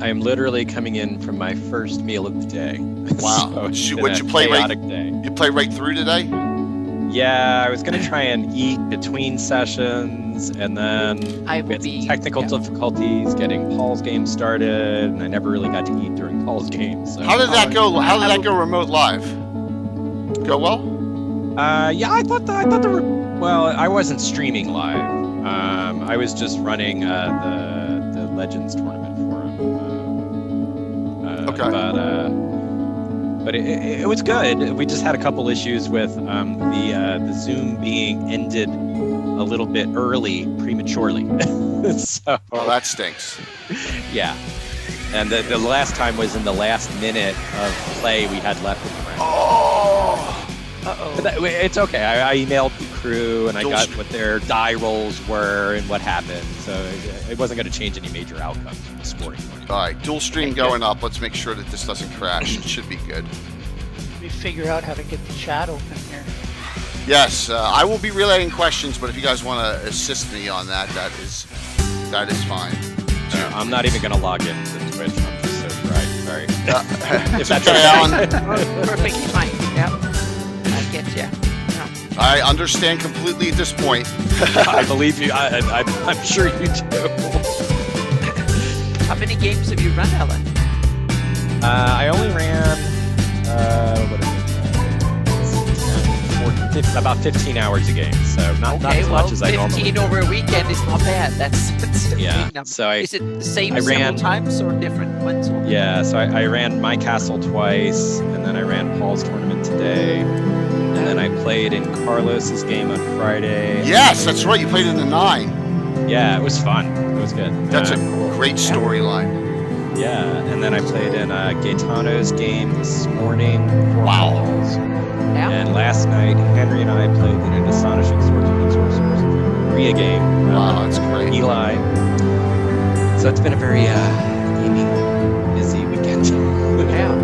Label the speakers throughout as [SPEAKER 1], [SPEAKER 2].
[SPEAKER 1] I am literally coming in from my first meal of the day.
[SPEAKER 2] Wow.
[SPEAKER 1] So
[SPEAKER 2] Would you play
[SPEAKER 1] day.
[SPEAKER 2] You play right through today?
[SPEAKER 1] Yeah, I was going to try and eat between sessions, and then we had some technical difficulties getting Paul's game started, and I never really got to eat during Paul's game. So.
[SPEAKER 2] How did that go? How did that go remote live? Go well?
[SPEAKER 1] Yeah, I thought well, I wasn't streaming live. I was just running the Legends tournament for him.
[SPEAKER 2] Okay.
[SPEAKER 1] But it was good. We just had a couple issues with the Zoom being ended a little bit early, prematurely. So,
[SPEAKER 2] well, that stinks.
[SPEAKER 1] Yeah. And the last time was in the last minute of play we had left with the round.
[SPEAKER 2] Oh!
[SPEAKER 1] Uh-oh. But it's okay. I emailed the crew and I got what their die rolls were and what happened. So it wasn't going to change any major outcomes from the scoring point.
[SPEAKER 2] All right, dual stream going up. Let's make sure that this doesn't crash. It should be good.
[SPEAKER 3] We figure out how to get the chat open here.
[SPEAKER 2] Yes, I will be relaying questions, but if you guys want to assist me on that, that is fine.
[SPEAKER 1] I'm not even going to log in to Twitch. I'm just so fried. Sorry.
[SPEAKER 2] If that's okay, Alan.
[SPEAKER 3] Perfectly fine. Yeah. I get you. No.
[SPEAKER 2] I understand completely at this point.
[SPEAKER 1] I believe you. I'm sure you do.
[SPEAKER 3] How many games have you run, Alan?
[SPEAKER 1] I only ran about 15 hours a game, so not as much as I normally.
[SPEAKER 3] 15 over a weekend is not bad. That's
[SPEAKER 1] yeah.
[SPEAKER 3] big number.
[SPEAKER 1] So
[SPEAKER 3] is it the same several times or different ones?
[SPEAKER 1] Yeah. So I ran my castle twice, and then I ran Paul's tournament today, and then I played in Carlos's game on Friday.
[SPEAKER 2] Yes, that's right. You played in the 9.
[SPEAKER 1] Yeah, it was fun. It was good.
[SPEAKER 2] That's a great storyline.
[SPEAKER 1] Yeah, and then I played in Gaetano's game this morning.
[SPEAKER 2] Wow.
[SPEAKER 3] Yeah.
[SPEAKER 1] And last night, Henry and I played in an Astonishing Swordsman and Sorcerers Korea game.
[SPEAKER 2] Wow, that's great.
[SPEAKER 1] Eli. So it's been a very busy weekend.
[SPEAKER 3] Yeah.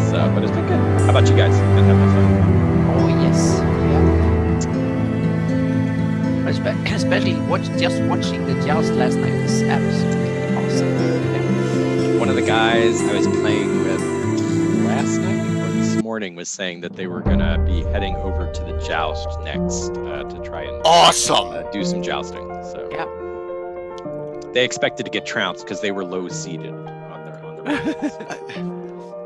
[SPEAKER 1] So, but it's been good. How about you guys? Been having fun?
[SPEAKER 3] Oh yes. Yeah. Especially just watching the joust last night was absolutely awesome. Yeah.
[SPEAKER 1] One of the guys I was playing with last night or this morning was saying that they were going to be heading over to the joust next to try and do some jousting. So
[SPEAKER 3] yeah.
[SPEAKER 1] They expected to get trounced because they were low seated on their runs.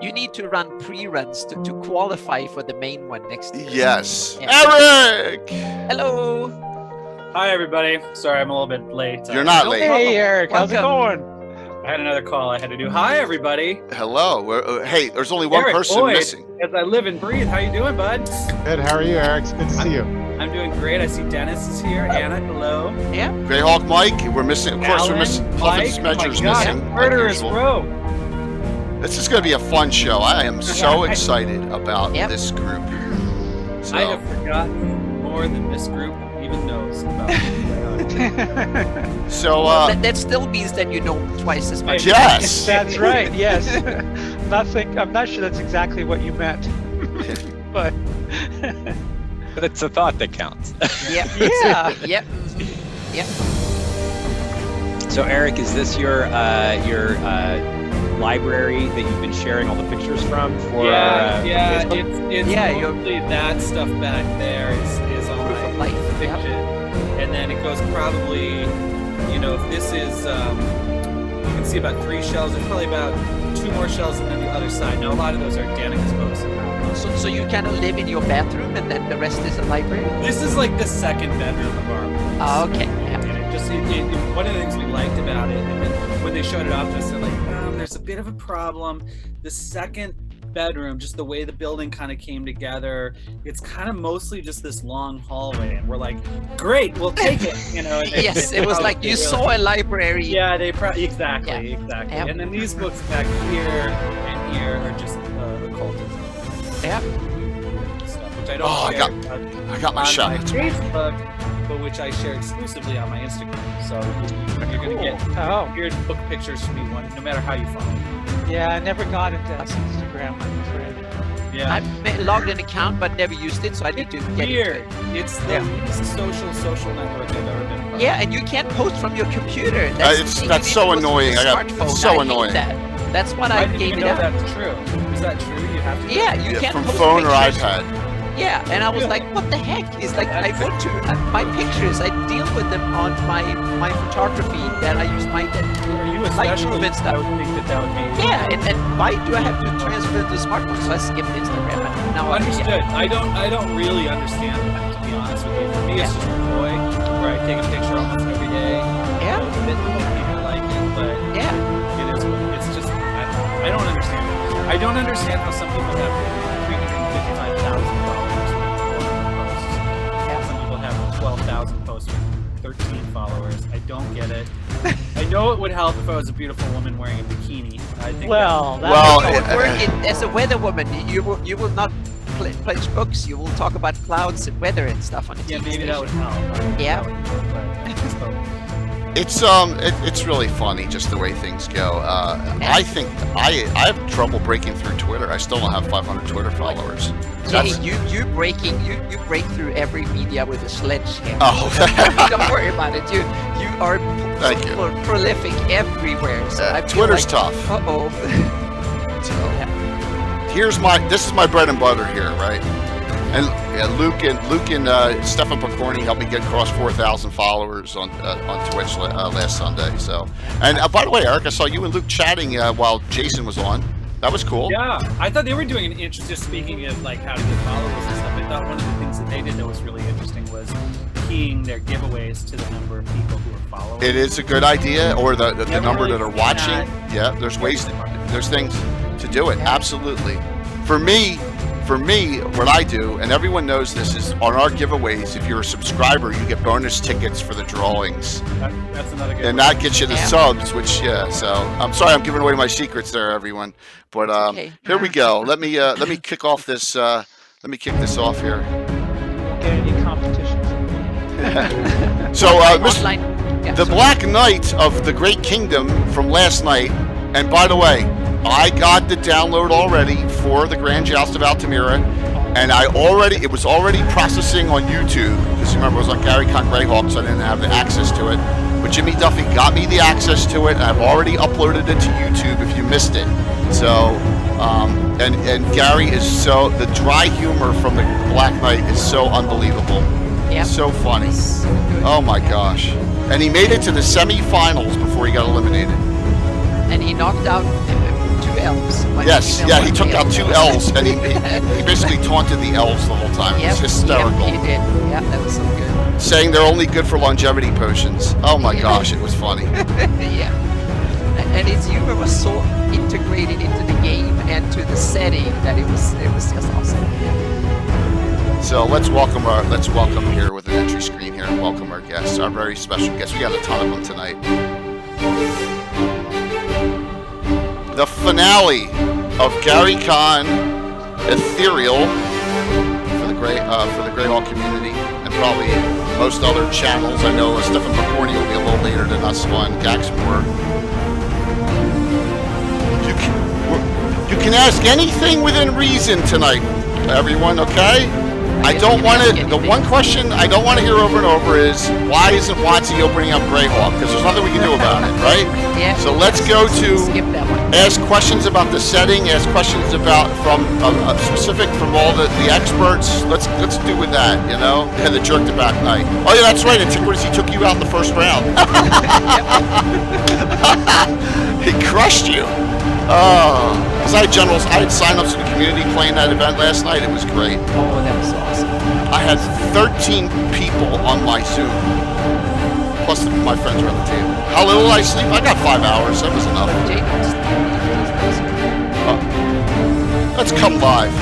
[SPEAKER 3] You need to run pre-runs to qualify for the main one next year.
[SPEAKER 2] Yes.
[SPEAKER 3] Yeah.
[SPEAKER 2] Eric!
[SPEAKER 3] Hello.
[SPEAKER 4] Hi, everybody. Sorry, I'm a little bit late.
[SPEAKER 2] You're not late.
[SPEAKER 4] Hey,
[SPEAKER 3] Eric.
[SPEAKER 4] How's it going? I had another call I had to do. Hi, everybody.
[SPEAKER 2] Hello. Hey, there's only one person missing.
[SPEAKER 4] As I live and breathe, how you doing, bud?
[SPEAKER 5] Good. How are you, Eric? It's good to see you.
[SPEAKER 4] I'm doing great. I see Dennis is here. Anna, hello.
[SPEAKER 3] Yeah.
[SPEAKER 2] Greyhawk Mike, we're missing. Of course, we're missing. Puffin Smedger's missing.
[SPEAKER 4] Murderous Row.
[SPEAKER 2] This is going to be a fun show. I am so excited about this group. So.
[SPEAKER 4] I have forgotten more than this group even knows about.
[SPEAKER 2] So
[SPEAKER 3] that still means that you know twice as much.
[SPEAKER 2] Yes,
[SPEAKER 6] that's right. Yes, I'm not sure that's exactly what you meant, but
[SPEAKER 1] it's a thought that counts.
[SPEAKER 3] Yeah. Yep.
[SPEAKER 1] So Eric, is this your library that you've been sharing all the pictures from? For,
[SPEAKER 4] it's mostly that stuff back there is on
[SPEAKER 3] Proof of
[SPEAKER 4] my
[SPEAKER 3] life
[SPEAKER 4] fiction. And then it goes probably, if this is, you can see about 3 shelves. There's probably about 2 more shelves and then the other side. Now, a lot of those are Danica's books.
[SPEAKER 3] So you kind of live in your bathroom and then the rest is a library?
[SPEAKER 4] This is like the second bedroom of our books.
[SPEAKER 3] Oh, okay. Yeah.
[SPEAKER 4] And one of the things we liked about it, and then when they showed it off to us, they're like, there's a bit of a problem. The second bedroom, just the way the building kind of came together, it's kind of mostly just this long hallway, and we're like, great, we'll take it,
[SPEAKER 3] Yes, it was like you saw a library.
[SPEAKER 4] Yeah, exactly.
[SPEAKER 3] Yep.
[SPEAKER 4] And then these books back here and here are just occultism.
[SPEAKER 3] Yeah.
[SPEAKER 4] Stuff, which I don't share
[SPEAKER 2] I got my shot.
[SPEAKER 4] on my Facebook, but which I share exclusively on my Instagram. So you're going to get weird book pictures from me no matter how you follow me.
[SPEAKER 6] Yeah, I never got into Instagram, I'm afraid.
[SPEAKER 4] Yeah.
[SPEAKER 3] I logged an account but never used it, so I need to get
[SPEAKER 4] Weird.
[SPEAKER 3] into it.
[SPEAKER 4] It's the least social network I've ever been part of.
[SPEAKER 3] Yeah, and you can't post from your computer.
[SPEAKER 2] That's so annoying.
[SPEAKER 3] It's
[SPEAKER 2] so annoying.
[SPEAKER 3] That's what I
[SPEAKER 4] didn't
[SPEAKER 3] gave
[SPEAKER 4] even
[SPEAKER 3] it
[SPEAKER 4] know
[SPEAKER 3] out.
[SPEAKER 4] that's true. Is that true? You have to.
[SPEAKER 3] Yeah, you can't
[SPEAKER 2] from
[SPEAKER 3] post
[SPEAKER 2] phone or
[SPEAKER 3] pictures.
[SPEAKER 2] iPad.
[SPEAKER 3] Yeah, and I was like, what the heck? It's like I go to my pictures. I deal with them on my photography. That I use my
[SPEAKER 4] Are you a
[SPEAKER 3] Lightroom and
[SPEAKER 4] specialist?
[SPEAKER 3] stuff.
[SPEAKER 4] I would think that would be.
[SPEAKER 3] Yeah, and why do I have to transfer to the smartphone? So I skipped Instagram. And now
[SPEAKER 4] Understood. I don't really understand that, to be honest with you. For me, it's just a toy where I take a picture almost every day.
[SPEAKER 3] Yeah.
[SPEAKER 4] Post it, hope people like it, but
[SPEAKER 3] Yeah.
[SPEAKER 4] it is. It's just I don't understand. I don't understand how some people have 355,000 followers with 400 posts. Some people have 12,000 posts with 13 followers. I don't get it. I know it would help if I was a beautiful woman wearing a bikini. I think.
[SPEAKER 6] Well, that
[SPEAKER 2] Well,
[SPEAKER 3] You would work as a weather woman. You will not place books. You will talk about clouds and weather and stuff on the
[SPEAKER 4] yeah,
[SPEAKER 3] TV
[SPEAKER 4] maybe that would
[SPEAKER 3] station.
[SPEAKER 4] help.
[SPEAKER 3] Yeah.
[SPEAKER 4] That would help, but
[SPEAKER 2] It's really funny just the way things go. I think I have trouble breaking through Twitter. I still don't have 500 Twitter followers.
[SPEAKER 3] Jay, you break through every media with a sledgehammer.
[SPEAKER 2] Oh.
[SPEAKER 3] Don't worry about it. You are
[SPEAKER 2] Thank you.
[SPEAKER 3] prolific everywhere. So I feel
[SPEAKER 2] Twitter's
[SPEAKER 3] like,
[SPEAKER 2] tough.
[SPEAKER 3] Uh-oh.
[SPEAKER 2] So this is my bread and butter here, right? And Luke and Stefan Picorni helped me get across 4,000 followers on Twitch last Sunday. So, and by the way, Eric, I saw you and Luke chatting while Jason was on. That was cool.
[SPEAKER 4] yeah, I thought they were doing an interesting. Just speaking of like how to get followers and stuff, I thought one of the things that they did that was really interesting was keying their giveaways to the number of people who are following.
[SPEAKER 2] It is a good idea, or the
[SPEAKER 4] Never
[SPEAKER 2] number
[SPEAKER 4] really
[SPEAKER 2] that are
[SPEAKER 4] seen
[SPEAKER 2] watching.
[SPEAKER 4] that.
[SPEAKER 2] Yeah, there's ways, there's things to do it. Absolutely. For me, what I do, and everyone knows this, is on our giveaways, if you're a subscriber, you get bonus tickets for the drawings.
[SPEAKER 4] That's another good.
[SPEAKER 2] And
[SPEAKER 4] one.
[SPEAKER 2] that gets you the subs, which, so I'm sorry I'm giving away my secrets there, everyone. But
[SPEAKER 3] okay.
[SPEAKER 2] here we go. Let me kick off this, let me kick this off here.
[SPEAKER 6] won't get any competition.
[SPEAKER 2] So,
[SPEAKER 3] Online. Yeah,
[SPEAKER 2] the
[SPEAKER 3] sorry.
[SPEAKER 2] Black Knight of the Great Kingdom from last night, and by the way, I got the download already for the Grand Joust of Altamira, and it was already processing on YouTube, because remember it was on Greyhawk, so I didn't have the access to it. But Jimmy Duffy got me the access to it, and I've already uploaded it to YouTube if you missed it. So, and Gary is the dry humor from the Black Knight is so unbelievable.
[SPEAKER 3] Yep.
[SPEAKER 2] So funny.
[SPEAKER 3] So good.
[SPEAKER 2] Oh my gosh. And he made it to the semifinals before he got eliminated.
[SPEAKER 3] And he knocked out 2 elves. One
[SPEAKER 2] Yes,
[SPEAKER 3] female,
[SPEAKER 2] yeah, he
[SPEAKER 3] one
[SPEAKER 2] took
[SPEAKER 3] male.
[SPEAKER 2] out 2 elves, and he basically taunted the elves the whole time. It was
[SPEAKER 3] Yep,
[SPEAKER 2] hysterical.
[SPEAKER 3] Yep, he did. Yeah, that was so good.
[SPEAKER 2] Saying they're only good for longevity potions. Oh my gosh, it was funny.
[SPEAKER 3] Yeah. And his humor was so integrated into the game and to the setting that it was just awesome.
[SPEAKER 2] So let's welcome here with an entry screen here and welcome our guests, our very special guests. We got a ton of them tonight. The finale of Gary Con Ethereal for the Greyhawk community and probably most other channels. I know Stefan Picorni will be a little later than us on Gaxmore. You can ask anything within reason tonight, everyone, okay? The one question I don't want to hear over and over is, why isn't WotC opening up Greyhawk? Because there's nothing we can do about it, right?
[SPEAKER 3] Yeah.
[SPEAKER 2] So let's go to
[SPEAKER 3] Skip that one.
[SPEAKER 2] ask questions about the setting, ask questions about from specific from all the experts. Let's do with that, you know? And the jerk to back night. Oh yeah, that's right. Antiquities, he took you out in the first round. He crushed you. Because I had sign-ups to the community playing that event last night. It was great.
[SPEAKER 3] Oh, that was awesome.
[SPEAKER 2] I had 13 people on my Zoom. Plus my friends were at the table. How little I sleep? I got 5 hours. That was enough.
[SPEAKER 3] Jay
[SPEAKER 2] Let's come live.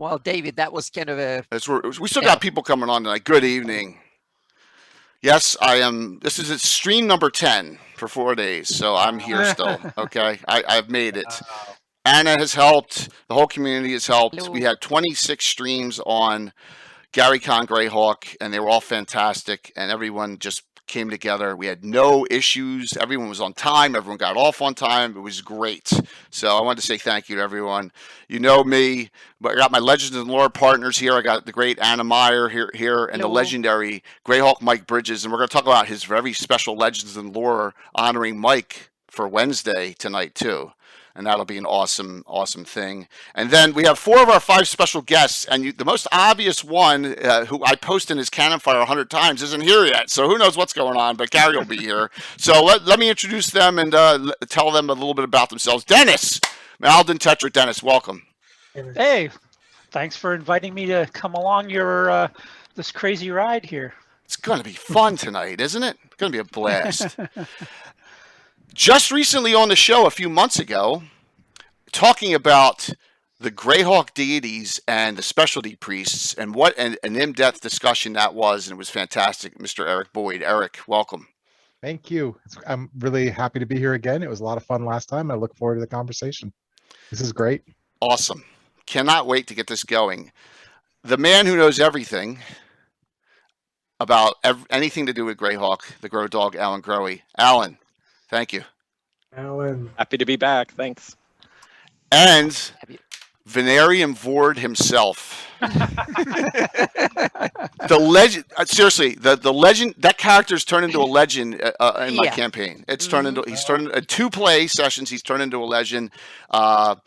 [SPEAKER 3] Well, David, that was kind of a...
[SPEAKER 2] We still got people coming on tonight. Good evening. Yes, I am. This is stream number 10 for 4 days, so I'm here still. Okay, I've made it. Anna has helped. The whole community has helped.
[SPEAKER 3] Hello.
[SPEAKER 2] We had 26 streams on GaryCon Greyhawk, and they were all fantastic. And everyone just came together. We had no issues. Everyone was on time. Everyone got off on time. It was great. So I wanted to say thank you to everyone. You know me, but I got my Legends and Lore partners here. I got the great Anna Meyer here and the legendary Greyhawk Mike Bridges. And we're going to talk about his very special Legends and Lore honoring Mike for Wednesday tonight, too. And that'll be an awesome, awesome thing. And then we have 4 of our 5 special guests. And the most obvious one, who I post in his cannon fire 100 times, isn't here yet. So who knows what's going on, but Gary will be here. So let me introduce them and tell them a little bit about themselves. Dennis, Malden Tetra. Dennis, welcome.
[SPEAKER 6] Hey, thanks for inviting me to come along your this crazy ride here.
[SPEAKER 2] It's going to be fun tonight, isn't it? It's going to be a blast. Just recently on the show a few months ago, talking about the Greyhawk deities and the specialty priests and what an in-depth discussion that was, and it was fantastic. Mr. Erik Boyd. Erik, welcome.
[SPEAKER 5] Thank you. I'm really happy to be here again. It was a lot of fun last time. I look forward to the conversation. This is great.
[SPEAKER 2] Awesome. Cannot wait to get this going. The man who knows everything about anything to do with Greyhawk, the Grow Dog, Alan Growy. Alan. Thank you.
[SPEAKER 7] Alan.
[SPEAKER 1] Happy to be back. Thanks.
[SPEAKER 2] And Venarium Vord himself. The legend. Seriously, the legend. That character's turned into a legend in my campaign. It's turned into. He's turned into 2 play sessions. He's turned into a legend. And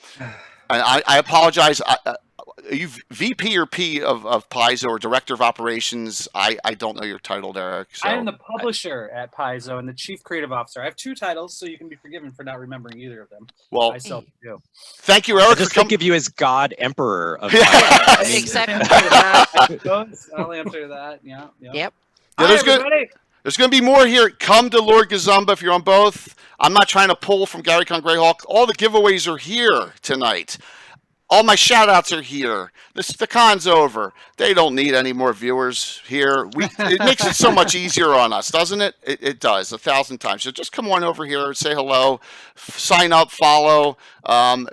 [SPEAKER 2] I apologize. Are you VP or P of Paizo or Director of Operations? I don't know your title, Erik. So
[SPEAKER 4] I am the publisher at Paizo and the Chief Creative Officer. I have 2 titles, so you can be forgiven for not remembering either of them.
[SPEAKER 2] Well,
[SPEAKER 4] I still do.
[SPEAKER 2] Thank you, Erik.
[SPEAKER 1] I just think of you as God Emperor of
[SPEAKER 3] Exactly.
[SPEAKER 4] I'll answer that. Yeah.
[SPEAKER 3] Yep.
[SPEAKER 2] Yeah,
[SPEAKER 4] Hi, everybody.
[SPEAKER 2] there's going to be more here. Come to Lord Gazumba if you're on both. I'm not trying to pull from Gary Con Greyhawk. All the giveaways are here tonight. All my shout-outs are here. The con's over. They don't need any more viewers here. It makes it so much easier on us, doesn't it? It does, 1,000 times. So just come on over here, say hello, sign up, follow.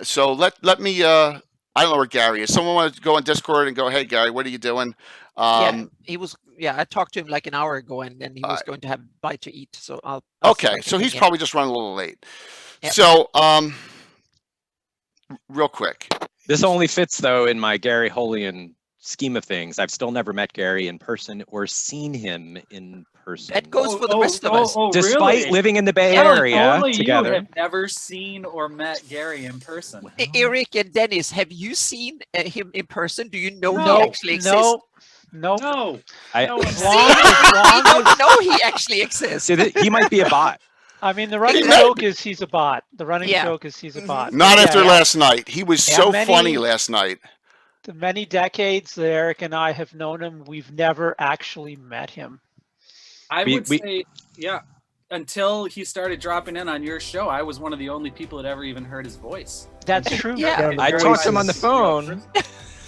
[SPEAKER 2] So let me, I don't know where Gary is. Someone want to go on Discord and go, hey, Gary, what are you doing?
[SPEAKER 3] He was. Yeah, I talked to him like an hour ago, and then he was going to have a bite to eat. So I'll
[SPEAKER 2] okay, so he's probably just running a little late.
[SPEAKER 3] Yep.
[SPEAKER 2] So, real quick.
[SPEAKER 1] This only fits, though, in my Gary Holian scheme of things. I've still never met Gary in person or seen him in person.
[SPEAKER 3] That goes for the rest of us.
[SPEAKER 1] Despite
[SPEAKER 4] really?
[SPEAKER 1] living in the Bay
[SPEAKER 4] Alan,
[SPEAKER 1] Area
[SPEAKER 4] only
[SPEAKER 1] together.
[SPEAKER 4] You have never seen or met Gary in person.
[SPEAKER 3] Erik and Dennis, have you seen him in person? Do you know
[SPEAKER 4] No,
[SPEAKER 3] he actually exists?
[SPEAKER 6] No.
[SPEAKER 4] No.
[SPEAKER 1] I,
[SPEAKER 4] No,
[SPEAKER 6] As
[SPEAKER 3] See,
[SPEAKER 6] long as
[SPEAKER 3] we don't know he actually exists.
[SPEAKER 1] he might be a bot.
[SPEAKER 6] I mean, the running joke is he's a bot. The running
[SPEAKER 3] Yeah.
[SPEAKER 6] joke is he's a bot.
[SPEAKER 2] Not after
[SPEAKER 6] Yeah.
[SPEAKER 2] last night. He was
[SPEAKER 6] Yeah,
[SPEAKER 2] so
[SPEAKER 6] many-
[SPEAKER 2] funny last night.
[SPEAKER 6] The many decades that Erik and I have known him, we've never actually met him.
[SPEAKER 4] I would say, yeah, until he started dropping in on your show, I was one of the only people that ever even heard his voice.
[SPEAKER 6] That's true.
[SPEAKER 3] Yeah.
[SPEAKER 1] I talked to him on the phone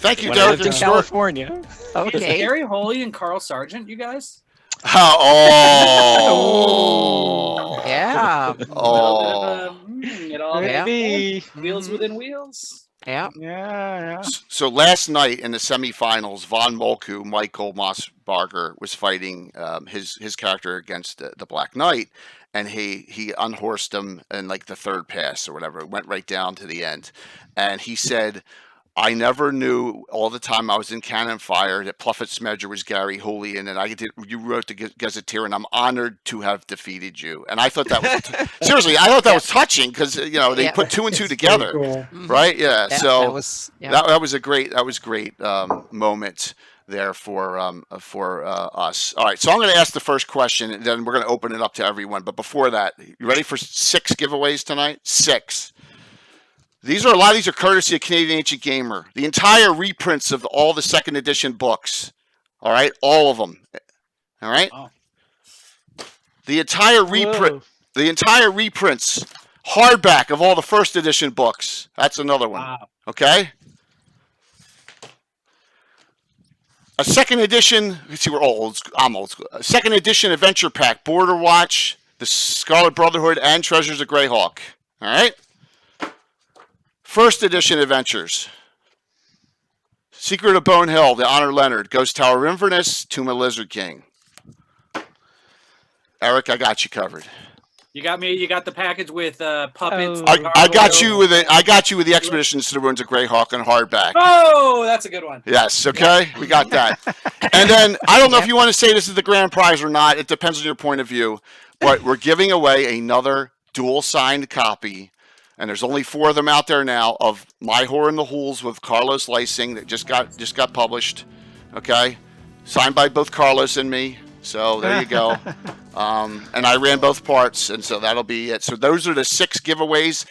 [SPEAKER 2] Thank you,
[SPEAKER 1] when I
[SPEAKER 2] Derek.
[SPEAKER 1] lived in California.
[SPEAKER 4] Is
[SPEAKER 3] Okay.
[SPEAKER 4] Gary Holian and Carl Sargent, you guys?
[SPEAKER 2] Oh.
[SPEAKER 3] Yeah.
[SPEAKER 2] Oh.
[SPEAKER 4] It all
[SPEAKER 6] Maybe.
[SPEAKER 4] wheels within wheels.
[SPEAKER 3] Yeah.
[SPEAKER 6] Yeah.
[SPEAKER 2] So last night in the semifinals, Von Molku, Michael Mossbarger, was fighting his character against the Black Knight, and he unhorsed him in like the 3rd pass or whatever. It went right down to the end, and he said, I never knew all the time I was in Cannon Fire that Pluffett Smedger was Gary Holian, and you wrote the Gazetteer, and I'm honored to have defeated you. And I thought that was seriously, I thought that was touching because they put 2 and 2 together,
[SPEAKER 7] Cool.
[SPEAKER 2] right? Yeah. So
[SPEAKER 3] that was
[SPEAKER 2] that was a great moment there for us. All right, so I'm going to ask the first question, and then we're going to open it up to everyone. But before that, you ready for 6 giveaways tonight? 6. A lot of these are courtesy of Canadian Ancient Gamer. The entire reprints of all the 2nd edition books. All right, all of them. All right.
[SPEAKER 4] Oh.
[SPEAKER 2] The entire reprints, hardback of all the 1st edition books. That's another one.
[SPEAKER 4] Wow.
[SPEAKER 2] Okay. A 2nd edition. Let's see, we're old. I'm old school. A 2nd edition adventure pack, Border Watch, the Scarlet Brotherhood, and Treasures of Greyhawk. All right. 1st edition adventures. Secret of Bone Hill, The Honor Leonard, Ghost Tower of Inverness, Tomb of Lizard King. Erik, I got you covered.
[SPEAKER 4] You got me. You got the package with puppets.
[SPEAKER 6] Oh.
[SPEAKER 2] I got you with it. I got you with the Expeditions to the Ruins of Greyhawk and hardback.
[SPEAKER 4] Oh, that's a good one.
[SPEAKER 2] Yes. Okay, we got that. And then I don't know if you want to say this is the grand prize or not. It depends on your point of view. But we're giving away another dual signed copy, and there's only 4 of them out there now of My Whore in the Hools with Carlos Lysing that just got published. Okay, signed by both Carlos and me. So there you go. And I ran both parts, and so that'll be it. So those are the 6 giveaways.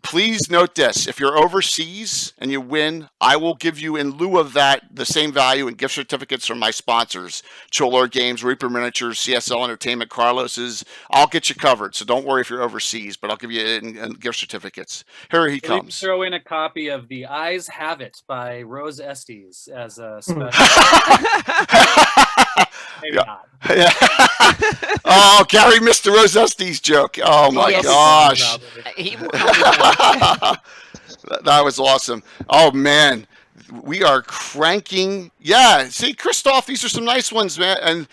[SPEAKER 2] Please note this. If you're overseas and you win, I will give you in lieu of that the same value in gift certificates from my sponsors, Cholor Games, Reaper Miniatures, CSL Entertainment, Carlos's. I'll get you covered, so don't worry if you're overseas, but I'll give you in gift certificaes. Here he comes.
[SPEAKER 4] Throw in a copy of The Eyes Have It by Rose Estes as a special. Maybe not.
[SPEAKER 2] Yeah. Oh, Gary missed the Rose Estes joke. Oh my gosh. That was awesome. Oh man, we are cranking. Yeah, see, Christoph, these are some nice ones, man. And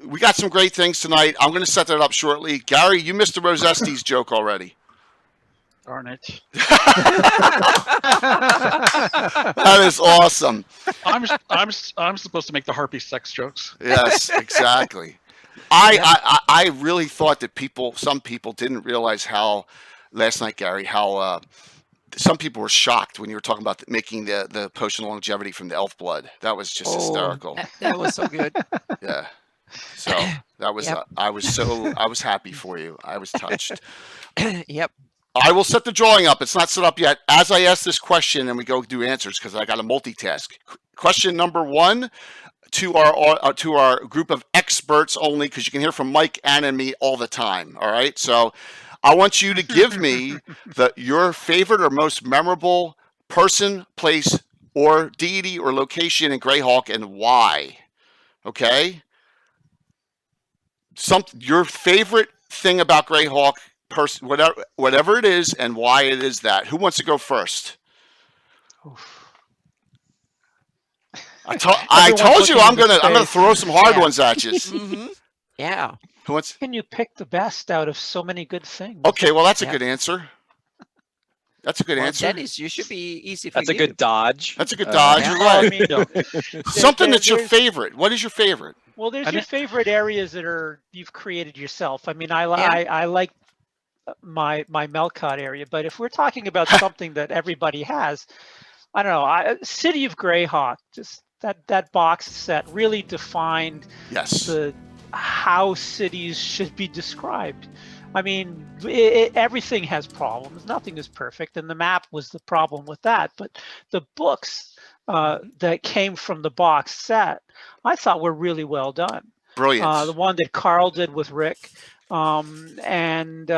[SPEAKER 2] we got some great things tonight. I'm going to set that up shortly. Gary, you missed the Rose Estes joke already.
[SPEAKER 6] Darn it.
[SPEAKER 2] That is awesome.
[SPEAKER 7] I'm supposed to make the harpy sex jokes.
[SPEAKER 2] Yes, exactly. I really thought that some people didn't realize how last night, Gary, how some people were shocked when you were talking about making the potion of longevity from the elf blood. That was just hysterical.
[SPEAKER 3] That was so good.
[SPEAKER 2] Yeah. So that was I was happy for you. I was touched.
[SPEAKER 3] Yep.
[SPEAKER 2] I will set the drawing up. It's not set up yet. As I ask this question and we go do answers, because I got to multitask. Question number 1 to our group of experts only, because you can hear from Mike and me all the time. All right. So I want you to give me your favorite or most memorable person, place, or deity or location in Greyhawk and why. Okay. Your favorite thing about Greyhawk. Person, whatever it is, and why it is that. Who wants to go first? I told you I'm gonna throw some hard ones at you.
[SPEAKER 3] Mm-hmm. Yeah.
[SPEAKER 2] Who wants?
[SPEAKER 6] Can you pick the best out of so many good things?
[SPEAKER 2] Okay, well that's a good answer. That's a good answer.
[SPEAKER 3] Dennis, you should be easy for
[SPEAKER 1] That's a good dodge.
[SPEAKER 2] That's a good dodge.
[SPEAKER 3] Yeah.
[SPEAKER 2] You're
[SPEAKER 6] Well,
[SPEAKER 2] right.
[SPEAKER 6] I mean,
[SPEAKER 2] Something that's your favorite. What is your favorite?
[SPEAKER 6] well, there's your favorite areas that you've created yourself. I mean, I like my Melcott area, but if we're talking about something that everybody has, I don't know. City of Greyhawk, just that box set really defined how cities should be described. I mean, everything has problems. Nothing is perfect, and the map was the problem with that. But the books that came from the box set, I thought were really well done.
[SPEAKER 2] Brilliant.
[SPEAKER 6] The one that Carl did with Rick. And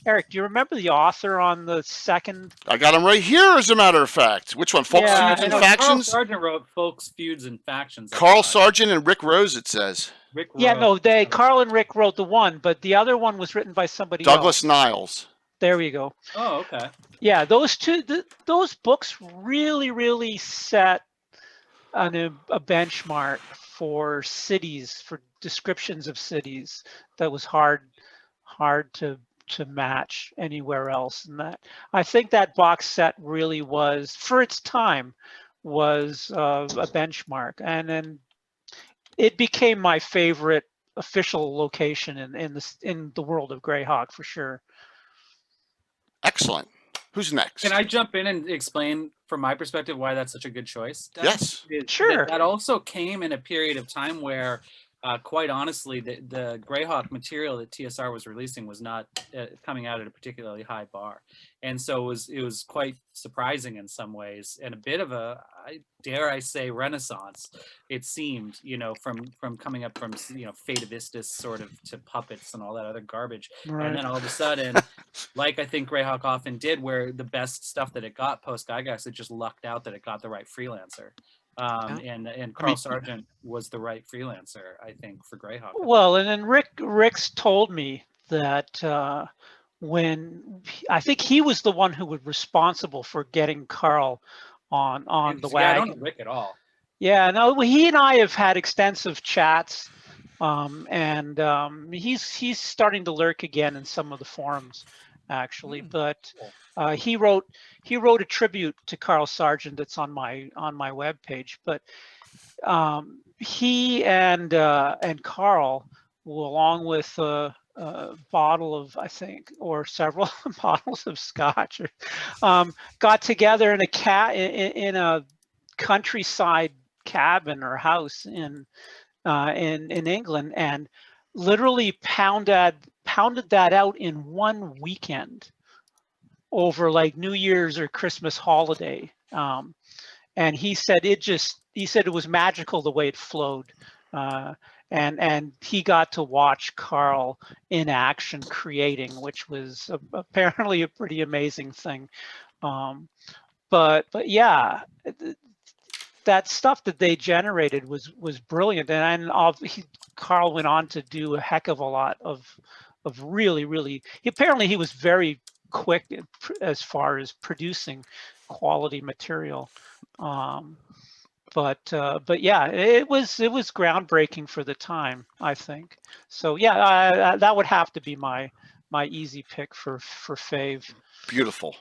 [SPEAKER 6] Erik, do you remember the author on the second?
[SPEAKER 2] I got him right here, as a matter of fact. Which one? Folks, Feuds, and Factions?
[SPEAKER 4] Carl Sargent wrote Folks, Feuds, and Factions.
[SPEAKER 2] Carl Sargent and Rick Rose, it says.
[SPEAKER 6] Carl and Rick wrote the one, but the other one was written by somebody
[SPEAKER 2] Douglas
[SPEAKER 6] else.
[SPEAKER 2] Niles.
[SPEAKER 6] There we go.
[SPEAKER 4] Oh, okay.
[SPEAKER 6] Yeah, those two, those books really set a benchmark for cities, for descriptions of cities that was hard to match anywhere else. And that, I think that box set really was, for its time, was a benchmark. And then it became my favorite official location in the world of Greyhawk, for sure.
[SPEAKER 2] Excellent. Who's next?
[SPEAKER 4] Can I jump in and explain from my perspective why that's such a good choice?
[SPEAKER 2] Yes.
[SPEAKER 6] Sure.
[SPEAKER 4] That also came in a period of time where, quite honestly, the Greyhawk material that TSR was releasing was not coming out at a particularly high bar, and so it was quite surprising in some ways, and a bit of a, dare I say, renaissance. It seemed, from coming up from Fate of Istis sort of to puppets and all that other garbage,
[SPEAKER 6] Right.
[SPEAKER 4] and then all of a sudden, like I think Greyhawk often did, where the best stuff that it got post Gygax, it just lucked out that it got the right freelancer. And Carl Sargent was the right freelancer, I think, for Greyhawk.
[SPEAKER 6] Well, and then Rick's told me that when I think he was the one who was responsible for getting Carl on the wagon.
[SPEAKER 4] I don't know Rick at all.
[SPEAKER 6] Yeah, no, he and I have had extensive chats He's starting to lurk again in some of the forums, actually. But he wrote a tribute to Carl Sargent that's on my webpage. But he and Carl, along with a bottle of, I think, or several bottles of scotch, got together in a countryside cabin or house in England, and literally pounded that out in one weekend over like New Year's or Christmas holiday. And he said it was magical the way it flowed. And he got to watch Carl in action creating, which was apparently a pretty amazing thing. But yeah, that stuff that they generated was brilliant. And Carl went on to do a heck of a lot of really, apparently he was very quick as far as producing quality material. But yeah, it was groundbreaking for the time, I think. So yeah, that would have to be my easy pick for fave.
[SPEAKER 2] Beautiful,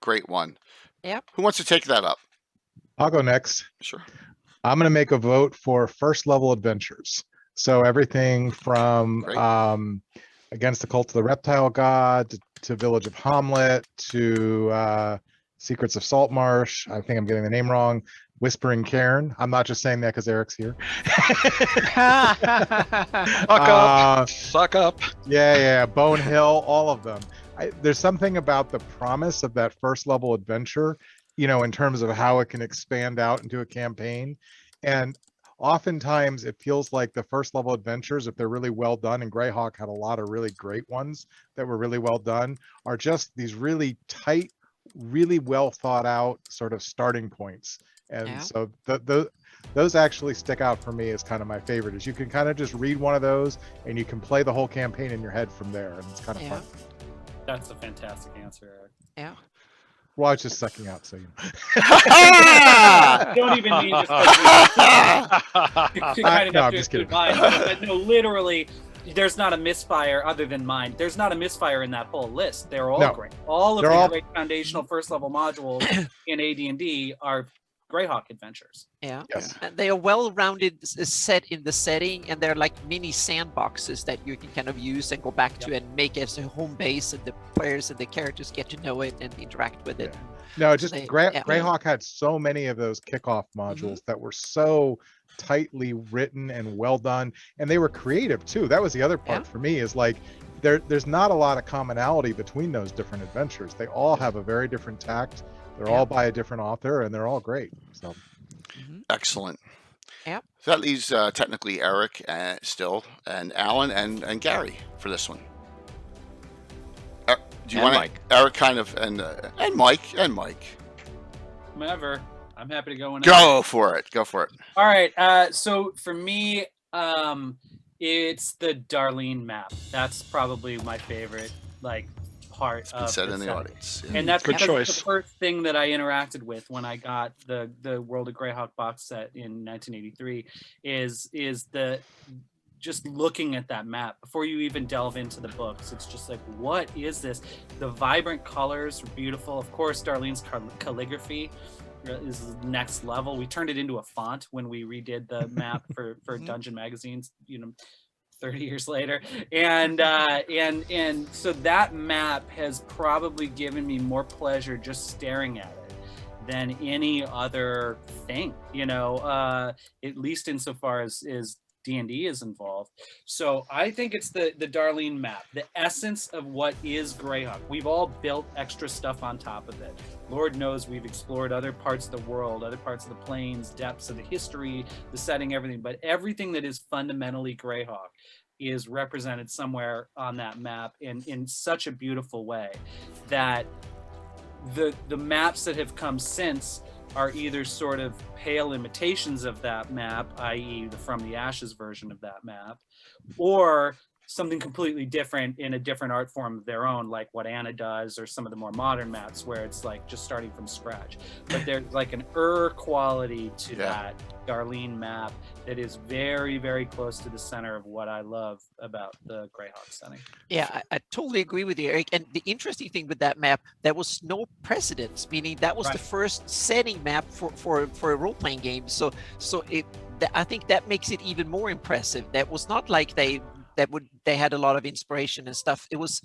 [SPEAKER 2] great one.
[SPEAKER 3] Yep.
[SPEAKER 2] Who wants to take that up?
[SPEAKER 5] I'll go next.
[SPEAKER 2] Sure.
[SPEAKER 5] I'm going to make a vote for first level adventures. So everything from Against the Cult of the Reptile God to Village of Hamlet to Secrets of Saltmarsh. I think I'm getting the name wrong. Whispering Cairn. I'm not just saying that because Eric's here.
[SPEAKER 7] Suck up.
[SPEAKER 5] Yeah. Bone Hill, all of them. There's something about the promise of that first level adventure, in terms of how it can expand out into a campaign. And oftentimes it feels like the first level adventures, if they're really well done, and Greyhawk had a lot of really great ones that were really well done, are just these really tight, really well thought out sort of starting points. And so those actually stick out for me as kind of my favorite, is you can kind of just read one of those and you can play the whole campaign in your head from there, and it's kind of fun.
[SPEAKER 4] That's a fantastic answer, Eric.
[SPEAKER 3] Yeah.
[SPEAKER 5] Well, I was just sucking out, so you know.
[SPEAKER 4] Don't even need to kind of
[SPEAKER 5] No, I'm just kidding.
[SPEAKER 4] But no, literally, there's not a misfire other than mine. There's not a misfire in that whole list. They're all great. All of the great foundational first level modules in AD&D are Greyhawk adventures.
[SPEAKER 3] Yeah.
[SPEAKER 5] Yes.
[SPEAKER 3] And they are well-rounded set in the setting, and they're like mini sandboxes that you can kind of use and go back to and make as a home base, and the players and the characters get to know it and interact with it.
[SPEAKER 5] No, just Greyhawk had so many of those kickoff modules that were so tightly written and well done, and they were creative too. That was the other part for me, is like there's not a lot of commonality between those different adventures. They all have a very different tact. They're all by a different author, and they're all great. So
[SPEAKER 2] excellent.
[SPEAKER 3] Yep.
[SPEAKER 2] So that leaves technically Eric still, and Alan and Gary for this one. Do you want
[SPEAKER 1] Mike?
[SPEAKER 2] Eric kind of and Mike.
[SPEAKER 4] Whomever. I'm happy to go in.
[SPEAKER 2] Go for it.
[SPEAKER 4] All right. So for me, it's the Darlene map. That's probably my favorite, part of
[SPEAKER 2] said
[SPEAKER 4] the
[SPEAKER 2] in the
[SPEAKER 4] setting.
[SPEAKER 2] audience.
[SPEAKER 4] And that's
[SPEAKER 7] Good
[SPEAKER 4] because
[SPEAKER 7] choice.
[SPEAKER 4] it's the first thing that I interacted with when I got the World of Greyhawk box set in 1983 is the just looking at that map before you even delve into the books. It's just like, what is this? The vibrant colors are beautiful. Of course, Darlene's calligraphy is next level. We turned it into a font when we redid the map for Dungeon magazines, 30 years later, and so that map has probably given me more pleasure just staring at it than any other thing, at least insofar as D&D is involved. So I think it's the Darlene map, the essence of what is Greyhawk. We've all built extra stuff on top of it. Lord knows we've explored other parts of the world, other parts of the planes, depths of the history, the setting, everything. But everything that is fundamentally Greyhawk is represented somewhere on that map in such a beautiful way that the maps that have come since are either sort of pale imitations of that map, i.e. the From the Ashes version of that map, or something completely different in a different art form of their own, like what Anna does, or some of the more modern maps where it's like just starting from scratch. But there's like an quality to that Darlene map that is very, very close to the center of what I love about the Greyhawk setting.
[SPEAKER 3] Yeah, I totally agree with you, Eric. And the interesting thing with that map, there was no precedence, meaning that was the first setting map for a role-playing game. So I think that makes it even more impressive. That was not like they had a lot of inspiration and stuff. It was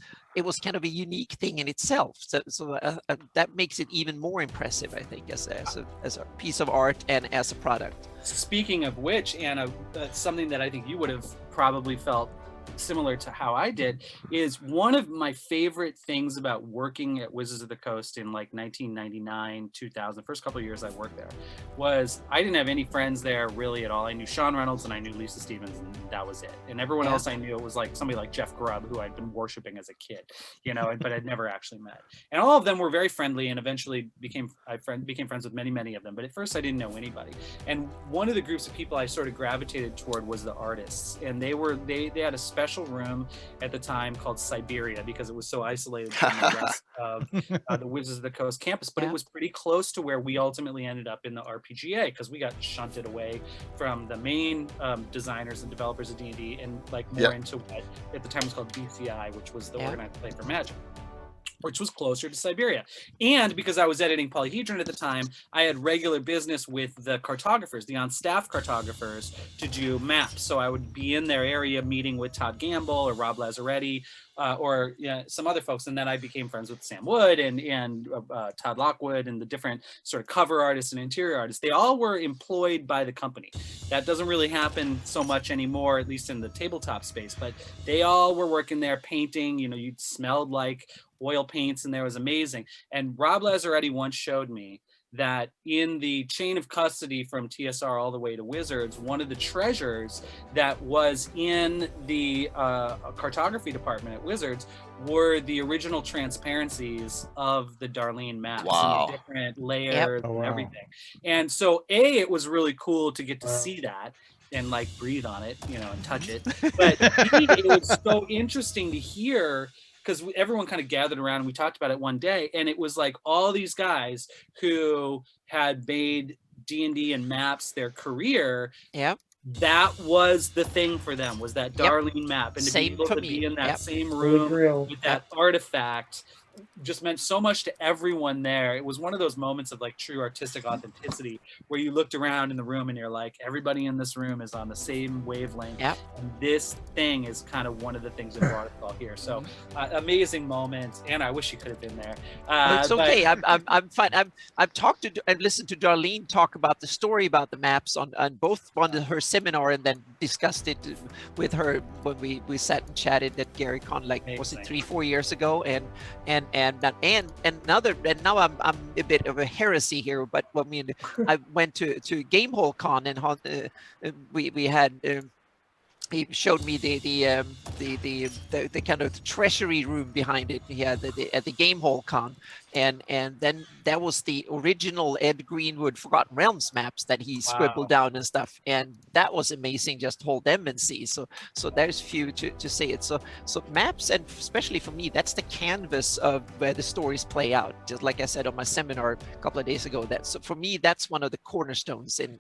[SPEAKER 3] kind of a unique thing in itself. So that makes it even more impressive, I think, as a piece of art and as a product.
[SPEAKER 4] Speaking of which, Anna, something that I think you would have probably felt similar to how I did is one of my favorite things about working at Wizards of the Coast in like 1999, 2000, the first couple of years I worked there, was I didn't have any friends there really at all. I knew Sean Reynolds and I knew Lisa Stevens, and that was it. And everyone else I knew, it was like somebody like Jeff Grubb, who I'd been worshiping as a kid, but I'd never actually met. And all of them were very friendly, and eventually became friends with many of them. But at first I didn't know anybody. And one of the groups of people I sort of gravitated toward was the artists. And they had a special room at the time called Siberia because it was so isolated from the rest of the Wizards of the Coast campus, but it was pretty close to where we ultimately ended up in the RPGA, because we got shunted away from the main designers and developers of D&D and like more into what at the time was called BCI, which was the Organized Play for Magic, which was closer to Siberia. And because I was editing Polyhedron at the time, I had regular business with the cartographers, the on-staff cartographers, to do maps. So I would be in their area meeting with Todd Gamble or Rob Lazzaretti or some other folks. And then I became friends with Sam Wood and Todd Lockwood and the different sort of cover artists and interior artists. They all were employed by the company. That doesn't really happen so much anymore, at least in the tabletop space, but they all were working there painting. You smelled like oil paints, and there was amazing. And Rob Lazzaretti once showed me that in the chain of custody from TSR all the way to Wizards, one of the treasures that was in the cartography department at Wizards were the original transparencies of the Darlene maps and the different layers and everything. And so it was really cool to get to see that and like breathe on it, and touch it. But it was so interesting to hear, because everyone kind of gathered around and we talked about it one day, and it was like all these guys who had made D&D and maps their career. That was the thing for them, was that Darlene map, and to be able to be in that same room with that artifact just meant so much to everyone there. It was one of those moments of like true artistic authenticity where you looked around in the room and you're like, everybody in this room is on the same wavelength. And this thing is kind of one of the things that brought us all here. So amazing moment. And I wish you could have been there.
[SPEAKER 3] It's okay. I'm fine. I've talked to and listened to Darlene talk about the story about the maps on her seminar, and then discussed it with her when we sat and chatted at GaryCon, like was it 3-4 years ago, and now I'm a bit of a heresy here, but I mean, I went to Gamehole Con, and we had he showed me the kind of treasury room behind it. He had at the Gamehole Con, and then that was the original Ed Greenwood Forgotten Realms maps that he scribbled down and stuff, and that was amazing just to hold them and see. So there's few to say it. So maps, and especially for me, that's the canvas of where the stories play out. Just like I said on my seminar a couple of days ago, for me that's one of the cornerstones in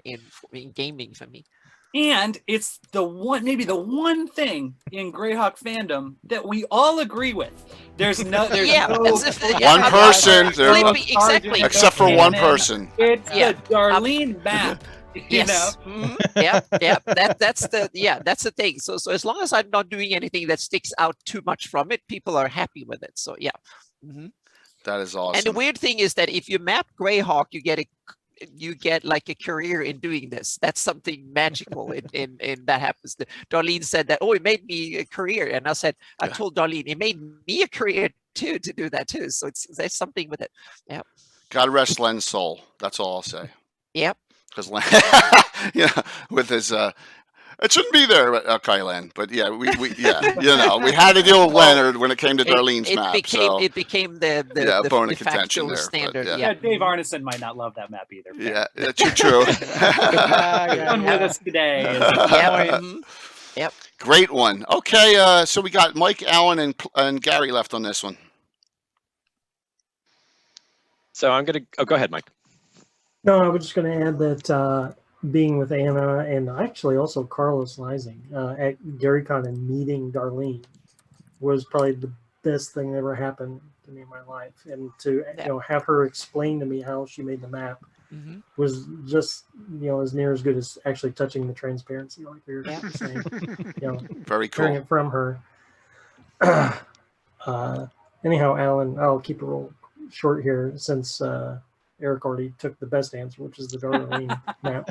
[SPEAKER 3] gaming for me.
[SPEAKER 4] And it's maybe the one thing in Greyhawk fandom that we all agree with. There's no
[SPEAKER 2] one person,
[SPEAKER 3] exactly,
[SPEAKER 2] except for one person.
[SPEAKER 4] It's the Darlene map.
[SPEAKER 3] Yes. That's the thing. So as long as I'm not doing anything that sticks out too much from it, people are happy with it. So
[SPEAKER 2] that is awesome.
[SPEAKER 3] And the weird thing is that if you map Greyhawk, you get like a career in doing this. That's something magical in that happens. Darlene said that, it made me a career. And I told Darlene, it made me a career too, to do that too. So there's something with it. Yeah.
[SPEAKER 2] God rest Len's soul. That's all I'll say.
[SPEAKER 3] Yep.
[SPEAKER 2] Because Len, with his, it shouldn't be there, okay, Len. But yeah, we had to deal with Leonard when it came to Darlene's map.
[SPEAKER 3] It became the
[SPEAKER 2] bone
[SPEAKER 3] de
[SPEAKER 2] of contention
[SPEAKER 3] facto
[SPEAKER 2] there,
[SPEAKER 3] standard.
[SPEAKER 4] Dave Arneson might not love that map either.
[SPEAKER 2] Yeah, that's true.
[SPEAKER 4] With us today.
[SPEAKER 3] Yep.
[SPEAKER 2] Great one. Okay, so we got Mike, Alan, and Gary left on this one.
[SPEAKER 1] So I'm gonna. Oh, go ahead, Mike.
[SPEAKER 8] No, I was just going to add that being with Anna and actually also Carlos Lysing at GaryCon and meeting Darlene was probably the best thing that ever happened to me in my life. And to have her explain to me how she made the map was just as near as good as actually touching the transparency, like we were saying.
[SPEAKER 2] Very cool.
[SPEAKER 8] Hearing it from her. Anyhow, Alan, I'll keep it real short here since Erik already took the best answer, which is the Darlene map.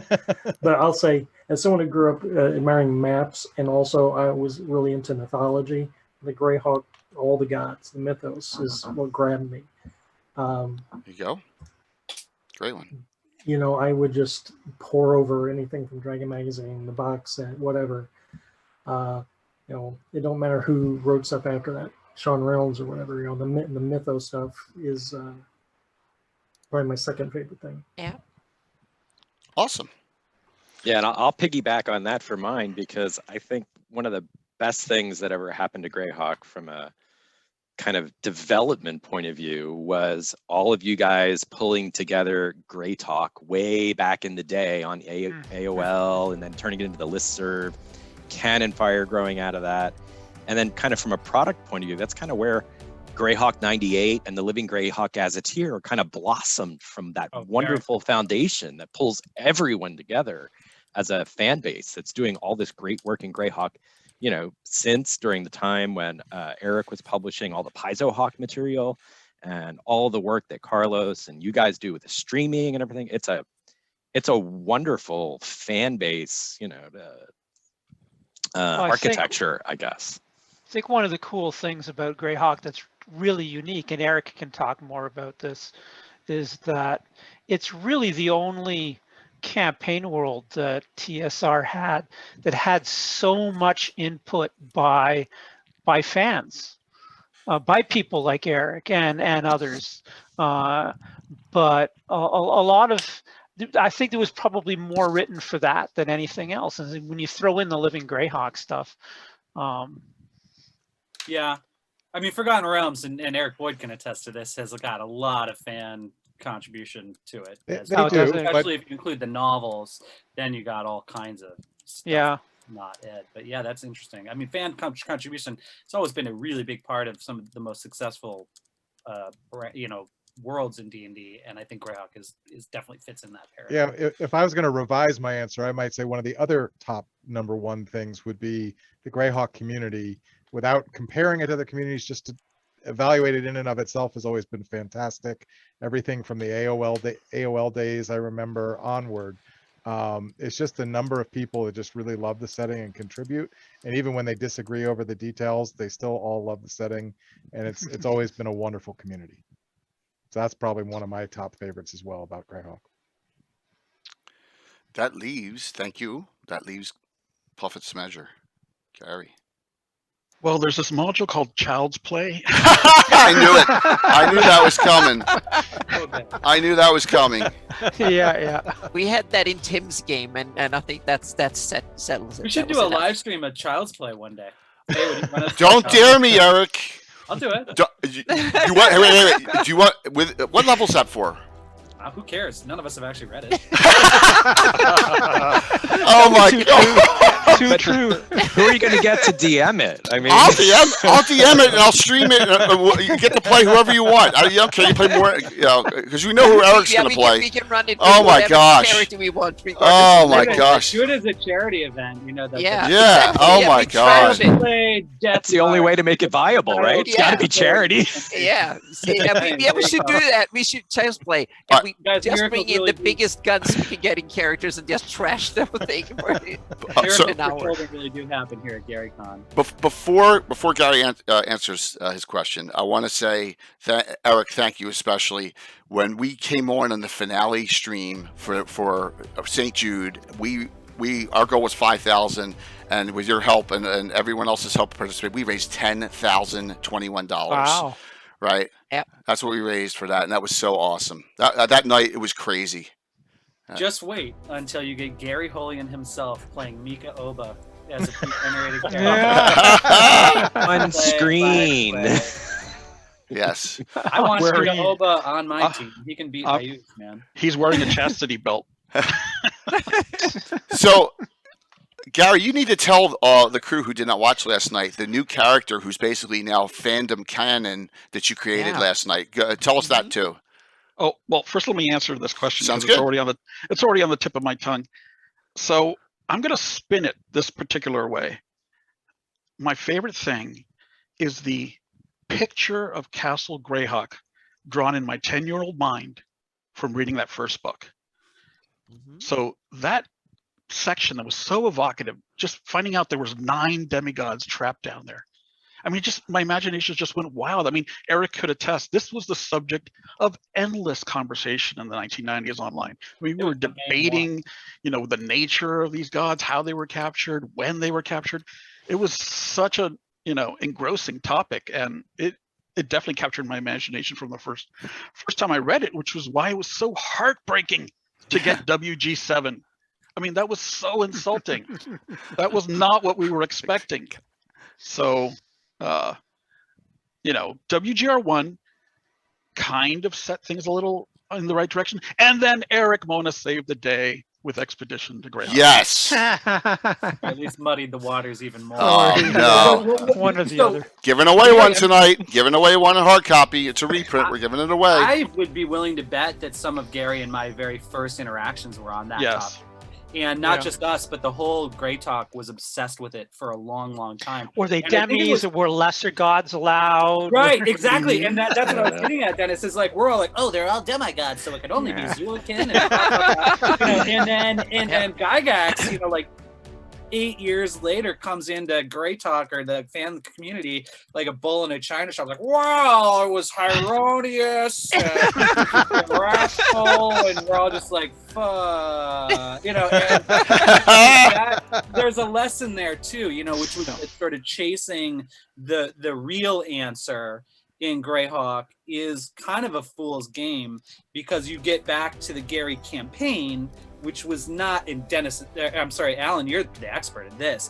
[SPEAKER 8] But I'll say, as someone who grew up admiring maps, and also I was really into mythology, the Greyhawk, all the gods, the mythos is what grabbed me.
[SPEAKER 2] There you go. Great one.
[SPEAKER 8] I would just pour over anything from Dragon Magazine, the box set, whatever. It don't matter who wrote stuff after that, Sean Reynolds or whatever. The mythos stuff is probably my second favorite thing.
[SPEAKER 3] Yeah.
[SPEAKER 2] Awesome.
[SPEAKER 1] Yeah, and I'll piggyback on that for mine, because I think one of the best things that ever happened to Greyhawk from a kind of development point of view was all of you guys pulling together Grey Talk way back in the day on AOL, and then turning it into the listserv, Cannon Fire growing out of that. And then kind of from a product point of view, that's kind of where Greyhawk 98 and the Living Greyhawk Gazetteer kind of blossomed from that wonderful foundation that pulls everyone together as a fan base that's doing all this great work in Greyhawk, since during the time when Erik was publishing all the Paizo Hawk material and all the work that Carlos and you guys do with the streaming and everything. It's a wonderful fan base, architecture, I guess.
[SPEAKER 6] I think one of the cool things about Greyhawk that's really unique, and Erik can talk more about this, is that it's really the only campaign world that TSR had that had so much input by fans, by people like Erik and others. But a lot of, I think there was probably more written for that than anything else. And when you throw in the Living Greyhawk stuff,
[SPEAKER 4] yeah, I mean, Forgotten Realms, and Erik Boyd can attest to this, has got a lot of fan contribution to it. Especially if you include the novels, then you got all kinds of stuff. Not it, but yeah, that's interesting. I mean, fan contribution, it's always been a really big part of some of the most successful, worlds in D&D, and I think Greyhawk is definitely fits in that paradigm.
[SPEAKER 5] Yeah, if I was going to revise my answer, I might say one of the other top number one things would be the Greyhawk community. Without comparing it to other communities, just to evaluate it in and of itself has always been fantastic. Everything from the AOL days I remember onward. It's just the number of people that just really love the setting and contribute. And even when they disagree over the details, they still all love the setting. And it's always been a wonderful community. So that's probably one of my top favorites as well about Greyhawk.
[SPEAKER 2] That leaves Puffet's Measure. Gary.
[SPEAKER 7] Well, there's this module called Child's Play.
[SPEAKER 2] I knew it. I knew that was coming. I knew that was coming.
[SPEAKER 6] Yeah.
[SPEAKER 3] We had that in Tim's game, and I think that settles it.
[SPEAKER 4] We should do a live stream of Child's Play one day. Hey,
[SPEAKER 2] don't dare me, Erik.
[SPEAKER 4] I'll do it.
[SPEAKER 2] You want? Wait. Do you want? What level's that for?
[SPEAKER 4] Who cares? None of us have actually read it.
[SPEAKER 2] Oh my god!
[SPEAKER 6] Too true.
[SPEAKER 1] Who are you going to get to DM it? I mean,
[SPEAKER 2] I'll DM it and I'll stream it. You get to play whoever you want. Can you play more? Because we know who Erik's going to play.
[SPEAKER 3] We can run it.
[SPEAKER 2] Oh my gosh!
[SPEAKER 3] Charity we want.
[SPEAKER 2] Oh my gosh!
[SPEAKER 4] Do it as a charity event. That.
[SPEAKER 3] Yeah.
[SPEAKER 2] Exactly. Oh my god!
[SPEAKER 1] That's the only way to make it viable, right? It's got to be charity.
[SPEAKER 3] Yeah. We should do that. We should Child's Play. And we just bring in the biggest guns we can get in characters and just trash the whole thing for an hour.
[SPEAKER 4] Really do happen here at GaryCon.
[SPEAKER 2] Before Gary answers his question, I want to say, Erik, thank you especially. When we came on the finale stream for St. Jude, our goal was 5,000, and with your help and everyone else's help to participate, we raised $10,021.
[SPEAKER 6] Wow.
[SPEAKER 2] Right?
[SPEAKER 3] Yeah.
[SPEAKER 2] That's what we raised for that, and that was so awesome. That night, it was crazy.
[SPEAKER 4] Just wait until you get Gary Holian himself playing Mika Oba as a pre-generated character.
[SPEAKER 1] On screen.
[SPEAKER 2] Yes.
[SPEAKER 4] I want
[SPEAKER 7] Where
[SPEAKER 4] Oba on my team. He can beat Ayuk, man.
[SPEAKER 7] He's wearing a chastity belt.
[SPEAKER 2] So, Gary, you need to tell the crew who did not watch last night the new character who's basically now fandom canon that you created last night. Tell us that too.
[SPEAKER 7] Oh, well, first let me answer this question.
[SPEAKER 2] Sounds
[SPEAKER 7] because
[SPEAKER 2] good.
[SPEAKER 7] It's already on the tip of my tongue. So I'm going to spin it this particular way. My favorite thing is the picture of Castle Greyhawk drawn in my 10-year-old mind from reading that first book. So that section that was so evocative, just finding out there was 9 demigods trapped down there. I mean, just my imagination just went wild. I mean, Erik could attest, this was the subject of endless conversation in the 1990s online. I mean, we were debating, the nature of these gods, how they were captured, when they were captured. It was such a, engrossing topic, and it definitely captured my imagination from the first time I read it, which was why it was so heartbreaking to get WG7. I mean, that was so insulting. That was not what we were expecting. So, WGR1 kind of set things a little in the right direction. And then Erik Mona saved the day with Expedition to Greyhawk.
[SPEAKER 2] Yes.
[SPEAKER 4] At least muddied the waters even more.
[SPEAKER 2] Oh, no.
[SPEAKER 6] One or the other.
[SPEAKER 2] Giving away one tonight. Giving away one in hard copy. It's a reprint. We're giving it away.
[SPEAKER 4] I would be willing to bet that some of Gary and my very first interactions were on that topic. And not just us, but the whole Greyhawk was obsessed with it for a long, long time.
[SPEAKER 6] Were they demis? Were lesser gods allowed?
[SPEAKER 4] Right, exactly. And that's what I was getting at, Dennis. Is like, we're all like, oh, they're all demigods, so it could only be Zul'Akin. And then Gygax, like 8 years later comes into Greyhawk or the fan community like a bull in a china shop, like, wow, it was Hieronius and Rascal, and we're all just like, fuck, and there's a lesson there too, which was sort of chasing the real answer in Greyhawk is kind of a fool's game, because you get back to the Gary campaign, which was not in Dennis. I'm sorry, Alan, you're the expert in this,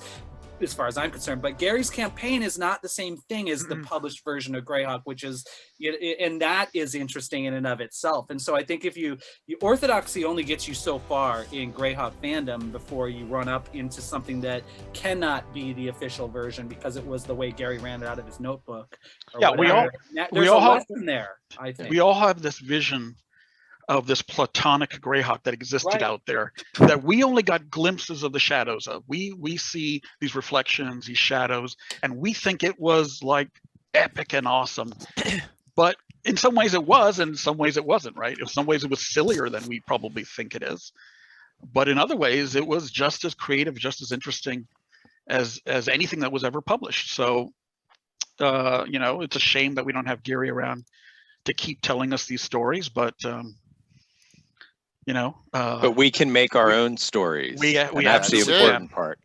[SPEAKER 4] as far as I'm concerned. But Gary's campaign is not the same thing as the published version of Greyhawk, which is, and that is interesting in and of itself. And so I think if you orthodoxy only gets you so far in Greyhawk fandom before you run up into something that cannot be the official version because it was the way Gary ran it out of his notebook.
[SPEAKER 7] Yeah,
[SPEAKER 4] there's a lesson there. I think
[SPEAKER 7] we all have this vision of this platonic Greyhawk that existed out there that we only got glimpses of the shadows of. We see these reflections, these shadows, and we think it was like epic and awesome. But in some ways it was, and in some ways it wasn't, right? In some ways it was sillier than we probably think it is. But in other ways it was just as creative, just as interesting as anything that was ever published. So, it's a shame that we don't have Gary around to keep telling us these stories, but
[SPEAKER 1] but we can make our own stories. That's the important part.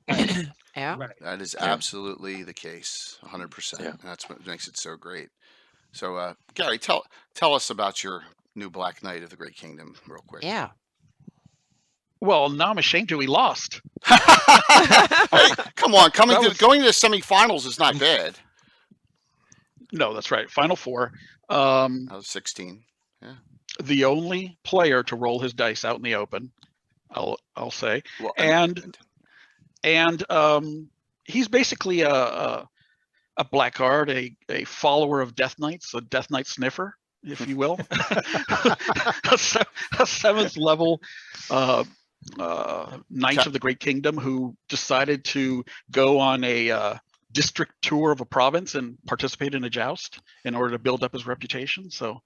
[SPEAKER 3] Yeah,
[SPEAKER 2] that is absolutely the case, 100%. Yeah. That's what makes it so great. So, Gary, tell us about your new Black Knight of the Great Kingdom, real quick.
[SPEAKER 3] Yeah.
[SPEAKER 7] Well, now I'm ashamed we lost.
[SPEAKER 2] Hey, come on, going to the semifinals is not bad.
[SPEAKER 7] No, that's right. Final four.
[SPEAKER 2] That was 16. Yeah.
[SPEAKER 7] The only player to roll his dice out in the open, I'll say, well, and he's basically a Blackguard, a follower of Death Knights, a Death Knight sniffer, if you will, a 7th level Knight of the Great Kingdom who decided to go on a district tour of a province and participate in a joust in order to build up his reputation. So,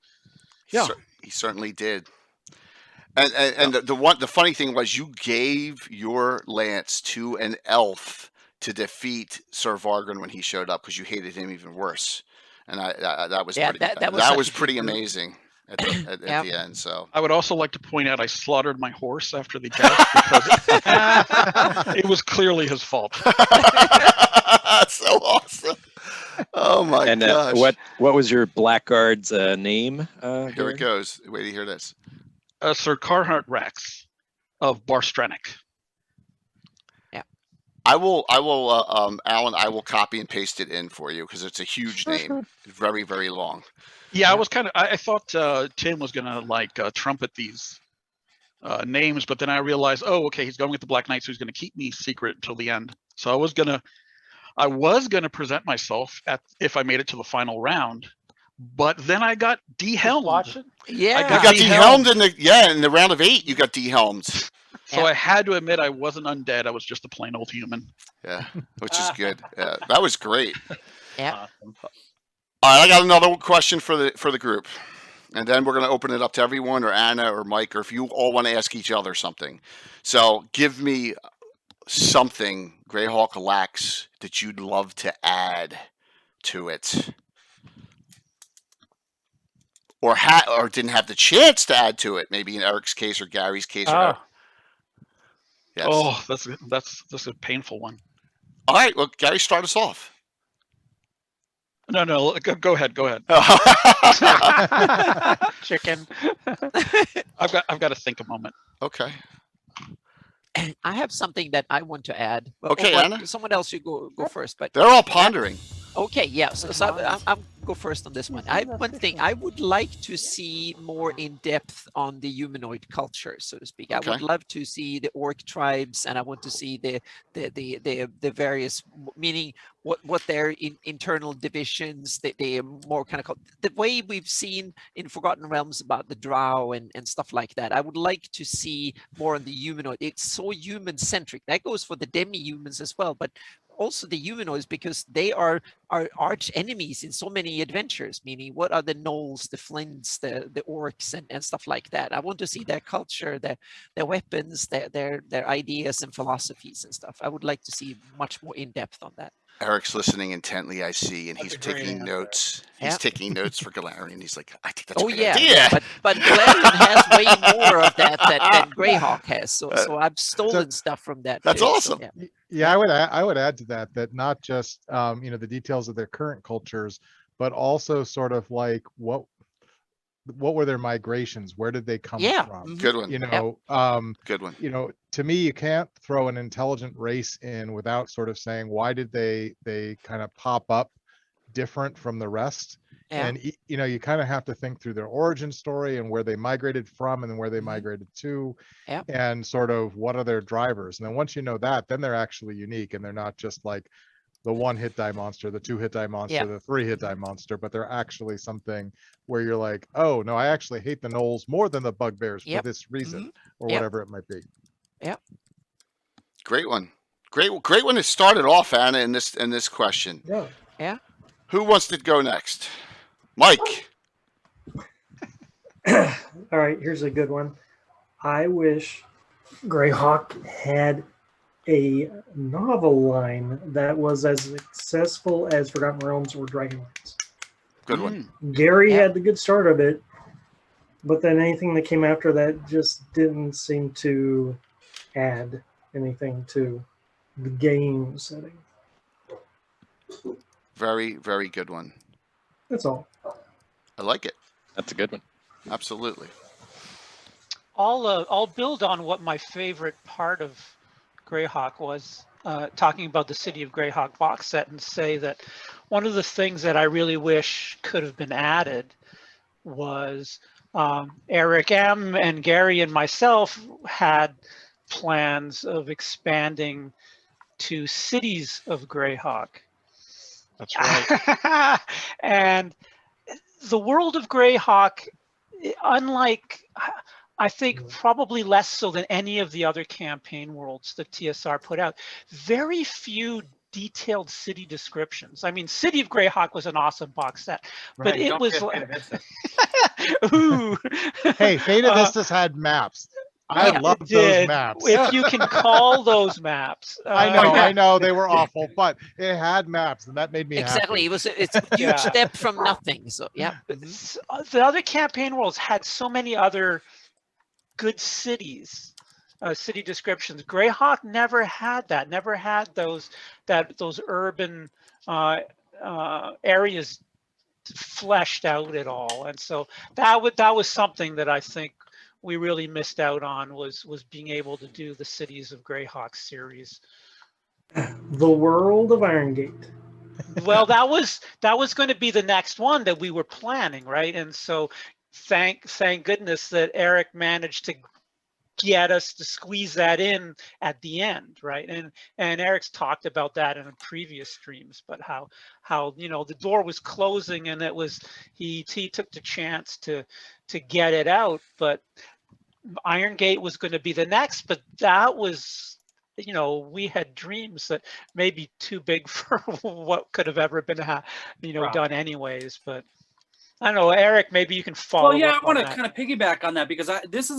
[SPEAKER 7] yeah.
[SPEAKER 2] He certainly did. And the funny thing was, you gave your lance to an elf to defeat Sir Vargren when he showed up because you hated him even worse. And that was pretty amazing at the end. So
[SPEAKER 7] I would also like to point out I slaughtered my horse after the joust because it was clearly his fault.
[SPEAKER 2] That's so awesome. Oh my gosh.
[SPEAKER 1] What was your Blackguard's name?
[SPEAKER 2] Here it goes. Wait to hear this.
[SPEAKER 7] Sir Carhart Rex of Barstrenik.
[SPEAKER 3] Yeah.
[SPEAKER 2] Alan, I will copy and paste it in for you because it's a huge name. It's very, very long.
[SPEAKER 7] Yeah, I thought Tim was gonna like trumpet these names, but then I realized, oh, okay, he's going with the Black Knight, so he's gonna keep me secret until the end. So I was gonna present myself if I made it to the final round, but then I got de-helmed.
[SPEAKER 3] Yeah,
[SPEAKER 2] You got de-helmed in the round of 8. You got de-helmed.
[SPEAKER 7] So I had to admit I wasn't undead. I was just a plain old human.
[SPEAKER 2] Yeah, which is good. Yeah, that was great.
[SPEAKER 3] Yeah.
[SPEAKER 4] Awesome.
[SPEAKER 2] All right, I got another question for the group, and then we're going to open it up to everyone, or Anna, or Mike, or if you all want to ask each other something. So give me something Greyhawk lacks that you'd love to add to it, or didn't have the chance to add to it. Maybe in Eric's case or Gary's case. Or yes.
[SPEAKER 7] Oh, that's a painful one.
[SPEAKER 2] All right, well, Gary, start us off.
[SPEAKER 7] No, go ahead.
[SPEAKER 6] Chicken.
[SPEAKER 7] I've got to think a moment.
[SPEAKER 2] Okay.
[SPEAKER 3] I have something that I want to add.
[SPEAKER 2] Okay, Anna.
[SPEAKER 3] Someone else should go first, but
[SPEAKER 2] They're all pondering.
[SPEAKER 3] okay, yeah. So I'm go first on this one. One thing I would like to see more in depth on the humanoid culture, so to speak.
[SPEAKER 2] Okay.
[SPEAKER 3] I would love to see the orc tribes, and I want to see the various, meaning what their internal divisions, they more kind of the way we've seen in Forgotten Realms about the drow and stuff like that. I would like to see more on the humanoid. It's so human centric. That goes for the demi-humans as well, but also the humanoids, because they are arch enemies in so many adventures, meaning what are the gnolls, the flints, the orcs and stuff like that. I want to see their culture, their weapons, their ideas and philosophies and stuff. I would like to see much more in depth on that.
[SPEAKER 2] Eric's listening intently, I see, and he's
[SPEAKER 4] That's a great
[SPEAKER 2] taking
[SPEAKER 4] answer.
[SPEAKER 2] notes. He's
[SPEAKER 3] Yep.
[SPEAKER 2] taking notes for Galarian. He's like, I think that's a
[SPEAKER 3] Oh
[SPEAKER 2] good
[SPEAKER 3] yeah,
[SPEAKER 2] idea.
[SPEAKER 3] but Galarian has way more of that than Greyhawk has. So I've stolen stuff from that.
[SPEAKER 2] That's
[SPEAKER 3] too, so,
[SPEAKER 2] awesome.
[SPEAKER 3] yeah.
[SPEAKER 5] Yeah, I would add to that not just the details of their current cultures, but also sort of like what were their migrations? Where did they come
[SPEAKER 3] Yeah.
[SPEAKER 5] from?
[SPEAKER 2] Good one. Good one.
[SPEAKER 5] To me, you can't throw an intelligent race in without sort of saying, why did they kind of pop up different from the rest?
[SPEAKER 3] Yeah.
[SPEAKER 5] And you kind of have to think through their origin story and where they migrated from and then where they migrated to,
[SPEAKER 3] Yep.
[SPEAKER 5] and sort of what are their drivers. And then once you know that, then they're actually unique, and they're not just like the 1-hit die monster, the 2-hit die monster,
[SPEAKER 3] Yeah.
[SPEAKER 5] the 3-hit die monster, but they're actually something where you're like, oh no, I actually hate the gnolls more than the bugbears for
[SPEAKER 3] Yep.
[SPEAKER 5] this reason, or
[SPEAKER 3] Yep.
[SPEAKER 5] whatever it might be.
[SPEAKER 2] Great one. Great one to start it off, Anna, in this question.
[SPEAKER 8] Yeah.
[SPEAKER 2] Who wants to go next? Mike.
[SPEAKER 8] All right, here's a good one. I wish Greyhawk had a novel line that was as successful as Forgotten Realms or Dragonlance.
[SPEAKER 2] Good one.
[SPEAKER 8] Gary
[SPEAKER 3] Yeah.
[SPEAKER 8] had the good start of it, but then anything that came after that just didn't seem to add anything to the game setting.
[SPEAKER 2] Very, very good one.
[SPEAKER 8] That's all.
[SPEAKER 2] I like it.
[SPEAKER 1] That's a good one.
[SPEAKER 2] Absolutely.
[SPEAKER 6] I'll build on what my favorite part of Greyhawk was, talking about the City of Greyhawk box set, and say that one of the things that I really wish could have been added was Erik M. and Gary and myself had plans of expanding to cities of Greyhawk.
[SPEAKER 7] That's right.
[SPEAKER 6] And the world of Greyhawk, unlike, I think probably less so than any of the other campaign worlds that TSR put out, very few detailed city descriptions. I mean, City of Greyhawk was an awesome box set, but
[SPEAKER 4] Right,
[SPEAKER 6] it
[SPEAKER 4] don't
[SPEAKER 6] was
[SPEAKER 4] forget
[SPEAKER 6] like,
[SPEAKER 4] Vincent.
[SPEAKER 6] ooh.
[SPEAKER 5] Hey, Fate of Vistas had maps. I
[SPEAKER 6] Yeah,
[SPEAKER 5] loved
[SPEAKER 6] it
[SPEAKER 5] those
[SPEAKER 6] did.
[SPEAKER 5] maps.
[SPEAKER 6] If you can call those maps.
[SPEAKER 5] I know they were awful, but it had maps, and that made me
[SPEAKER 3] Exactly.
[SPEAKER 5] happy.
[SPEAKER 3] It's a huge
[SPEAKER 6] Yeah.
[SPEAKER 3] step from nothing. So yeah.
[SPEAKER 6] The other campaign worlds had so many other good cities, city descriptions. Greyhawk never had that. Never had those urban areas fleshed out at all. And so that was something that I think we really missed out on, was being able to do the Cities of Greyhawk series.
[SPEAKER 8] The world of Irongate.
[SPEAKER 6] Well, that was going to be the next one that we were planning, right? And so thank goodness that Erik managed to get us to squeeze that in at the end, right? And Erik's talked about that in previous streams, but how the door was closing, and it was he took the chance to get it out, but Irongate was going to be the next, but that was, we had dreams that may be too big for what could have ever been done anyways. But I don't know, Erik, maybe you can follow up.
[SPEAKER 4] Well, yeah, I want to kind of piggyback on that, because this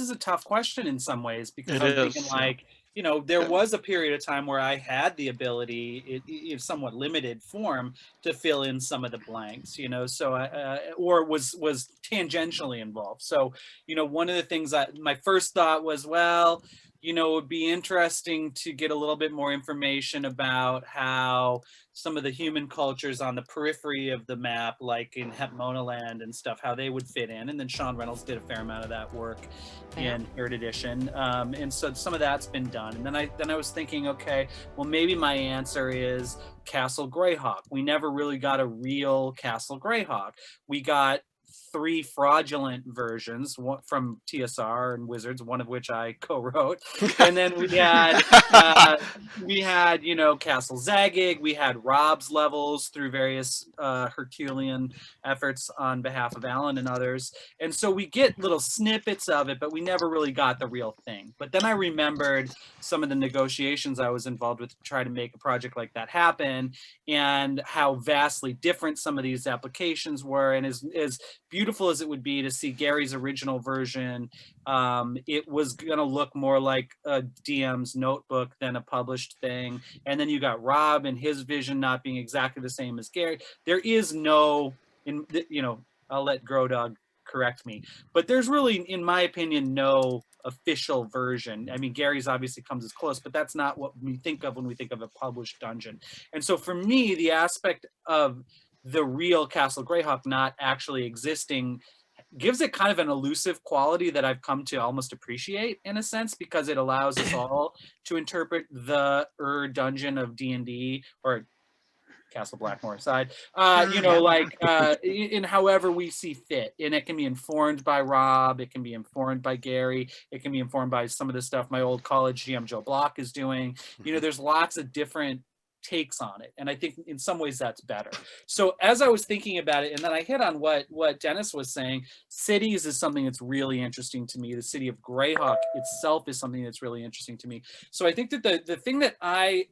[SPEAKER 4] is a tough question in some ways, because I'm thinking like, there was a period of time where I had the ability, in somewhat limited form, to fill in some of the blanks, so or was tangentially involved. So, one of the things my first thought was, well, it would be interesting to get a little bit more information about how some of the human cultures on the periphery of the map, like in Hepmonaland and stuff, how they would fit in. And then Sean Reynolds did a fair amount of that work in Third Edition. And so some of that's been done. And then I was thinking, okay, well, maybe my answer is Castle Greyhawk. We never really got a real Castle Greyhawk. We got 3 fraudulent versions, one from TSR and Wizards, one of which I co-wrote, and then we had Castle Zagig, we had Rob's levels through various Herculean efforts on behalf of Alan and others, and so we get little snippets of it, but we never really got the real thing. But then I remembered some of the negotiations I was involved with to try to make a project like that happen, and how vastly different some of these applications were, and as beautiful as it would be to see Gary's original version, it was going to look more like a DM's notebook than a published thing. And then you got Rob and his vision not being exactly the same as Gary. There is no, I'll let Grodog correct me, but there's really, in my opinion, no official version. I mean, Gary's obviously comes as close, but that's not what we think of when we think of a published dungeon. And so for me, the aspect of the real Castle Greyhawk not actually existing gives it kind of an elusive quality that I've come to almost appreciate, in a sense, because it allows us all to interpret the dungeon of D&D, or Castle Blackmore aside, in however we see fit. And it can be informed by Rob, it can be informed by Gary, it can be informed by some of the stuff my old college GM Joe Block is doing. There's lots of different takes on it, and I think in some ways that's better. So as I was thinking about it, and then I hit on what Dennis was saying, cities is something that's really interesting to me. The city of Greyhawk itself is something that's really interesting to me. So I think that the thing that I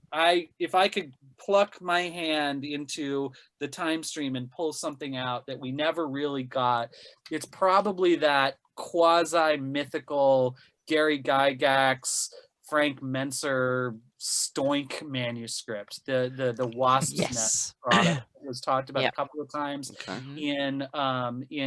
[SPEAKER 4] if I could pluck my hand into the time stream and pull something out that we never really got, it's probably that quasi mythical Gary Gygax, Frank Menser Stoink manuscript, the Wasp's Nest product. It was talked about a couple of times in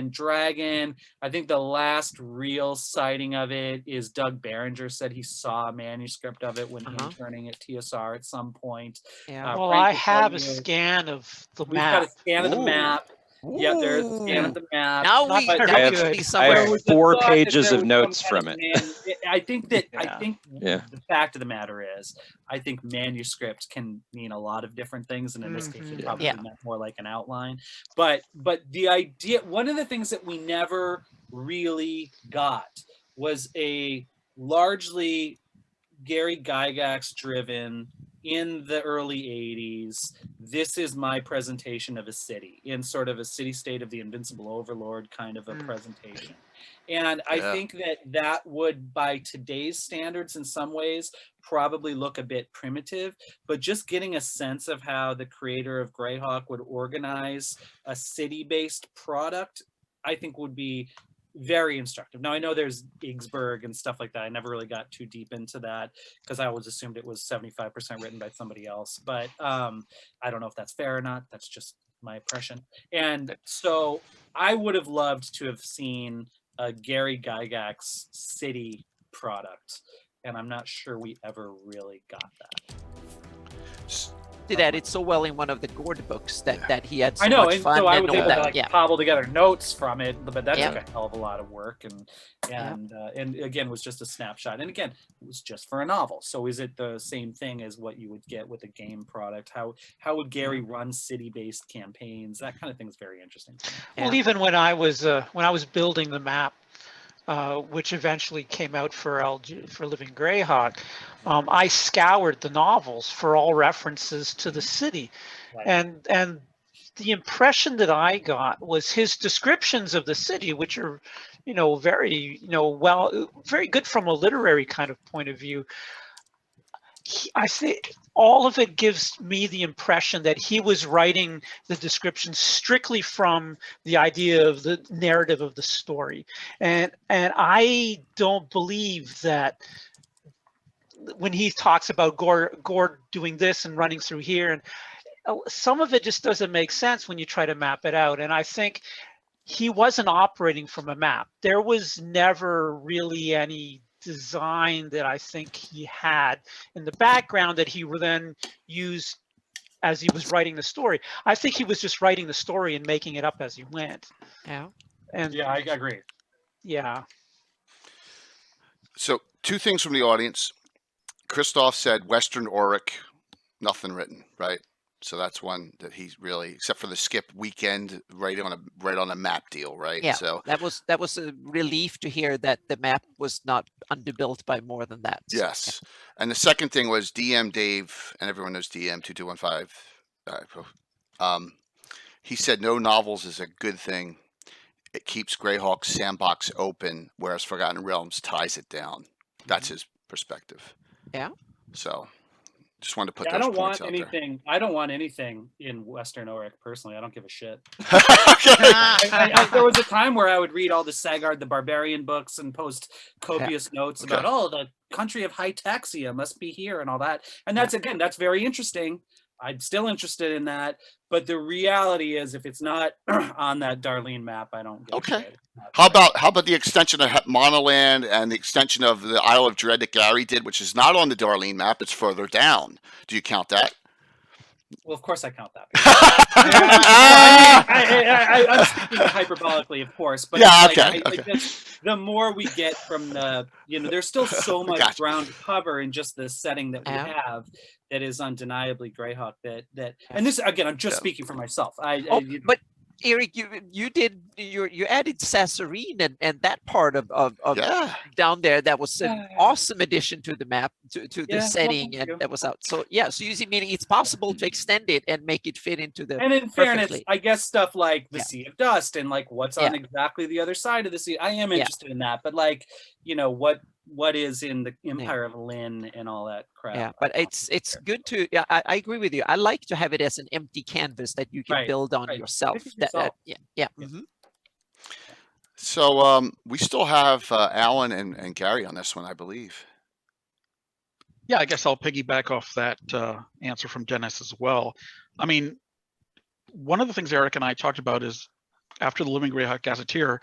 [SPEAKER 4] Dragon. I think the last real sighting of it is Doug Behringer said he saw a manuscript of it when interning at TSR at some point.
[SPEAKER 6] Well, I have a scan of the map.
[SPEAKER 4] We've got a scan of the map. Yeah, there's a scan of the map.
[SPEAKER 3] Now
[SPEAKER 1] I have 4 pages of notes from it.
[SPEAKER 4] I think the fact of the matter is, I think manuscripts can mean a lot of different things, and in this case, it probably meant more like an outline. But the idea, one of the things that we never really got was a largely Gary Gygax driven, in the early 80s, this is my presentation of a city, in sort of a city state of the invincible overlord kind of a presentation. And I think that would, by today's standards in some ways, probably look a bit primitive, but just getting a sense of how the creator of Greyhawk would organize a city-based product, I think would be very instructive. Now I know there's Igsburg and stuff like that. I never really got too deep into that because I always assumed it was 75% written by somebody else. But I don't know if that's fair or not. That's just my impression. And so I would have loved to have seen a Gary Gygax city product, and I'm not sure we ever really got that.
[SPEAKER 3] did edit so well in one of the Gord books that he had so
[SPEAKER 4] I know,
[SPEAKER 3] much
[SPEAKER 4] and
[SPEAKER 3] fun.
[SPEAKER 4] so I
[SPEAKER 3] and
[SPEAKER 4] was
[SPEAKER 3] all
[SPEAKER 4] able
[SPEAKER 3] that.
[SPEAKER 4] to like
[SPEAKER 3] Yeah.
[SPEAKER 4] cobble together notes from it, but that
[SPEAKER 3] Yeah.
[SPEAKER 4] took a hell of a lot of work, and again was just a snapshot. And again, it was just for a novel. So is it the same thing as what you would get with a game product? How would Gary run city-based campaigns? That kind of thing is very interesting to me.
[SPEAKER 6] Well, even when I was building the map, which eventually came out for Living Greyhawk, I scoured the novels for all references to the city,
[SPEAKER 4] Right.
[SPEAKER 6] and the impression that I got was his descriptions of the city, which are, very, very good from a literary kind of point of view. I think all of it gives me the impression that he was writing the description strictly from the idea of the narrative of the story. And I don't believe that when he talks about Gord doing this and running through here, and some of it just doesn't make sense when you try to map it out. And I think he wasn't operating from a map. There was never really any design that I think he had in the background that he would then use as he was writing the story. I think he was just writing the story and making it up as he went.
[SPEAKER 3] Yeah.
[SPEAKER 6] And
[SPEAKER 4] Yeah, I agree.
[SPEAKER 6] yeah.
[SPEAKER 2] So 2 things from the audience. Christoph said Western Auric, nothing written, right? So that's one that he's really, except for the skip weekend, right on a map deal, right?
[SPEAKER 3] Yeah.
[SPEAKER 2] So
[SPEAKER 3] that was a relief to hear that the map was not underbuilt by more than that. So,
[SPEAKER 2] yes. And the second thing was DM Dave, and everyone knows DM 2215. He said no novels is a good thing. It keeps Greyhawk's sandbox open, whereas Forgotten Realms ties it down. That's his perspective.
[SPEAKER 3] Yeah.
[SPEAKER 2] So just wanted to put
[SPEAKER 4] Yeah,
[SPEAKER 2] those
[SPEAKER 4] I don't
[SPEAKER 2] points
[SPEAKER 4] want
[SPEAKER 2] out
[SPEAKER 4] anything. I don't want anything in Western Auric personally. I don't give a shit.
[SPEAKER 2] there.
[SPEAKER 4] There was a time where I would read all the Sagard the Barbarian books and post copious notes about, the country of Hytaxia must be here and all that. And that's very interesting. I'm still interested in that. But the reality is, if it's not on that Darlene map, I don't give a shit.
[SPEAKER 2] How about the extension of Monoland and the extension of the Isle of Dread that Gary did, which is not on the Darlene map? It's further down. Do you count that?
[SPEAKER 4] Well, of course I count that. I'm speaking hyperbolically, of course, but the more we get from the, there's still so much ground to cover in just the setting that we have that is undeniably Greyhawk. And this again, I'm just speaking for myself.
[SPEAKER 3] But Erik, you added Sassarine and that part of down there. That was an awesome addition to the map, to the setting, and that was out. So so you see, meaning it's possible to extend it and make it fit into the.
[SPEAKER 4] And in fairness, I guess stuff like the Sea of Dust and like what's on exactly the other side of the sea. I am interested in that, but like what is in the Empire of Lynn and all that crap.
[SPEAKER 3] Yeah, but it's good to. Yeah, I agree with you. I like to have it as an empty canvas that you can build on yourself. Mm-hmm.
[SPEAKER 2] So we still have Alan and Gary on this one, I believe.
[SPEAKER 7] Yeah, I guess I'll piggyback off that answer from Dennis as well. I mean, one of the things Erik and I talked about is after the Living Greyhawk Gazetteer,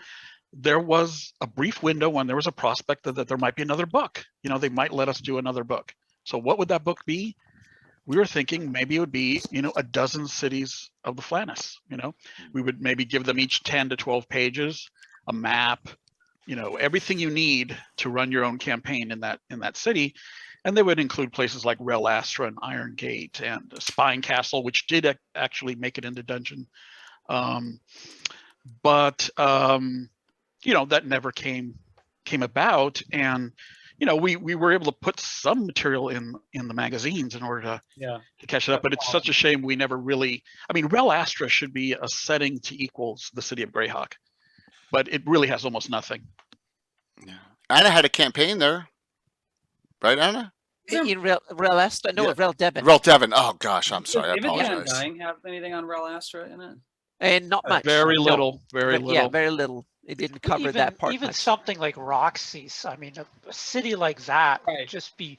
[SPEAKER 7] there was a brief window when there was a prospect that there might be another book. They might let us do another book. So what would that book be? We were thinking maybe it would be, a dozen cities of the Flannis. We would maybe give them each 10 to 12 pages, a map, everything you need to run your own campaign in that city. And they would include places like Rel Astra and Iron Gate and Spine Castle, which did actually make it into Dungeon. But that never came about. And, we were able to put some material in the magazines in order to catch it up. But it's such a shame we never really, Rel Astra should be a setting to equals the city of Greyhawk, but it really has almost nothing.
[SPEAKER 2] Yeah. Anna had a campaign there. Right, Anna?
[SPEAKER 3] In Rel Astra? No, Rel Devon.
[SPEAKER 2] Rel Devon. Oh, gosh, I'm sorry. I apologize.
[SPEAKER 4] Dying have anything on Rel Astra in it?
[SPEAKER 3] And not much.
[SPEAKER 7] Very little. Very little.
[SPEAKER 3] Yeah, very little. It didn't cover that part.
[SPEAKER 6] Even something like Roxy's, a city like that would just be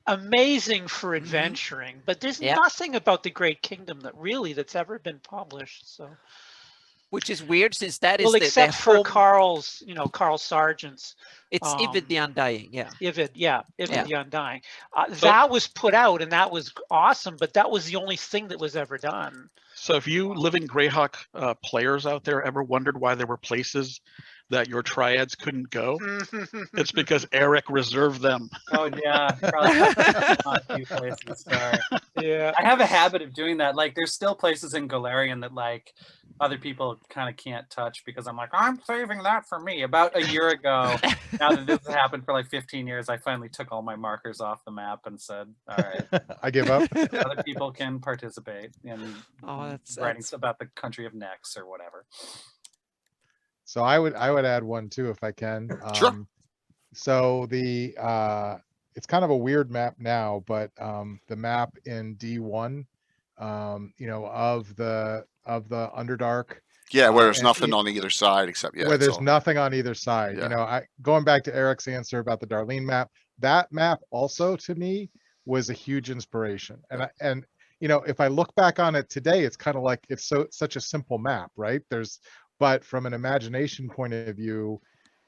[SPEAKER 6] amazing for adventuring. But there's nothing about the Great Kingdom that's ever been published. So
[SPEAKER 3] Which is weird, since that is
[SPEAKER 6] well, except for
[SPEAKER 3] home...
[SPEAKER 6] Carl's, Carl Sargent's.
[SPEAKER 3] It's Ivid the Undying, yeah.
[SPEAKER 6] Ivid
[SPEAKER 3] Yeah.
[SPEAKER 6] the Undying. That was put out, and that was awesome, but that was the only thing that was ever done.
[SPEAKER 7] So if you living Greyhawk players out there ever wondered why there were places that your triads couldn't go, it's because Erik reserved them.
[SPEAKER 4] Oh yeah, probably not a few places. Sorry.
[SPEAKER 6] Yeah,
[SPEAKER 4] I have a habit of doing that. Like, there's still places in Galarian that like other people kind of can't touch, because I'm like, I'm saving that for me. About a year ago, now that this has happened for like 15 years, I finally took all my markers off the map and said, all right,
[SPEAKER 5] I give up.
[SPEAKER 4] other people can participate in writing about the country of Nex or whatever.
[SPEAKER 5] So I would add one too, if I can.
[SPEAKER 2] Sure.
[SPEAKER 5] So the it's kind of a weird map now, but the map in D1, of the Underdark.
[SPEAKER 2] Yeah, where there's nothing on either side except
[SPEAKER 5] where there's nothing on either side.
[SPEAKER 2] Yeah.
[SPEAKER 5] Going back to Eric's answer about the Darlene map, that map also to me was a huge inspiration. And if I look back on it today, it's kind of like it's such a simple map, right? But from an imagination point of view,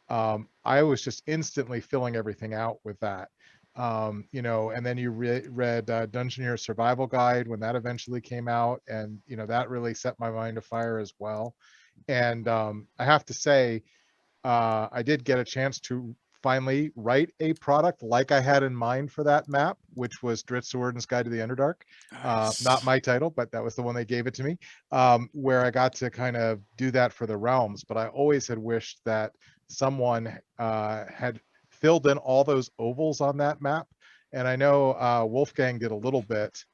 [SPEAKER 5] I was just instantly filling everything out with that. And then you read Dungeoneer Survival Guide when that eventually came out, and that really set my mind afire as well. And I have to say, I did get a chance to finally write a product like I had in mind for that map, which was Drizzle's Guide to the Underdark.
[SPEAKER 2] Nice.
[SPEAKER 5] Not my title, but that was the one they gave it to me, where I got to kind of do that for the realms. But I always had wished that someone had filled in all those ovals on that map. And I know Wolfgang did a little bit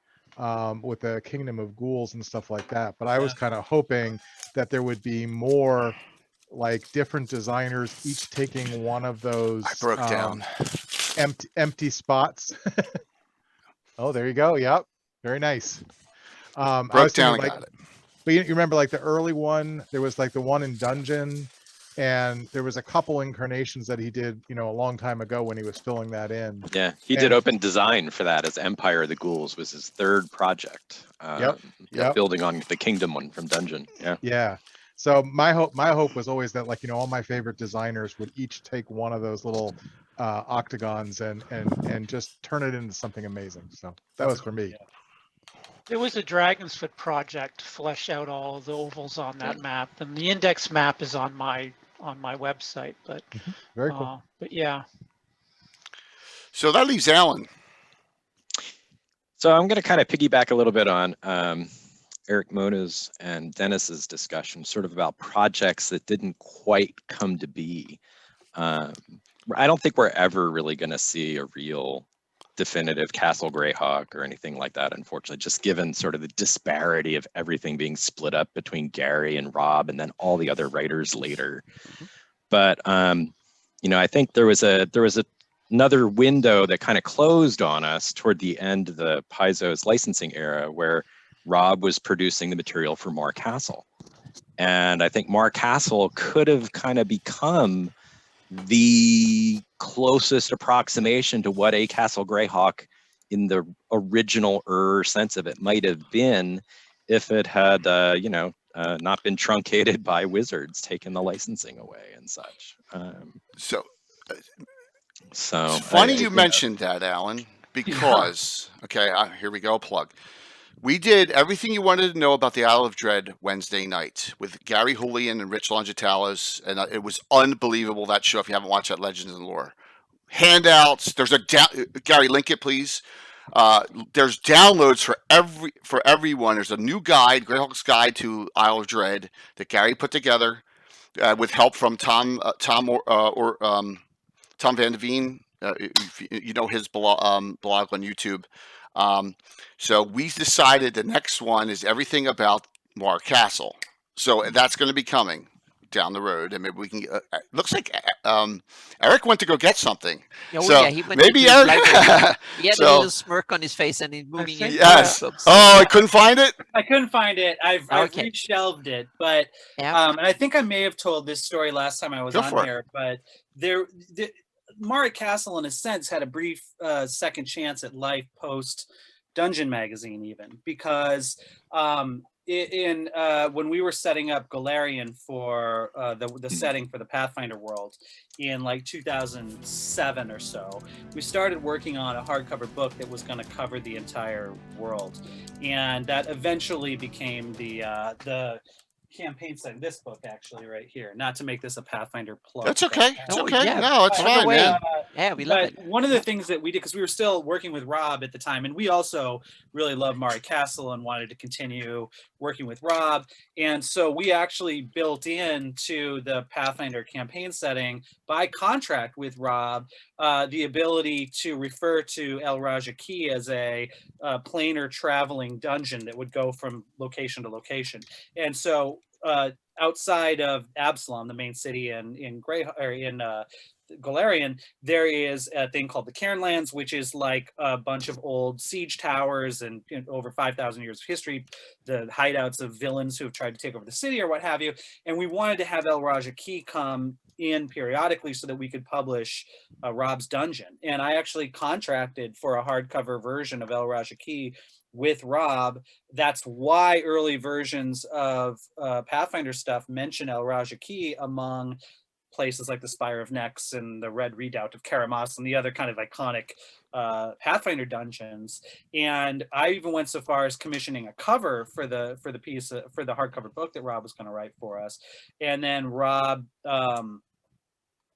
[SPEAKER 5] with the Kingdom of Ghouls and stuff like that. But I was kind of hoping that there would be more like different designers each taking one of those
[SPEAKER 2] I broke down
[SPEAKER 5] empty spots. Oh, there you go. Yep, very nice.
[SPEAKER 2] broke down and got it.
[SPEAKER 5] But you remember like the early one, there was like the one in Dungeon, and there was a couple incarnations that he did a long time ago when he was filling that in.
[SPEAKER 1] Yeah, he did open design for that, as Empire of the Ghouls was his third project.
[SPEAKER 5] Yep.
[SPEAKER 1] Building on the Kingdom one from Dungeon.
[SPEAKER 5] Yeah. So my hope was always that all my favorite designers would each take one of those little octagons and just turn it into something amazing. So that was for me.
[SPEAKER 6] There was a Dragon's Foot project to flesh out all the ovals on that map, and the index map is on my website. But
[SPEAKER 5] very cool.
[SPEAKER 6] But yeah.
[SPEAKER 2] So that leaves Alan.
[SPEAKER 1] So I'm going to kind of piggyback a little bit on Erik Mona's and Dennis's discussion, sort of about projects that didn't quite come to be. I don't think we're ever really going to see a real definitive Castle Greyhawk or anything like that, unfortunately, just given sort of the disparity of everything being split up between Gary and Rob and then all the other writers later. But I think there was another window that kind of closed on us toward the end of the Paizo's licensing era, where Rob was producing the material for Mar Castle. And I think Mar Castle could have kind of become the closest approximation to what a Castle Greyhawk in the original sense of it might have been if it had, not been truncated by Wizards, taking the licensing away and such.
[SPEAKER 2] So
[SPEAKER 1] it's
[SPEAKER 2] funny you mentioned that, Alan, because, here we go, plug. We did everything you wanted to know about the Isle of Dread Wednesday night with Gary Holian and Rich Longitalis, and it was unbelievable, that show. If you haven't watched that, Legends and Lore. Handouts. There's Gary, link it, please. There's downloads for everyone. There's a new guide, Greyhawk's Guide to Isle of Dread, that Gary put together with help from Tom Van de Veen. His blog on YouTube. So we decided the next one is everything about Mar Castle. So that's going to be coming down the road, and maybe we can. Looks like Erik went to go get something.
[SPEAKER 3] He went
[SPEAKER 2] maybe
[SPEAKER 3] to
[SPEAKER 2] Erik.
[SPEAKER 3] He had a little smirk on his face, and he's moving in.
[SPEAKER 2] Yes. I couldn't find it.
[SPEAKER 4] I couldn't find it. I've re-shelved it, but and I think I may have told this story last time I was on here, but Mar Castle, in a sense, had a brief second chance at life post Dungeon magazine, even because when we were setting up Golarion for the setting for the Pathfinder world in like 2007 or so, we started working on a hardcover book that was going to cover the entire world, and that eventually became the campaign setting. This book actually right here, not to make this a Pathfinder plug.
[SPEAKER 2] That's okay. It's okay.
[SPEAKER 3] Yeah.
[SPEAKER 2] No, it's fine, man.
[SPEAKER 3] Yeah, we love it.
[SPEAKER 4] One of the things that we did, because we were still working with Rob at the time, and we also really loved Mari Castle and wanted to continue working with Rob. And so we actually built into the Pathfinder campaign setting by contract with Rob the ability to refer to El Raja Key as a planar traveling dungeon that would go from location to location. And so outside of Absalom, the main city in Golarion, there is a thing called the Cairnlands, which is like a bunch of old siege towers and over 5,000 years of history, the hideouts of villains who have tried to take over the city or what have you. And we wanted to have El Raja Key come in periodically so that we could publish Rob's Dungeon. And I actually contracted for a hardcover version of El Raja Key with Rob. That's why early versions of Pathfinder stuff mention El Raja Key among places like the Spire of Nex and the Red Redoubt of Karamas and the other kind of iconic Pathfinder dungeons. And I even went so far as commissioning a cover for the piece for the hardcover book that Rob was going to write for us. And then Rob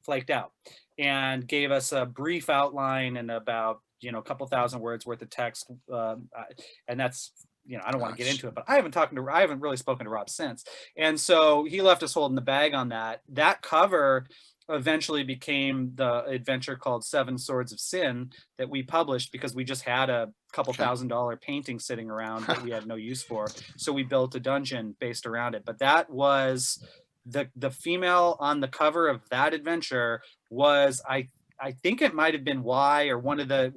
[SPEAKER 4] flaked out and gave us a brief outline and about a couple thousand words worth of text, and that's I don't want to get into it, but I haven't really spoken to Rob since. And so he left us holding the bag on that. That cover eventually became the adventure called Seven Swords of Sin that we published because we just had a couple $1,000 painting sitting around that we had no use for. So we built a dungeon based around it. But that was the female on the cover of that adventure was, I think it might have been Y or one of the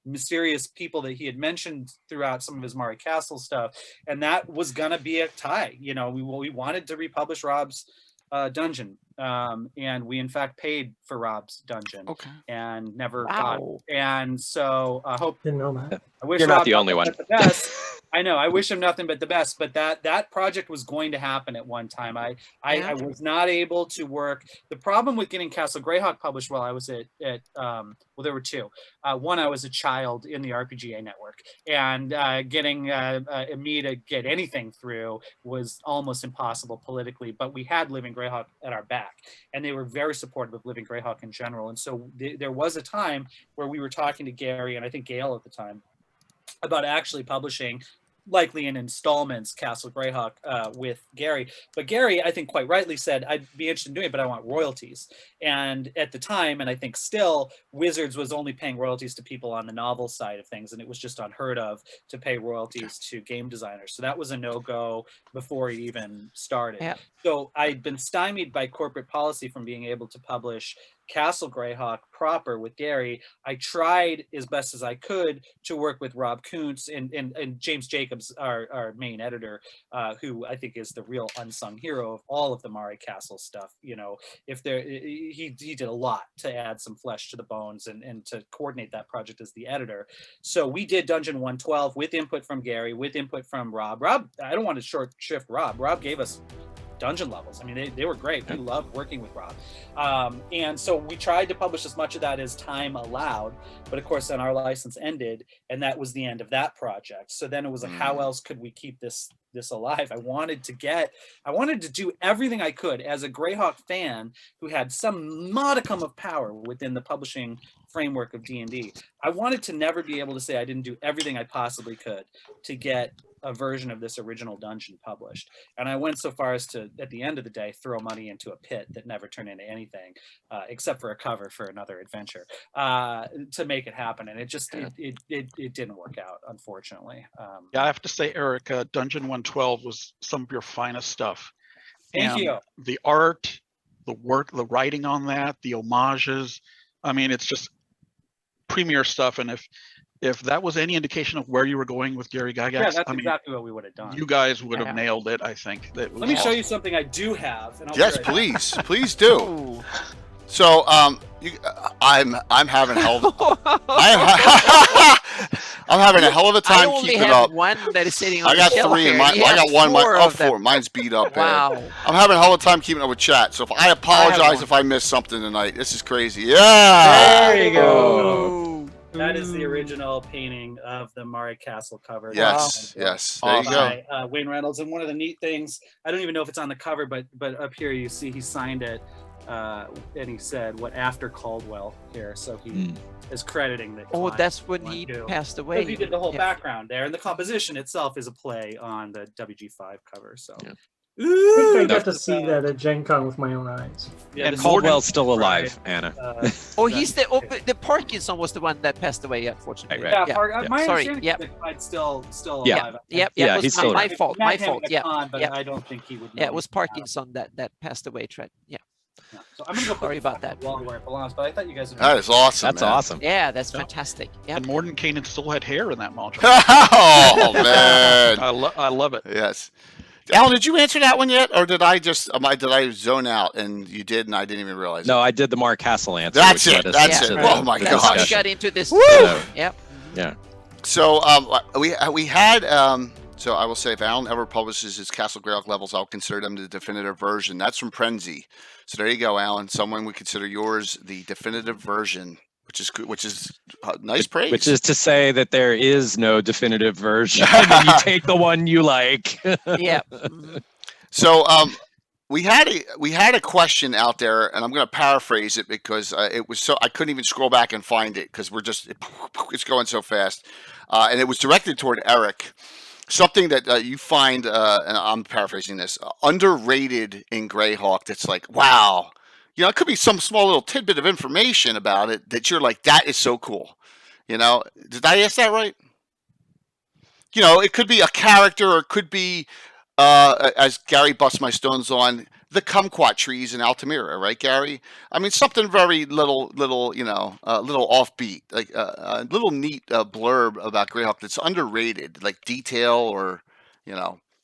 [SPEAKER 4] mysterious people that he had mentioned throughout some of his Mari Castle stuff, and that was gonna be a tie. We wanted to republish Rob's dungeon, and we in fact paid for Rob's dungeon, and never got it. And so I hope
[SPEAKER 8] Didn't know that.
[SPEAKER 4] I wish
[SPEAKER 1] You're
[SPEAKER 4] Rob
[SPEAKER 1] not the only one.
[SPEAKER 4] the best. I know. I wish him nothing but the best. But that project was going to happen at one time. I was not able to work. The problem with getting Castle Greyhawk published while I was at well, there were two. One, I was a child in the RPGA network, and getting me to get anything through was almost impossible politically. But we had Living Greyhawk at our back, and they were very supportive of Living Greyhawk in general. And so there was a time where we were talking to Gary and I think Gail at the time about actually publishing, likely in installments, Castle Greyhawk with Gary. But Gary, I think quite rightly said, I'd be interested in doing it, but I want royalties. And at the time, and I think still, Wizards was only paying royalties to people on the novel side of things, and it was just unheard of to pay royalties to game designers. So that was a no-go before it even started. Yeah. So I'd been stymied by corporate policy from being able to publish Castle Greyhawk proper with Gary. I tried as best as I could to work with Rob Kuntz and James Jacobs, our main editor, who I think is the real unsung hero of all of the Mari Castle stuff. He did a lot to add some flesh to the bones and to coordinate that project as the editor. So we did Dungeon 112 with input from Gary, with input from Rob. I don't want to short shift Rob. Rob gave us dungeon levels. I mean, they were great. We loved working with Rob. And so we tried to publish as much of that as time allowed, but of course then our license ended and that was the end of that project. So then it was like, how else could we keep this alive? I wanted to do everything I could as a Greyhawk fan who had some modicum of power within the publishing framework of D&D. I wanted to never be able to say I didn't do everything I possibly could to get a version of this original dungeon published. And I went so far as to, at the end of the day, throw money into a pit that never turned into anything, except for a cover for another adventure, to make it happen. And it just, it didn't work out, unfortunately.
[SPEAKER 7] Yeah, I have to say, Erik, Dungeon 112 was some of your finest stuff.
[SPEAKER 4] Thank you.
[SPEAKER 7] The art, the work, the writing on that, the homages, I mean, it's just premier stuff. And if that was any indication of where you were going with Gary Gygax,
[SPEAKER 4] yeah, that's exactly what we would have done.
[SPEAKER 7] You guys would have nailed it, I think. Let
[SPEAKER 4] me show you something I do have. And
[SPEAKER 2] yes, please, please do. Ooh. So, I'm having hell. I'm I'm having a hell of a
[SPEAKER 3] I
[SPEAKER 2] time
[SPEAKER 3] only
[SPEAKER 2] keeping
[SPEAKER 3] have
[SPEAKER 2] up.
[SPEAKER 3] one that is sitting on
[SPEAKER 2] I
[SPEAKER 3] the
[SPEAKER 2] got
[SPEAKER 3] shelf
[SPEAKER 2] 3
[SPEAKER 3] here.
[SPEAKER 2] and mine.
[SPEAKER 3] You
[SPEAKER 2] I
[SPEAKER 3] have
[SPEAKER 2] got one.
[SPEAKER 3] 4 of them.
[SPEAKER 2] 4. Mine's beat up bad.
[SPEAKER 3] Wow.
[SPEAKER 2] I'm having a hell of a time keeping up with chat. So if I apologize
[SPEAKER 3] one.
[SPEAKER 2] if I missed something tonight, this is crazy. Yeah.
[SPEAKER 6] There you go.
[SPEAKER 3] Oh.
[SPEAKER 4] That is the original painting of the Mari Castle cover.
[SPEAKER 2] Yes. Yes. There you go.
[SPEAKER 4] By Wayne Reynolds. And one of the neat things, I don't even know if it's on the cover, but up here you see he signed it, and he said what after Caldwell here. So he is crediting that.
[SPEAKER 3] Oh, that's when he passed away.
[SPEAKER 4] So he did the whole background there, and the composition itself is a play on the WG5 cover. So.
[SPEAKER 8] I think I got to see that at Gen Con with my own eyes.
[SPEAKER 4] Yeah,
[SPEAKER 1] And Caldwell's still alive, Anna.
[SPEAKER 3] He's the Parkinson was the one that passed away, unfortunately.
[SPEAKER 1] Right.
[SPEAKER 4] Yeah, my
[SPEAKER 3] Sorry.
[SPEAKER 4] understanding is that Clyde's still
[SPEAKER 1] Yeah.
[SPEAKER 4] alive.
[SPEAKER 3] Yeah,
[SPEAKER 1] Yeah,
[SPEAKER 3] it
[SPEAKER 1] he's
[SPEAKER 3] was
[SPEAKER 1] still
[SPEAKER 3] my
[SPEAKER 1] alive.
[SPEAKER 3] fault. My fault. Yeah.
[SPEAKER 4] But I don't think he would know.
[SPEAKER 3] Yeah, it was Parkinson that passed away. Yeah.
[SPEAKER 4] So I'm gonna go
[SPEAKER 3] Sorry about that.
[SPEAKER 4] wall where it belongs, but I thought you guys would.
[SPEAKER 2] That is awesome.
[SPEAKER 1] That's
[SPEAKER 2] man.
[SPEAKER 1] awesome.
[SPEAKER 3] Yeah, that's fantastic. Yeah.
[SPEAKER 7] And Mordenkainen still had hair in that module.
[SPEAKER 2] Oh man.
[SPEAKER 7] I love it.
[SPEAKER 2] Yes. Alan, did you answer that one yet, or did I just did I zone out and you did and I didn't even realize?
[SPEAKER 1] No, I did the Mark Castle answer.
[SPEAKER 2] That's
[SPEAKER 1] which
[SPEAKER 2] it.
[SPEAKER 1] led us
[SPEAKER 2] That's
[SPEAKER 1] into
[SPEAKER 2] it.
[SPEAKER 1] the-
[SPEAKER 2] Oh my
[SPEAKER 1] the
[SPEAKER 3] That's how we
[SPEAKER 1] discussion.
[SPEAKER 3] got into this.
[SPEAKER 2] Woo!
[SPEAKER 3] Yep.
[SPEAKER 1] Yeah.
[SPEAKER 2] So we had so I will say if Alan ever publishes his Castle Greyhawk levels, I'll consider them the definitive version. That's from Prenzy. So there you go, Alan. Someone would consider yours the definitive version, which is nice praise.
[SPEAKER 1] Which is to say that there is no definitive version, and you take the one you like.
[SPEAKER 3] Yeah.
[SPEAKER 2] So we had a question out there, and I'm going to paraphrase it because it was so I couldn't even scroll back and find it because it's going so fast, and it was directed toward Erik. Something that you find, and I'm paraphrasing this, underrated in Greyhawk. That's like, wow, it could be some small little tidbit of information about it that you're like, that is so cool. Did I ask that right? It could be a character, or it could be. As Gary busts my stones on the kumquat trees in Altamira, right, Gary? I mean, something very little, little offbeat, like a little neat blurb about Greyhawk that's underrated, like detail or,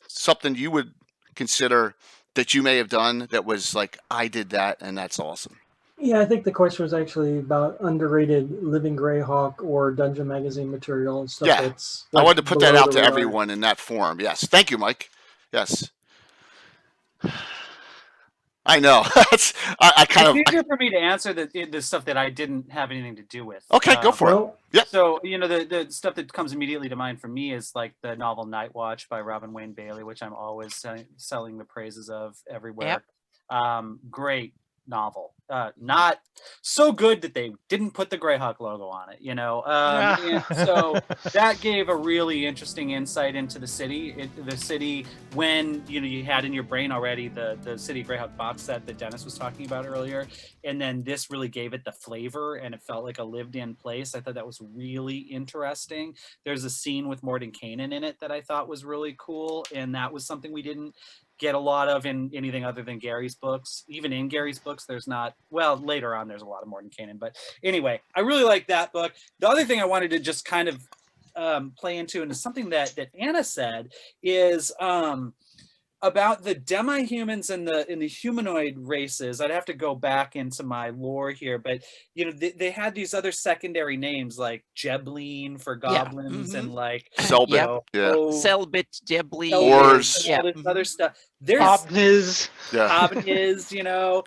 [SPEAKER 2] something you would consider that you may have done that was like, I did that and that's awesome.
[SPEAKER 8] Yeah, I think the question was actually about underrated Living Greyhawk or Dungeon Magazine material and stuff.
[SPEAKER 2] Yeah,
[SPEAKER 8] That's
[SPEAKER 2] I wanted to put that
[SPEAKER 8] below
[SPEAKER 2] out
[SPEAKER 8] the
[SPEAKER 2] to
[SPEAKER 8] radar.
[SPEAKER 2] everyone in that form. Yes, thank you, Mike. Yes. I know. I kind of.
[SPEAKER 4] It's easier for me to answer the stuff that I didn't have anything to do with.
[SPEAKER 2] Okay, go for it.
[SPEAKER 8] Well,
[SPEAKER 2] Yep.
[SPEAKER 4] So the stuff that comes immediately to mind for me is like the novel Night Watch by Robin Wayne Bailey, which I'm always selling the praises of everywhere. Great novel. Not so good that they didn't put the Greyhawk logo on it, and so that gave a really interesting insight into the city. The city, when you had in your brain already the City of Greyhawk box set that Dennis was talking about earlier, and then this really gave it the flavor, and it felt like a lived-in place. I thought that was really interesting. There's a scene with Mordenkainen in it that I thought was really cool, and that was something we didn't get a lot of in anything other than Gary's books. Even in Gary's books, there's not, well, later on there's a lot of Mordenkainen, but anyway, I really like that book. The other thing I wanted to just kind of play into, and is something that Anna said, is about the demi-humans and the humanoid races. I'd have to go back into my lore here, but they had these other secondary names like Jebleen for goblins, and like
[SPEAKER 2] Selbit,
[SPEAKER 3] Selbit, Jebleen,
[SPEAKER 2] Ors,
[SPEAKER 4] all this other stuff. There's
[SPEAKER 6] Hobniz.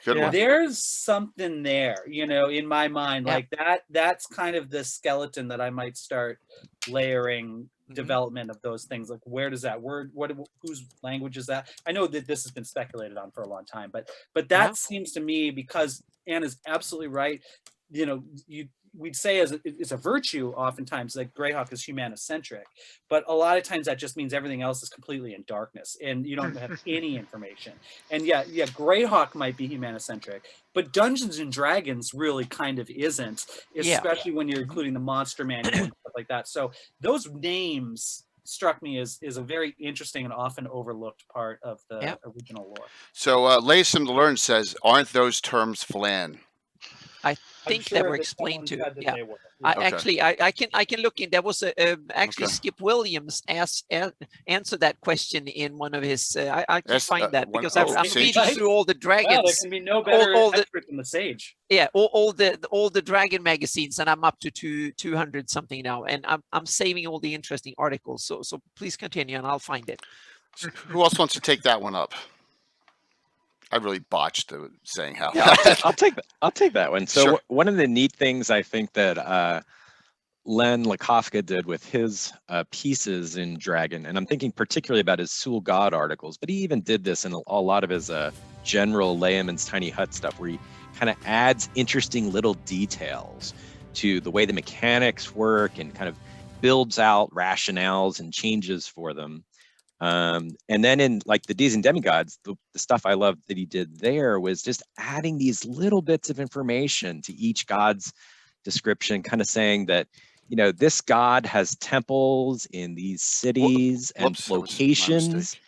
[SPEAKER 2] Good one.
[SPEAKER 4] There's something there, in my mind, like that's kind of the skeleton that I might start layering development of those things. Like, where does that word, whose language is that? I know that this has been speculated on for a long time, but that seems to me, because Anna's absolutely right. We'd say it's a virtue oftentimes that Greyhawk is humanocentric, but a lot of times that just means everything else is completely in darkness and you don't have any information. And Greyhawk might be humanocentric, but Dungeons and Dragons really kind of isn't, especially when you're including the monster manual and stuff like that. So those names struck me as a very interesting and often overlooked part of the original lore.
[SPEAKER 2] So Laysim to Learn says, aren't those terms flan?
[SPEAKER 3] think
[SPEAKER 4] sure
[SPEAKER 3] they were
[SPEAKER 4] that
[SPEAKER 3] explained to.
[SPEAKER 4] someone said that
[SPEAKER 3] Yeah.
[SPEAKER 4] they were.
[SPEAKER 3] I can look in. There was actually
[SPEAKER 2] Okay.
[SPEAKER 3] Skip Williams answered that question in one of his. I can
[SPEAKER 2] Yes,
[SPEAKER 3] find that
[SPEAKER 2] one-
[SPEAKER 3] because
[SPEAKER 2] oh,
[SPEAKER 3] I'm
[SPEAKER 2] Sage.
[SPEAKER 3] reading through all the
[SPEAKER 4] Well, there
[SPEAKER 3] dragons.
[SPEAKER 4] can be no better
[SPEAKER 3] all the-
[SPEAKER 4] expert than the Sage.
[SPEAKER 3] Yeah, all the dragon magazines, and I'm up to 200 something now, and I'm saving all the interesting articles. So please continue, and I'll find it.
[SPEAKER 2] Who else wants to take that one up? I really botched the saying how.
[SPEAKER 1] Yeah, I'll take that one. So
[SPEAKER 2] Sure.
[SPEAKER 1] one of the neat things I think that Len Lakofka did with his pieces in Dragon, and I'm thinking particularly about his Soul God articles, but he even did this in a lot of his general Layman's Tiny Hut stuff, where he kind of adds interesting little details to the way the mechanics work and kind of builds out rationales and changes for them. And then in like the Deities and Demigods, the stuff I loved that he did there was just adding these little bits of information to each god's description, kind of saying that, you know, this god has temples in these cities and
[SPEAKER 2] Whoops, that was my
[SPEAKER 1] locations,
[SPEAKER 2] mistake.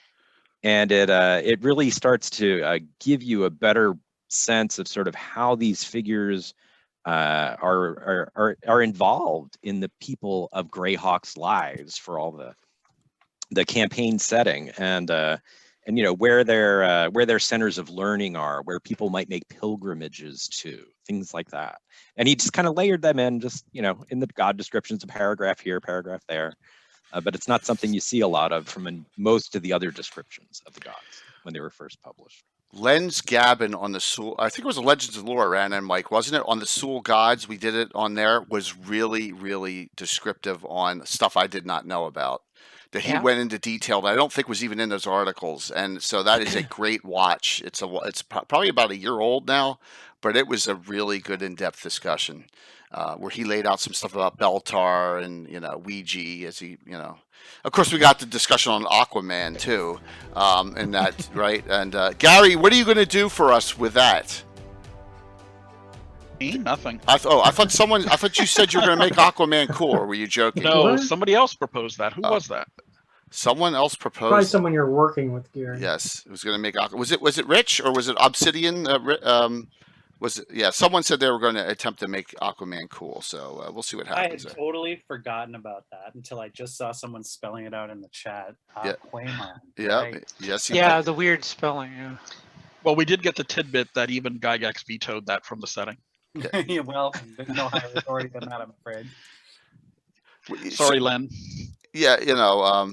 [SPEAKER 1] and it really starts to give you a better sense of sort of how these figures are involved in the people of Greyhawk's lives for all the campaign setting, and you know, where their centers of learning are, where people might make pilgrimages to, things like that. And he just kind of layered them in, just, you know, in the god descriptions, a paragraph here, paragraph there. But it's not something you see a lot of from most of the other descriptions of the gods when they were first published.
[SPEAKER 2] Len's Gabbin on the Soul, I think it was a Legends of Lore ran and Mike, wasn't it? On the Soul Gods, we did it on there, was really, really descriptive on stuff I did not know about. That he went into detail that I don't think was even in those articles, and so that is a great watch. It's probably about a year old now, but it was a really good in-depth discussion where he laid out some stuff about Beltar and, you know, Ouija, as he, you know. Of course, we got the discussion on Aquaman too, and that right. And Gary, what are you going to do for us with that?
[SPEAKER 7] Nothing.
[SPEAKER 2] I thought you said you were going to make Aquaman cool. Or were you joking?
[SPEAKER 7] No,
[SPEAKER 8] What?
[SPEAKER 7] somebody else proposed that. Who was that?
[SPEAKER 2] Someone else proposed.
[SPEAKER 8] Probably someone you're working with, Gary.
[SPEAKER 2] Yes, it was going to make Aquaman. Was it Rich or was it Obsidian? Was it? Yeah, someone said they were going to attempt to make Aquaman cool. So we'll see what
[SPEAKER 4] I had
[SPEAKER 2] happens.
[SPEAKER 4] totally forgotten about that until I just saw someone spelling it out in the chat.
[SPEAKER 2] Yeah.
[SPEAKER 4] Aquaman.
[SPEAKER 2] Yeah.
[SPEAKER 4] Right.
[SPEAKER 2] Yes.
[SPEAKER 6] Yeah, the weird spelling. Yeah.
[SPEAKER 7] Well, we did get the tidbit that even Gygax vetoed that from the setting.
[SPEAKER 4] Yeah, well, there's no higher authority than that, I'm afraid.
[SPEAKER 7] Sorry, Len.
[SPEAKER 2] Yeah, you know,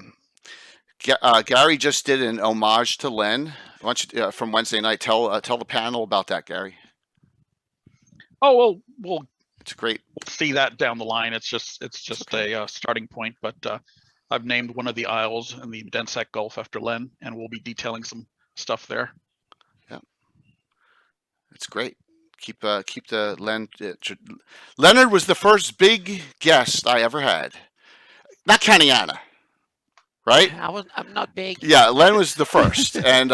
[SPEAKER 2] Gary just did an homage to Len. Why don't you, from Wednesday night, tell the panel about that, Gary.
[SPEAKER 7] Oh well, we'll
[SPEAKER 2] It's great.
[SPEAKER 7] see that down the line. It's just a starting point. But I've named one of the isles in the Densec Gulf after Len, and we'll be detailing some stuff there.
[SPEAKER 2] Yeah, it's great. Keep the Len. Leonard was the first big guest I ever had, not counting Anna, right?
[SPEAKER 3] I'm not big.
[SPEAKER 2] Yeah, Len was the first, and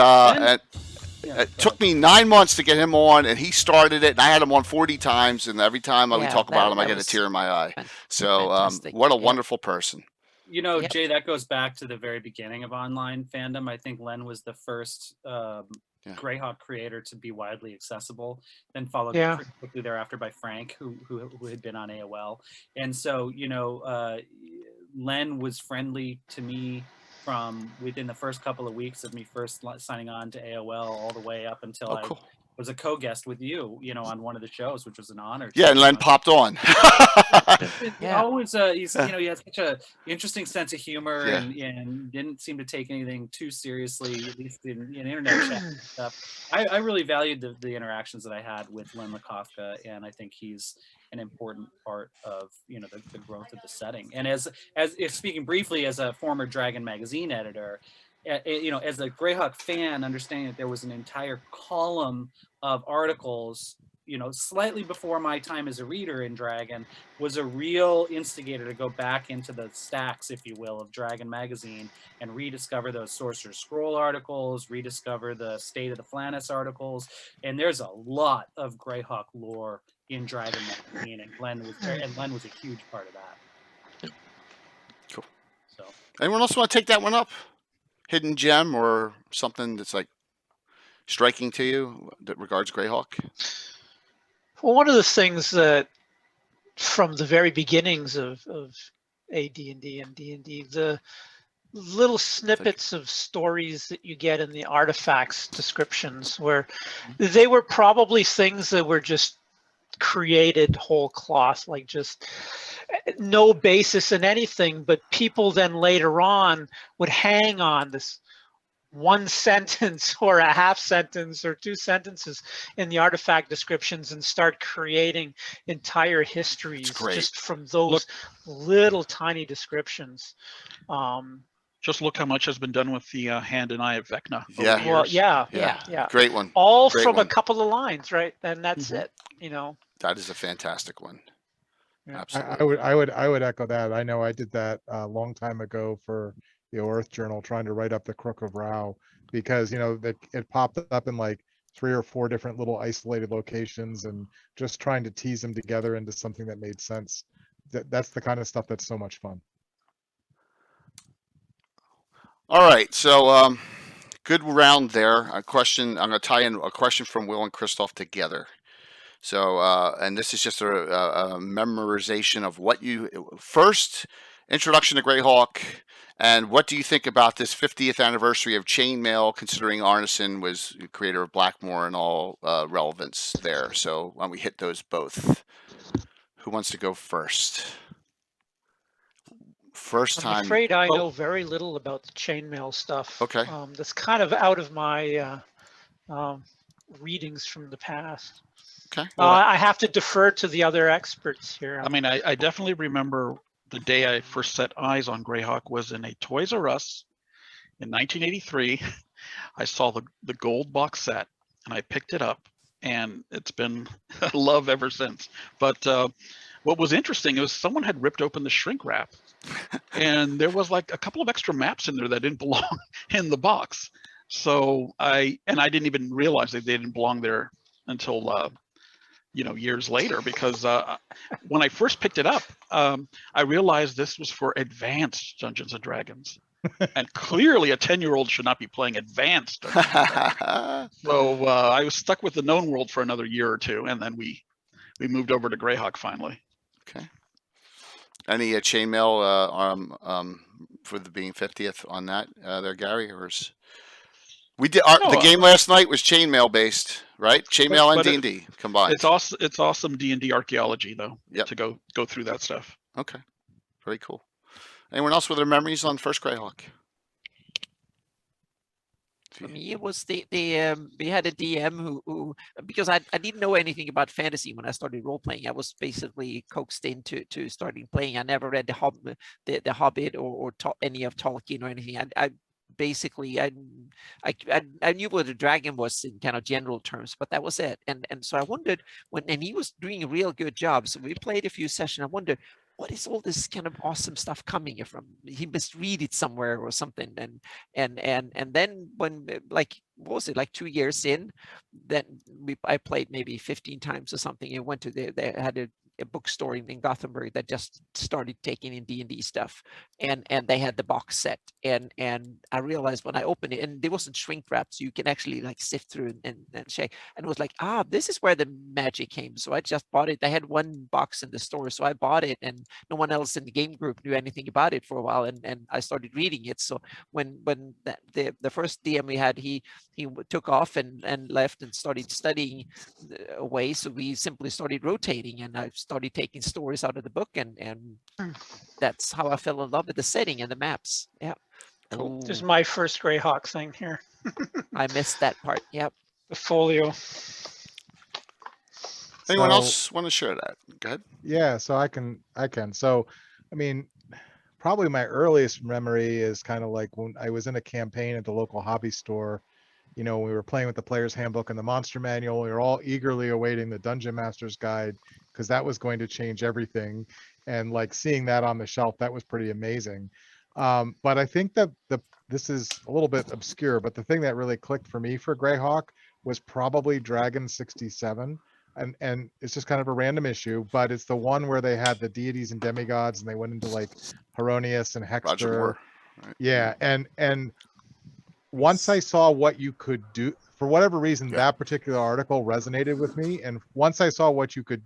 [SPEAKER 2] it took me 9 months to get him on, and he started it, and I had him on 40 times, and every time I would talk about him, I get a tear in my eye. So, what a wonderful person.
[SPEAKER 4] You know, Jay, that goes back to the very beginning of online fandom. I think Len was the first Greyhawk creator to be widely accessible, then followed pretty quickly thereafter by Frank, who had been on AOL. And so, you know, Len was friendly to me from within the first couple of weeks of me first signing on to AOL all the way up until I was a co-guest with you, you know, on one of the shows, which was an honor.
[SPEAKER 2] Yeah, and Len popped on.
[SPEAKER 4] Always, he's, you know, he has such a interesting sense of humor and didn't seem to take anything too seriously, at least in internet chat and stuff. I really valued the interactions that I had with Len Lakofka, and I think he's an important part of, you know, the growth of the setting. And as if speaking briefly as a former Dragon magazine editor, you know, as a Greyhawk fan, understanding that there was an entire column of articles, you know, slightly before my time as a reader in Dragon, was a real instigator to go back into the stacks, if you will, of Dragon magazine and rediscover those Sorcerer's Scroll articles, rediscover the State of the Flannis articles. And there's a lot of Greyhawk lore in Dragon magazine, and Len was a huge part of that.
[SPEAKER 2] Cool.
[SPEAKER 4] So,
[SPEAKER 2] anyone else want to take that one up? Hidden gem or something that's like striking to you that regards Greyhawk?
[SPEAKER 6] Well, one of the things that from the very beginnings of AD&D and D&D, the little snippets of stories that you get in the artifacts descriptions, where they were probably things that were just created whole cloth, like just no basis in anything, but people then later on would hang on this one sentence or a half sentence or two sentences in the artifact descriptions and start creating entire histories just from those little tiny descriptions.
[SPEAKER 7] Just look how much has been done with the Hand and Eye of Vecna.
[SPEAKER 2] Yeah.
[SPEAKER 6] Well, yeah.
[SPEAKER 2] Great one.
[SPEAKER 6] All
[SPEAKER 2] Great
[SPEAKER 6] from
[SPEAKER 2] one.
[SPEAKER 6] a couple of lines, right? And that's it. You know.
[SPEAKER 2] That is a fantastic one.
[SPEAKER 6] Yeah.
[SPEAKER 2] Absolutely.
[SPEAKER 5] I would echo that. I know I did that a long time ago for the Earth Journal, trying to write up the Crook of Rao, because it popped up in like 3 or 4 different little isolated locations, and just trying to tease them together into something that made sense. That's the kind of stuff that's so much fun.
[SPEAKER 2] All right, so good round there. A question. I'm going to tie in a question from Will and Christoph together. So, and this is just a memorization of what you first introduction to Greyhawk, and what do you think about this 50th anniversary of Chainmail, considering Arneson was the creator of Blackmore and all relevance there. So, why don't we hit those both? Who wants to go first? First time.
[SPEAKER 6] I'm afraid I know very little about the chainmail stuff.
[SPEAKER 2] Okay.
[SPEAKER 6] That's kind of out of my readings from the past.
[SPEAKER 2] Okay.
[SPEAKER 6] I have to defer to the other experts here.
[SPEAKER 7] I mean, I definitely remember the day I first set eyes on Greyhawk was in a Toys R Us in 1983. I saw the gold box set and I picked it up, and it's been love ever since. But what was interesting was someone had ripped open the shrink wrap, and there was like a couple of extra maps in there that didn't belong in the box. So I didn't even realize that they didn't belong there until years later, because when I first picked it up, I realized this was for advanced Dungeons and Dragons, and clearly a 10-year-old should not be playing advanced Dungeons and Dragons. So I was stuck with the known world for another year or two, and then we moved over to Greyhawk finally.
[SPEAKER 2] Okay. Any chainmail for the being 50th on that there, Gary? Or we did the game last night was chainmail based, right? Chainmail and D&D combined.
[SPEAKER 7] It's awesome D&D archaeology though.
[SPEAKER 2] Yep.
[SPEAKER 7] To go through that stuff.
[SPEAKER 2] Okay, very cool. Anyone else with their memories on first Greyhawk?
[SPEAKER 3] For me, it was we had a DM who because I didn't know anything about fantasy when I started role playing. I was basically coaxed into starting playing. I never read the Hobbit or any of Tolkien or anything. I basically I knew what a dragon was in kind of general terms, but that was it. And so I wondered and he was doing a real good job. So we played a few sessions. I wondered, what is all this kind of awesome stuff coming from? He must read it somewhere or something. And then when, like, what was it, like 2 years in, then I played maybe 15 times or something, and went to they had a bookstore in Gothenburg that just started taking in D&D stuff, and they had the box set, and I realized when I opened it, and there wasn't shrink wrap, so you can actually like sift through and shake, and it was like, this is where the magic came. So I just bought it. They had one box in the store, so I bought it, and no one else in the game group knew anything about it for a while, and I started reading it. So when the first DM we had, he took off and left and started studying away, so we simply started rotating, and I started taking stories out of the book, and that's how I fell in love with the setting and the maps. Yeah.
[SPEAKER 6] Cool. This is my first Greyhawk thing here.
[SPEAKER 3] I missed that part. Yep.
[SPEAKER 6] The folio.
[SPEAKER 2] Anyone else want to share that? Go ahead.
[SPEAKER 5] Yeah, so I can. So, I mean, probably my earliest memory is kind of like when I was in a campaign at the local hobby store. We were playing with the player's handbook and the monster manual. We were all eagerly awaiting the Dungeon Master's Guide, because that was going to change everything. And like seeing that on the shelf, that was pretty amazing. But I think that this is a little bit obscure, but the thing that really clicked for me for Greyhawk was probably Dragon 67. And it's just kind of a random issue, but it's the one where they had the deities and demigods, and they went into like Heronius and Hexter.
[SPEAKER 2] Roger Moore, right?
[SPEAKER 5] Yeah, and once I saw what you could do for whatever reason,
[SPEAKER 2] Yeah.
[SPEAKER 5] that particular article resonated with me. And once I saw what you could,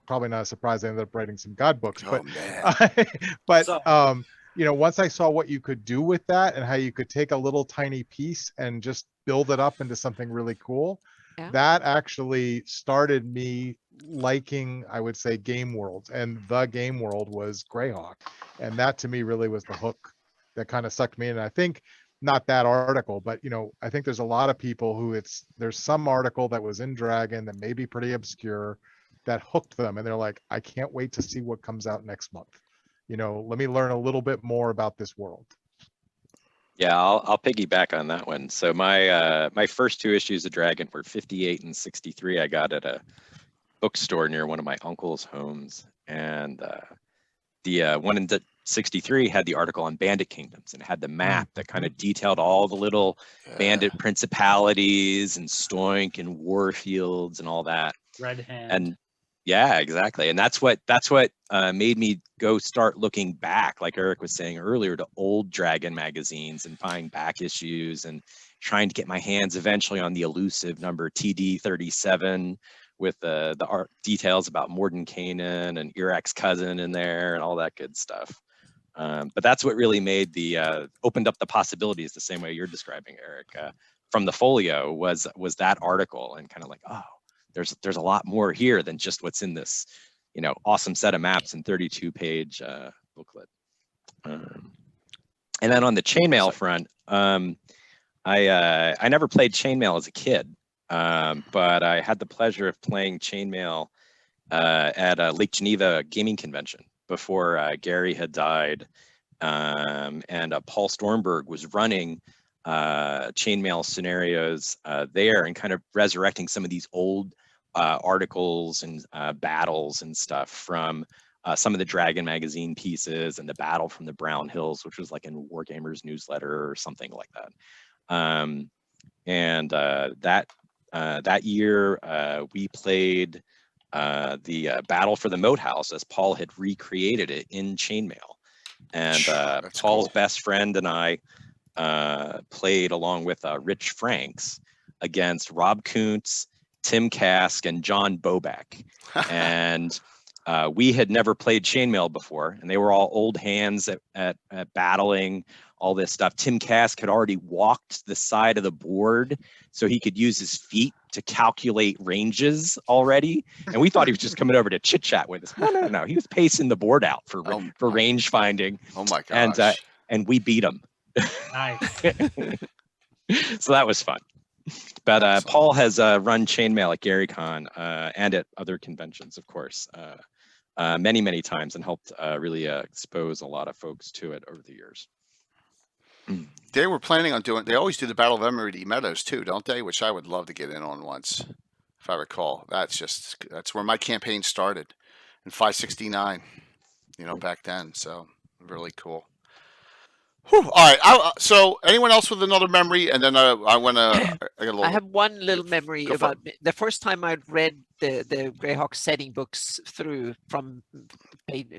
[SPEAKER 5] probably not a surprise, I ended up writing some God books,
[SPEAKER 2] Oh,
[SPEAKER 5] but,
[SPEAKER 2] man.
[SPEAKER 5] but,
[SPEAKER 4] So-
[SPEAKER 5] once I saw what you could do with that and how you could take a little tiny piece and just build it up into something really cool,
[SPEAKER 3] Yeah.
[SPEAKER 5] that actually started me liking, I would say, game worlds. And the game world was Greyhawk. And that to me really was the hook that kind of sucked me in. And I think not that article, but I think there's a lot of people who there's some article that was in Dragon that may be pretty obscure that hooked them. And they're like, I can't wait to see what comes out next month. Let me learn a little bit more about this world.
[SPEAKER 1] Yeah, I'll piggyback on that one. So my first 2 issues of Dragon were 58 and 63. I got at a bookstore near one of my uncle's homes, and the one in 63 had the article on bandit kingdoms and had the map that kind of detailed all the little bandit principalities and Stoink and Warfields and all that.
[SPEAKER 4] Red Hand.
[SPEAKER 1] And yeah, exactly. And that's what made me go start looking back, like Erik was saying earlier, to old Dragon magazines and buying back issues and trying to get my hands eventually on the elusive number TD37 with the art details about Mordenkainen and Erik's cousin in there and all that good stuff. But that's what really made opened up the possibilities the same way you're describing, Erik, from the folio was that article, and kind of like, oh, there's a lot more here than just what's in this, awesome set of maps and 32-page booklet. And then on the chainmail front, I never played chainmail as a kid, but I had the pleasure of playing chainmail at a Lake Geneva gaming convention before Gary had died, and Paul Stormberg was running chainmail scenarios there and kind of resurrecting some of these old articles and battles and stuff from some of the Dragon magazine pieces and the battle from the Brown Hills, which was like in Wargamers newsletter or something like that. That year we played the battle for the Moat House as Paul had recreated it in chainmail, and Paul's best friend and I played along with Rich Franks against Rob Kuntz, Tim Kask, and John Boback. And we had never played chainmail before, and they were all old hands at battling all this stuff. Tim Kask had already walked the side of the board so he could use his feet to calculate ranges already. And we thought he was just coming over to chit chat with us. No. He was pacing the board out for range finding.
[SPEAKER 2] Oh my gosh.
[SPEAKER 1] And we beat him.
[SPEAKER 4] Nice.
[SPEAKER 1] So that was fun. But
[SPEAKER 2] Awesome.
[SPEAKER 1] Paul has run chainmail at GaryCon and at other conventions, of course, many, many times, and helped really expose a lot of folks to it over the years.
[SPEAKER 2] They were planning on they always do the Battle of Emerald Meadows too, don't they? Which I would love to get in on once, if I recall. That's where my campaign started in 569, back then. So really cool. Whew. All right. So anyone else with another memory? And then I
[SPEAKER 3] have one little memory
[SPEAKER 2] Go for
[SPEAKER 3] about the first time I read the Greyhawk setting books through from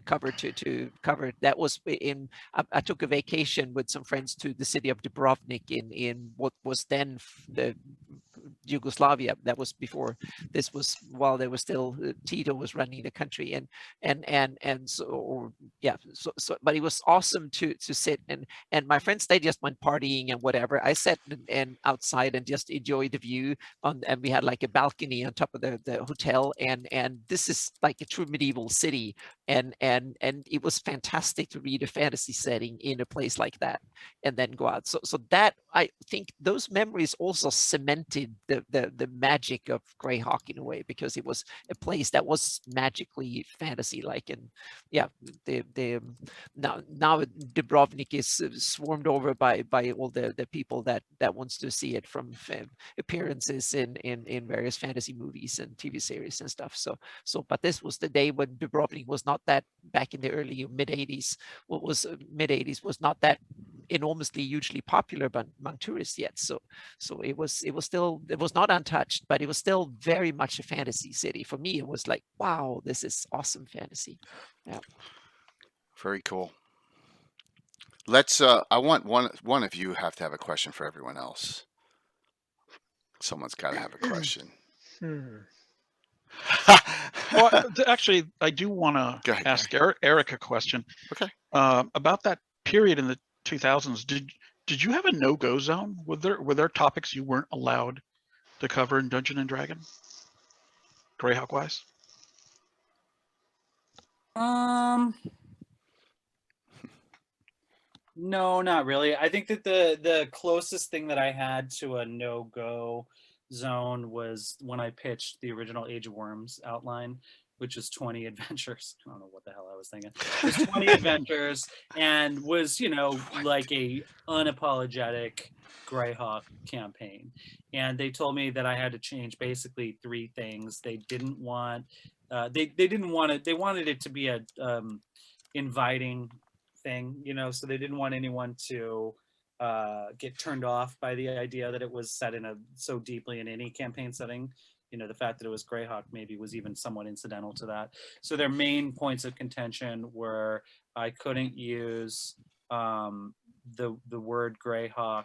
[SPEAKER 3] cover to cover. That was I took a vacation with some friends to the city of Dubrovnik in what was then the Yugoslavia. That was before this was while there was still Tito was running the country, but it was awesome to sit and my friends, they just went partying and whatever. I sat and outside and just enjoyed the view and we had like a balcony on top of the hotel, and this is like a true medieval city, and it was fantastic to read a fantasy setting in a place like that and then go out. So that, I think those memories also cemented the magic of Greyhawk in a way, because it was a place that was magically fantasy like. And yeah, now Dubrovnik is swarmed over by all the people that wants to see it from appearances in various fantasy movies and TV series and stuff. But this was the day when Dubrovnik was not that, back in the early mid 80s was not that enormously hugely popular among tourists yet. So it was not untouched, but it was still very much a fantasy city. For me, it was like, wow, this is awesome fantasy. Yeah.
[SPEAKER 2] Very cool. Let's I want one of you have to have a question for everyone else. Someone's got to have a question.
[SPEAKER 7] Well, actually, I do want to ask Erik a question.
[SPEAKER 2] Okay.
[SPEAKER 7] About that period in the 2000s, did you have a no-go zone? Were there topics you weren't allowed to cover in Dungeon and Dragon, Greyhawk wise?
[SPEAKER 4] No, not really. I think that the closest thing that I had to a no-go zone was when I pitched the original Age of Worms outline, which is 20 adventures. I don't know what the hell I was thinking. It was 20 adventures and was, like a unapologetic Greyhawk campaign. And they told me that I had to change basically 3 things. They didn't want, they wanted it to be a inviting thing, so they didn't want anyone to get turned off by the idea that it was set in so deeply in any campaign setting. The fact that it was Greyhawk maybe was even somewhat incidental to that. So their main points of contention were I couldn't use the word Greyhawk.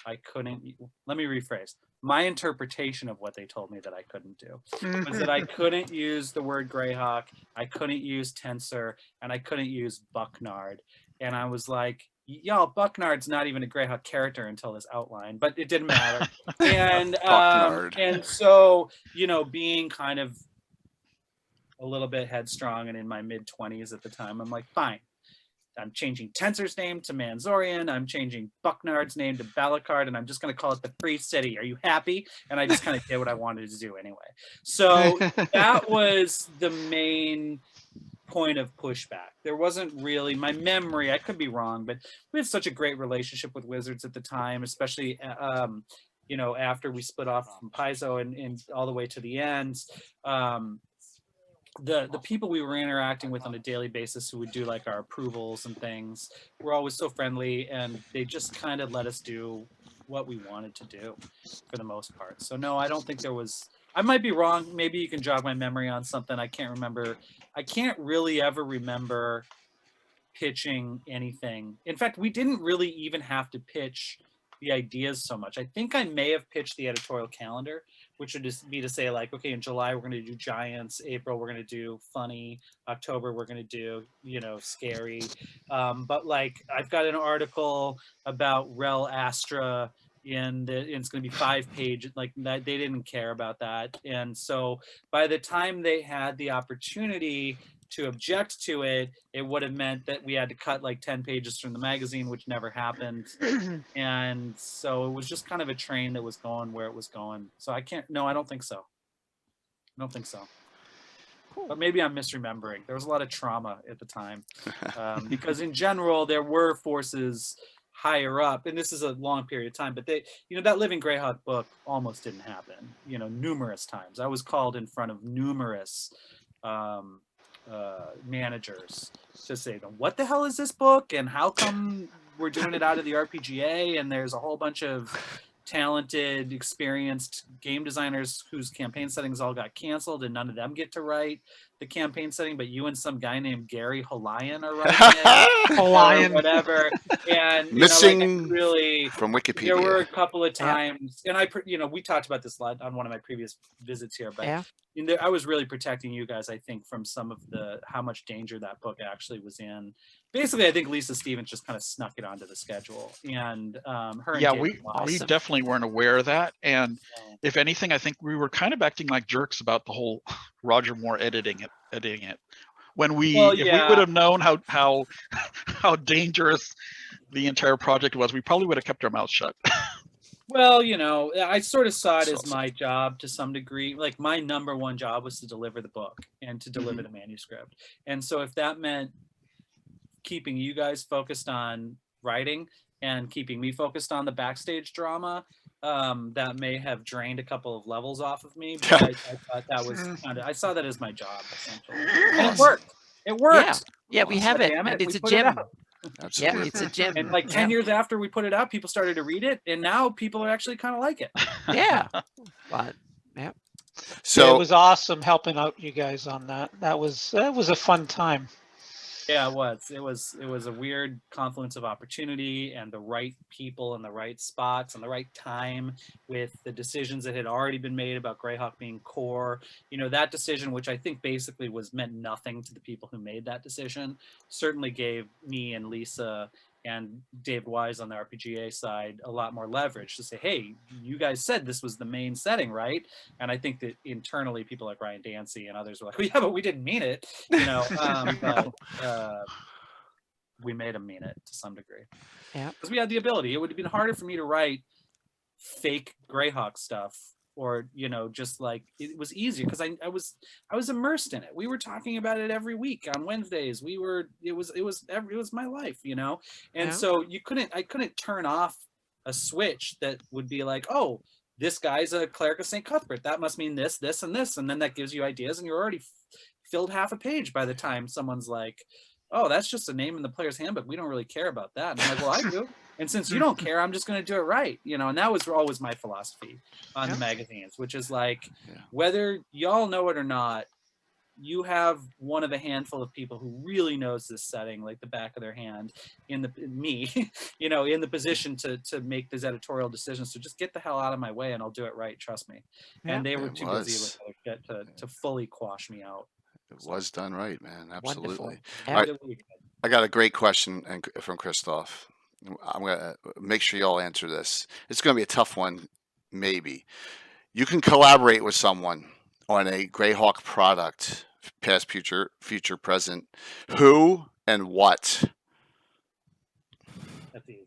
[SPEAKER 4] Let me rephrase. My interpretation of what they told me that I couldn't do was that I couldn't use the word Greyhawk, I couldn't use Tensor, and I couldn't use Bucknard. And I was like, y'all, Bucknard's not even a Greyhawk character until this outline, but it didn't matter. And and so, being kind of a little bit headstrong and in my mid-20s at the time, I'm like, fine. I'm changing Tensor's name to Manzorian. I'm changing Bucknard's name to Blackguard, and I'm just going to call it the Free City. Are you happy? And I just kind of did what I wanted to do anyway. So that was the main point of pushback. There wasn't really, my memory, I could be wrong, but we had such a great relationship with Wizards at the time, especially after we split off from Paizo and all the way to the end. The people we were interacting with on a daily basis who would do like our approvals and things were always so friendly, and they just kind of let us do what we wanted to do for the most part. So no, I don't think there was, I might be wrong. Maybe you can jog my memory on something. I can't remember. I can't really ever remember pitching anything. In fact, we didn't really even have to pitch the ideas so much. I think I may have pitched the editorial calendar, which would just be to say like, okay, in July, we're going to do giants. April, we're going to do funny. October, we're going to do, scary. But like, I've got an article about Rel Astra and it's going to be 5 pages. Like that, they didn't care about that. And so by the time they had the opportunity to object to it, it would have meant that we had to cut like 10 pages from the magazine, which never happened. And so it was just kind of a train that was going where it was going. So I don't think so. I don't think so. Cool. But maybe I'm misremembering. There was a lot of trauma at the time because in general, there were forces higher up, and this is a long period of time, but they, that Living Greyhawk book almost didn't happen, numerous times. I was called in front of numerous managers to say, what the hell is this book and how come we're doing it out of the RPGA, and there's a whole bunch of talented, experienced game designers whose campaign settings all got canceled and none of them get to write the campaign setting, but you and some guy named Gary Holian are writing it. Holian, whatever. And
[SPEAKER 2] missing
[SPEAKER 4] really
[SPEAKER 2] from Wikipedia.
[SPEAKER 4] There were a couple of times, and we talked about this a lot on one of my previous visits here, but I was really protecting you guys, I think, from some of how much danger that book actually was in. Basically, I think Lisa Stevens just kind of snuck it onto the schedule, and her.
[SPEAKER 7] Yeah, we definitely weren't aware of that, and if anything, I think we were kind of acting like jerks about the whole Roger Moore editing it. When if we would have known how dangerous the entire project was, we probably would have kept our mouths shut.
[SPEAKER 4] Well, I sort of saw it as my job to some degree. Like my number one job was to deliver the book and to deliver the manuscript. And so if that meant keeping you guys focused on writing and keeping me focused on the backstage drama, that may have drained a couple of levels off of me. But I thought that was I saw that as my job, essentially. And it worked. It worked.
[SPEAKER 3] Yeah, we have it. And it's a gem.
[SPEAKER 2] Absolutely.
[SPEAKER 3] Yeah, it's a gem.
[SPEAKER 4] And like 10 years after we put it out, people started to read it, and now people are actually kind of like it.
[SPEAKER 3] Yeah. But
[SPEAKER 2] So
[SPEAKER 6] it was awesome helping out you guys on that. That was a fun time.
[SPEAKER 4] Yeah, it was. It was a weird confluence of opportunity and the right people in the right spots and the right time with the decisions that had already been made about Greyhawk being core. You know, that decision, which I think basically meant nothing to the people who made that decision, certainly gave me and Lisa and David Wise on the RPGA side a lot more leverage to say, hey, you guys said this was the main setting, right? And I think that internally people like Ryan Dancy and others were like, well, yeah, but we didn't mean it, you know. But we made them mean it to some degree.
[SPEAKER 3] Yeah.
[SPEAKER 4] Because we had the ability. It would have been harder for me to write fake Greyhawk stuff, or, you know, just like, it was easier because I was immersed in it. We were talking about it every week on Wednesdays. It was my life, you know. And so I couldn't turn off a switch that would be like, oh, this guy's a cleric of St. Cuthbert, that must mean this, this, and this, and then that gives you ideas, and you're already filled half a page by the time someone's like, oh, that's just a name in the player's handbook, we don't really care about that. And I'm like, well, I do. And since you don't care, I'm just going to do it right, you know. And that was always my philosophy on the magazines, which is like, whether y'all know it or not, you have one of a handful of people who really knows this setting like the back of their hand, in the position to make these editorial decisions. So just get the hell out of my way and I'll do it right, trust me. And they were too busy with other shit to fully quash me out.
[SPEAKER 2] It was done right, man. Absolutely.
[SPEAKER 3] All
[SPEAKER 2] right. I got a great question from Christoph. I'm going to make sure y'all answer this. It's going to be a tough one, maybe. You can collaborate with someone on a Greyhawk product, past, future, present. Who and what?
[SPEAKER 4] That's easy.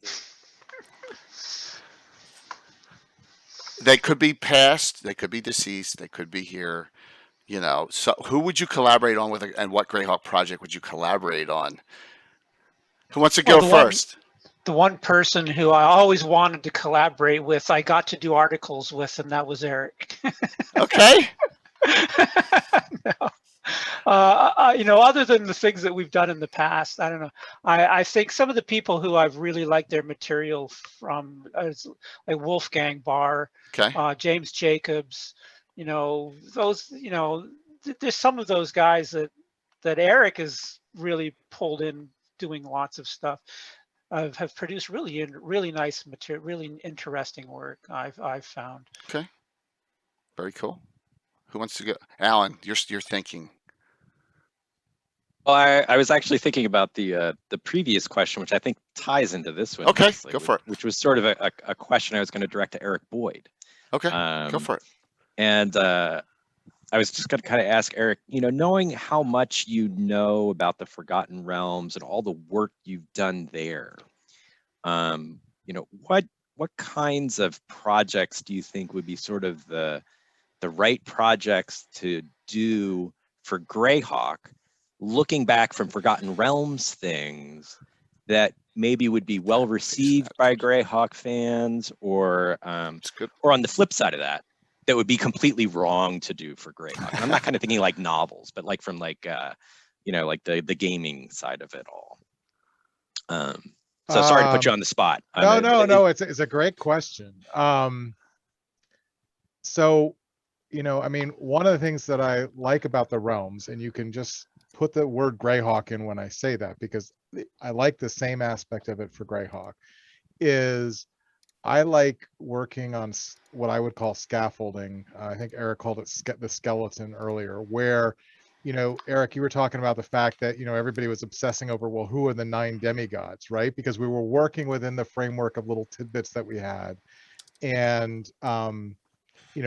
[SPEAKER 2] They could be past, they could be deceased, they could be here. You know, so who would you collaborate on with, and what Greyhawk project would you collaborate on? Who wants to go first?
[SPEAKER 6] The one person who I always wanted to collaborate with, I got to do articles with, and that was Erik.
[SPEAKER 2] Okay.
[SPEAKER 6] No. Other than the things that we've done in the past, I don't know. I think some of the people who I've really liked their material from, like Wolfgang Barr, James Jacobs, there's some of those guys that Erik has really pulled in doing lots of stuff. Have produced really nice material, really interesting work. I've found.
[SPEAKER 2] Okay. Very cool. Who wants to go? Alan, you're thinking.
[SPEAKER 1] Well, I was actually thinking about the previous question, which I think ties into this one.
[SPEAKER 2] Okay,
[SPEAKER 1] nicely,
[SPEAKER 2] go for it.
[SPEAKER 1] Which was sort of a question I was going to direct to Erik Boyd.
[SPEAKER 2] Okay, go for it.
[SPEAKER 1] And I was just going to kind of ask Erik, knowing how much you know about the Forgotten Realms and all the work you've done there, what kinds of projects do you think would be sort of the right projects to do for Greyhawk, looking back from Forgotten Realms things that maybe would be well received by Greyhawk fans, or on the flip side of that would be completely wrong to do for Greyhawk? And I'm not kind of thinking like novels, but like from like the gaming side of it all. So sorry to put you on the spot.
[SPEAKER 5] No, it's a great question. So, one of the things that I like about the realms, and you can just put the word Greyhawk in when I say that, because I like the same aspect of it for Greyhawk, is I like working on what I would call scaffolding. I think Erik called it the skeleton earlier, where, Erik, you were talking about the fact that, everybody was obsessing over, well, who are the 9 demigods, right? Because we were working within the framework of little tidbits that we had, and,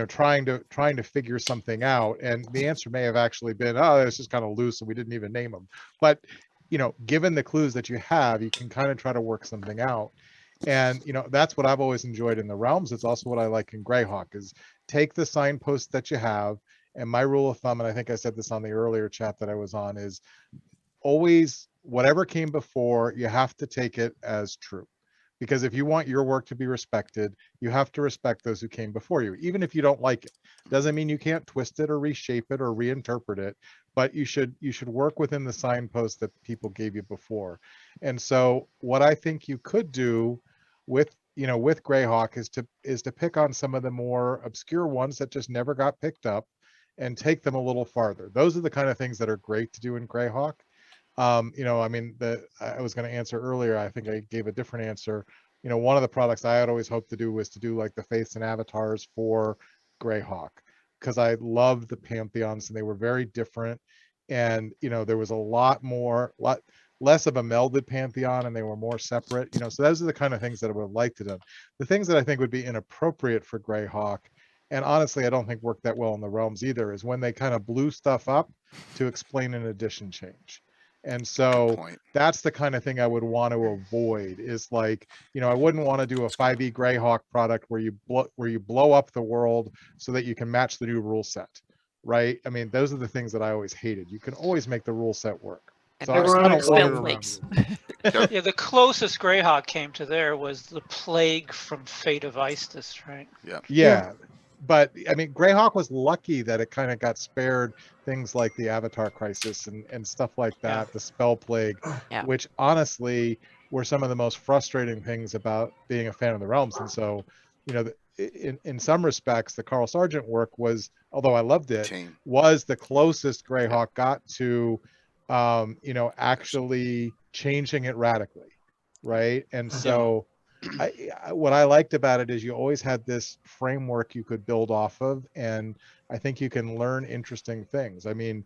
[SPEAKER 5] trying to figure something out. And the answer may have actually been, oh, it's just kind of loose and we didn't even name them. But, given the clues that you have, you can kind of try to work something out. And, that's what I've always enjoyed in the realms. It's also what I like in Greyhawk, is take the signposts that you have. And my rule of thumb, and I think I said this on the earlier chat that I was on, is always whatever came before, you have to take it as true. Because if you want your work to be respected, you have to respect those who came before you, even if you don't like it. Doesn't mean you can't twist it or reshape it or reinterpret it, but you should work within the signposts that people gave you before. And so what I think you could do with Greyhawk is to pick on some of the more obscure ones that just never got picked up and take them a little farther. Those are the kind of things that are great to do in Greyhawk. I mean, I was going to answer earlier. I think I gave a different answer. One of the products I had always hoped to do was to do like the faiths and avatars for Greyhawk, because I loved the Pantheons and they were very different. And, there was a lot less of a melded Pantheon and they were more separate, so those are the kind of things that I would have liked to do. The things that I think would be inappropriate for Greyhawk, and honestly, I don't think worked that well in the realms either, is when they kind of blew stuff up to explain an addition change. And so that's the kind of thing I would want to avoid, is like, I wouldn't want to do a 5e Greyhawk product where you blow up the world so that you can match the new rule set, right? I mean, those are the things that I always hated. You can always make the rule set work.
[SPEAKER 3] And
[SPEAKER 5] So I don't want it around.
[SPEAKER 6] Yeah, the closest Greyhawk came to there was the plague from Fate of Istis, right?
[SPEAKER 5] Yeah. But I mean, Greyhawk was lucky that it kind of got spared things like the Avatar Crisis and stuff like that, the Spell Plague, which honestly were some of the most frustrating things about being a fan of the realms. And so, in some respects, the Carl Sargent work was, although I loved it, was the closest Greyhawk got to, actually changing it radically, right? And so. What I liked about it is you always had this framework you could build off of, and I think you can learn interesting things. I mean,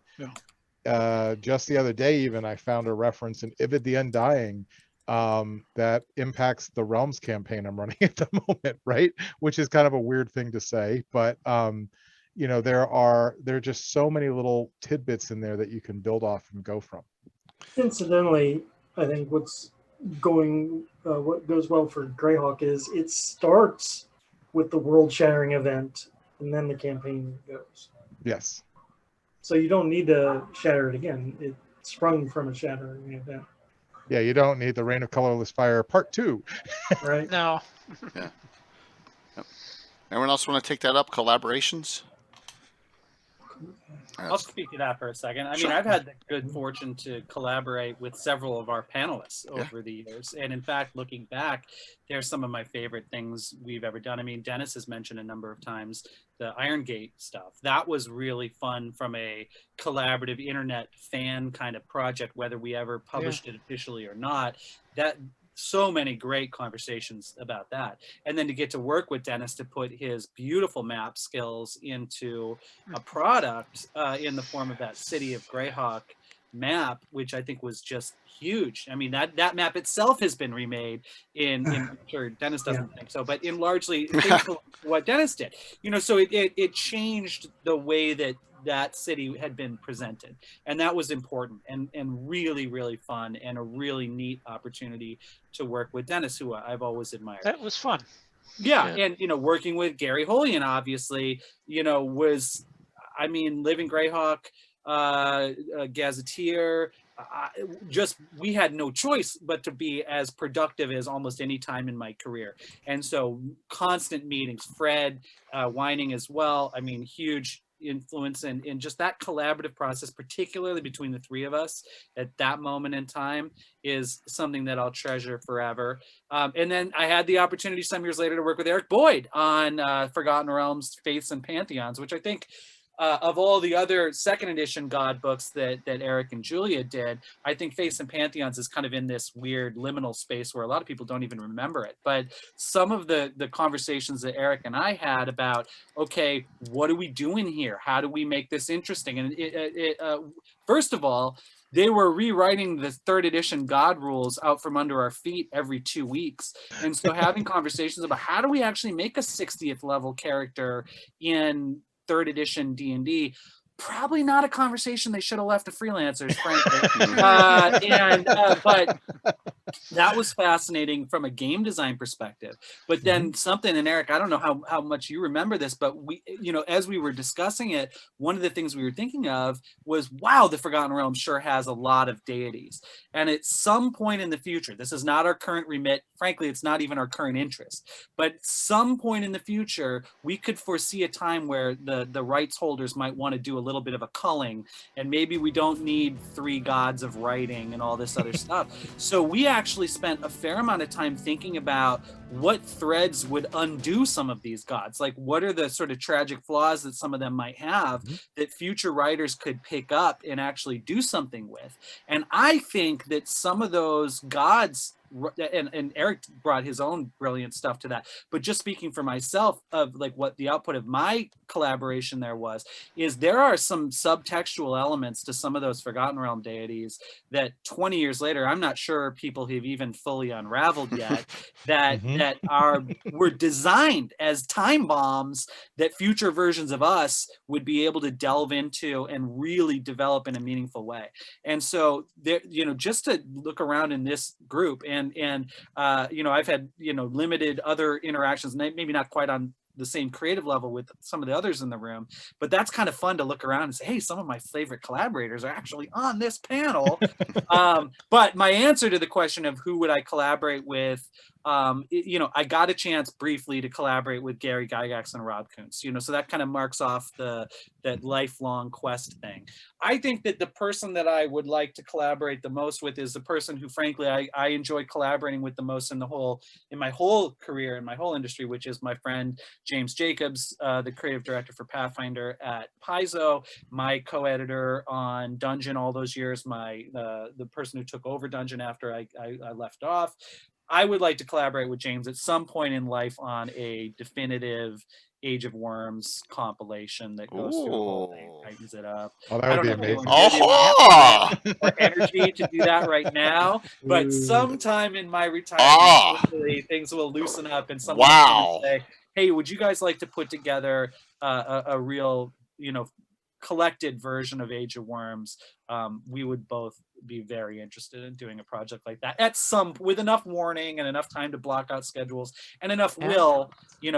[SPEAKER 5] just the other day, even I found a reference in Ibid the Undying that impacts the Realms campaign I'm running at the moment, right? Which is kind of a weird thing to say, but there are just so many little tidbits in there that you can build off and go from.
[SPEAKER 8] Incidentally, I think what goes well for Greyhawk is it starts with the world-shattering event, and then the campaign goes.
[SPEAKER 5] Yes.
[SPEAKER 8] So you don't need to shatter it again. It sprung from a shattering event.
[SPEAKER 5] Yeah, you don't need the Reign of Colorless Fire Part 2.
[SPEAKER 8] Right?
[SPEAKER 6] No.
[SPEAKER 2] Yeah. Yep. Anyone else want to take that up? Collaborations?
[SPEAKER 4] I'll speak to that for a second. I mean, I've had the good fortune to collaborate with several of our panelists over the years. And in fact, looking back, they're some of my favorite things we've ever done. I mean, Dennis has mentioned a number of times the Iron Gate stuff. That was really fun from a collaborative internet fan kind of project, whether we ever published it officially or not. So many great conversations about that. And then to get to work with Dennis to put his beautiful map skills into a product in the form of that City of Greyhawk map, which I think was just huge. I mean, that map itself has been remade I'm sure Dennis doesn't think so, but in largely what Dennis did. So it changed the way that city had been presented, and that was important and really, really fun, and a really neat opportunity to work with Dennis, who I've always admired.
[SPEAKER 6] That was fun.
[SPEAKER 4] And working with Gary Holian, obviously, was, I mean, living Greyhawk, Gazetteer, we had no choice but to be as productive as almost any time in my career. And so constant meetings, Fred Whining as well. I mean, huge influence in just that collaborative process, particularly between the three of us at that moment in time, is something that I'll treasure forever. And then I had the opportunity some years later to work with Eric Boyd on Forgotten Realms, Faiths and Pantheons, which I think of all the other second edition God books that Erik and Julia did, I think Faiths and Pantheons is kind of in this weird liminal space where a lot of people don't even remember it. But some of the conversations that Erik and I had about, okay, what are we doing here? How do we make this interesting? And first of all, they were rewriting the third edition God rules out from under our feet every 2 weeks. And so having conversations about how do we actually make a 60th level character in third edition D&D, probably not a conversation they should have left to freelancers, frankly. But that was fascinating from a game design perspective. But then something, and Erik, I don't know how much you remember this, but we, as we were discussing it, one of the things we were thinking of was, wow, the Forgotten Realms sure has a lot of deities. And at some point in the future, this is not our current remit, frankly, it's not even our current interest, but at some point in the future, we could foresee a time where the rights holders might want to do a little bit of a culling, and maybe we don't need 3 gods of writing and all this other stuff. So we actually spent a fair amount of time thinking about what threads would undo some of these gods? Like, what are the sort of tragic flaws that some of them might have that future writers could pick up and actually do something with? And I think that some of those gods, and Erik brought his own brilliant stuff to that, but just speaking for myself of like what the output of my collaboration there was, is there are some subtextual elements to some of those Forgotten Realm deities that 20 years later, I'm not sure people have even fully unraveled yet, that were designed as time bombs that future versions of us would be able to delve into and really develop in a meaningful way. And so there, just to look around in this group, and I've had limited other interactions, maybe not quite on the same creative level with some of the others in the room, but that's kind of fun to look around and say, hey, some of my favorite collaborators are actually on this panel. But my answer to the question of who would I collaborate with, I got a chance briefly to collaborate with Gary Gygax and Rob Kuntz, so that kind of marks off that lifelong quest thing. I think that the person that I would like to collaborate the most with is the person who, frankly, I enjoy collaborating with the most in my whole career, in my whole industry, which is my friend James Jacobs, the creative director for Pathfinder at Paizo, my co-editor on Dungeon all those years, the person who took over Dungeon after I left off. I would like to collaborate with James at some point in life on a definitive Age of Worms compilation that goes through the whole thing, tightens it up.
[SPEAKER 5] Oh, that would be amazing.
[SPEAKER 4] Or energy to do that right now, but sometime in my retirement, hopefully things will loosen up and someone will say, hey, would you guys like to put together a real, collected version of Age of Worms? We would both be very interested in doing a project like that with enough warning and enough time to block out schedules and enough will,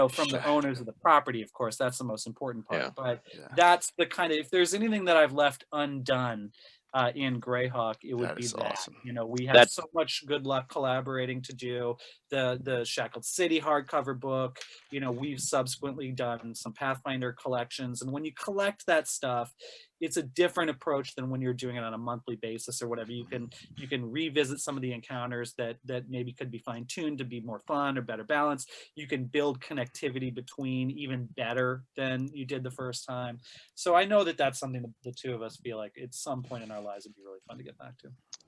[SPEAKER 4] from the owners of the property. Of course, that's the most important part. But that's the kind of, if there's anything that I've left undone in Greyhawk, it would be that.
[SPEAKER 2] Awesome.
[SPEAKER 4] We had so much good luck collaborating to do the Shackled City hardcover book. We've subsequently done some Pathfinder collections, and when you collect that stuff, it's a different approach than when you're doing it on a monthly basis or whatever. You can revisit some of the encounters that maybe could be fine-tuned to be more fun or better balanced. You can build connectivity between even better than you did the first time. So I know that that's something that the two of us feel like at some point in our lives would be really fun to get back to.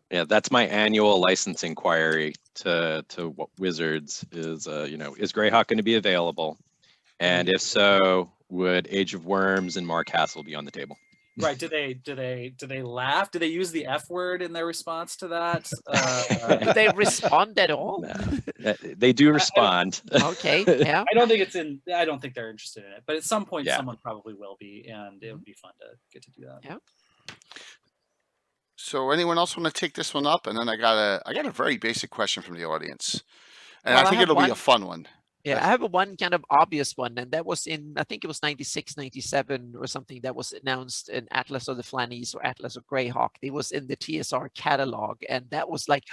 [SPEAKER 1] Yeah, that's my annual license inquiry to Wizards is, is Greyhawk going to be available? And if so, would Age of Worms and Mar Castle be on the table?
[SPEAKER 4] Right. Do they laugh? Do they use the F word in their response to that?
[SPEAKER 3] Do they respond at all?
[SPEAKER 1] No, they do respond.
[SPEAKER 3] Okay. Yeah.
[SPEAKER 4] I don't think they're interested in it, but at some point someone probably will be, and it would be fun to get to do that.
[SPEAKER 3] Yeah.
[SPEAKER 2] So anyone else want to take this one up? And then I got a very basic question from the audience. And
[SPEAKER 3] Well,
[SPEAKER 2] I think it'll be a fun one.
[SPEAKER 3] Yeah, I have one kind of obvious one, and that was I think it was 96, 97 or something, that was announced in Atlas of the Flannies or Atlas of Greyhawk. It was in the TSR catalog, and that was like,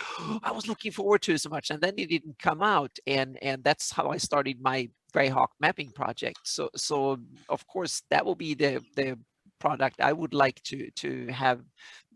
[SPEAKER 3] I was looking forward to it so much, and then it didn't come out, and that's how I started my Greyhawk mapping project. So of course that will be the product I would like to have.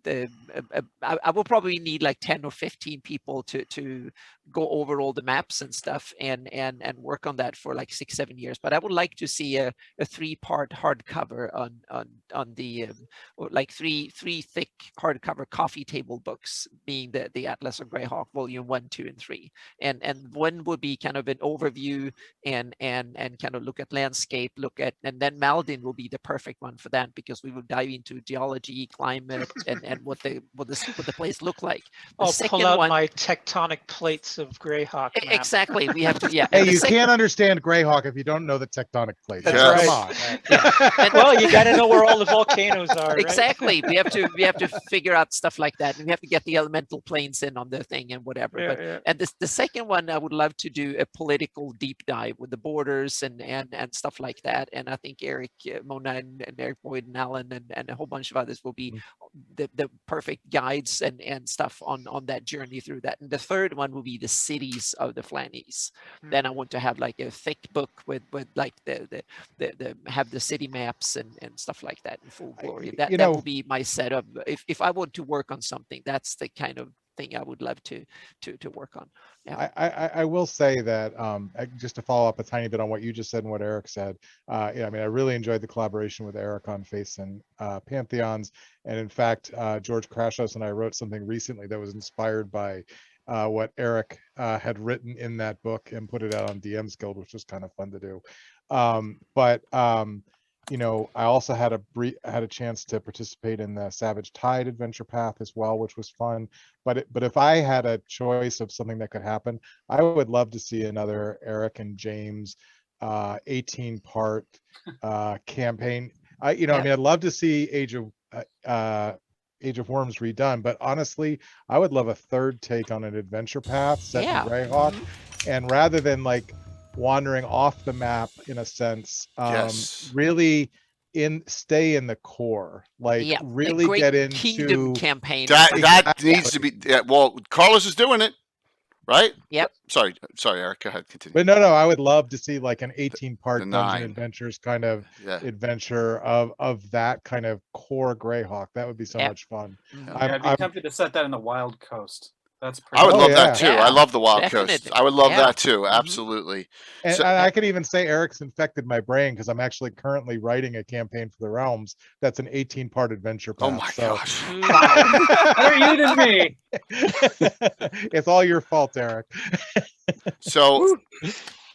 [SPEAKER 3] I will probably need like 10 or 15 people to go over all the maps and stuff and work on that for like 6-7 years. But I would like to see a 3-part hardcover on the or like three thick hardcover coffee table books, being the Atlas of Greyhawk Volume 1, 2, and 3. And one would be kind of an overview and kind of look at landscape, and then Maldin will be the perfect one for that, because we will dive into geology, climate, and what the place look like.
[SPEAKER 6] I'll pull out my tectonic plates of Greyhawk map.
[SPEAKER 3] Exactly. We have to. Yeah.
[SPEAKER 5] Hey, you can't understand Greyhawk if you don't know the tectonic plates.
[SPEAKER 6] That's
[SPEAKER 5] Come
[SPEAKER 6] right.
[SPEAKER 5] on.
[SPEAKER 6] Well, you got to know where all the volcanoes are. Right?
[SPEAKER 3] Exactly. We have to figure out stuff like that, and we have to get the elemental planes in on the thing and whatever.
[SPEAKER 6] Yeah.
[SPEAKER 3] And the second one, I would love to do a political deep dive with the borders and stuff like that. And I think Erik, Mona, and Erik Boyd and Alan and a whole bunch of others will be the perfect guides and stuff on that journey through that. And the third one will be the cities of the Flannies. Then I want to have like a thick book with like the have the city maps and stuff like that in full glory. That will be my setup. If I want to work on something, that's the kind of thing I would love to work on. Yeah.
[SPEAKER 5] I will say that just to follow up a tiny bit on what you just said and what Erik said, yeah, I mean, I really enjoyed the collaboration with Erik on Faiths and Pantheons. And in fact, George Krashos and I wrote something recently that was inspired by what Erik had written in that book and put it out on DM's Guild, which was kind of fun to do. You know, I also had a chance to participate in the Savage Tide adventure path as well, which was fun. But if I had a choice of something that could happen, I would love to see another Erik and James 18-part campaign. I mean, I'd love to see Age of Worms redone, but honestly, I would love a third take on an adventure path set in Greyhawk, and rather than like wandering off the map in a sense, really stay in the core, like really get into
[SPEAKER 3] Kingdom campaign.
[SPEAKER 2] That needs to be. Well, Carlos is doing it, right?
[SPEAKER 3] Yep.
[SPEAKER 2] Sorry, Erik. Go ahead, continue.
[SPEAKER 5] But no, I would love to see like an 18-part Dungeon Adventures kind of adventure of that kind of core Greyhawk. That would be so much fun.
[SPEAKER 4] I'd be tempted to set that in the Wild Coast. That's
[SPEAKER 2] I would love that too. I love the Wild Coast. I would love that too. Absolutely.
[SPEAKER 5] And I could even say Erik's infected my brain because I'm actually currently writing a campaign for the Realms that's an 18-part adventure path.
[SPEAKER 2] Oh my gosh.
[SPEAKER 4] Better you than me.
[SPEAKER 5] It's all your fault, Erik.
[SPEAKER 2] So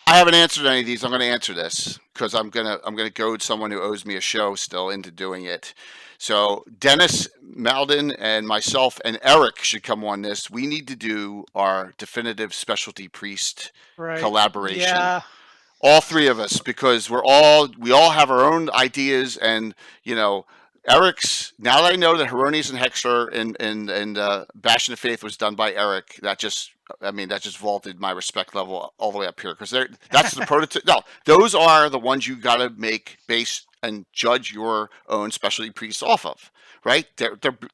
[SPEAKER 2] I haven't answered any of these. I'm going to answer this because I'm gonna goad someone who owes me a show still into doing it. So Dennis Malden and myself and Erik should come on this. We need to do our definitive specialty priest collaboration. Yeah. All three of us, because we all have our own ideas, and you know, Erik's, now that I know that Heronius and Hexler and Bastion of Faith was done by Erik, that just vaulted my respect level all the way up here, because that's the prototype. No, those are the ones you got to make base and judge your own specialty priests off of, right? They're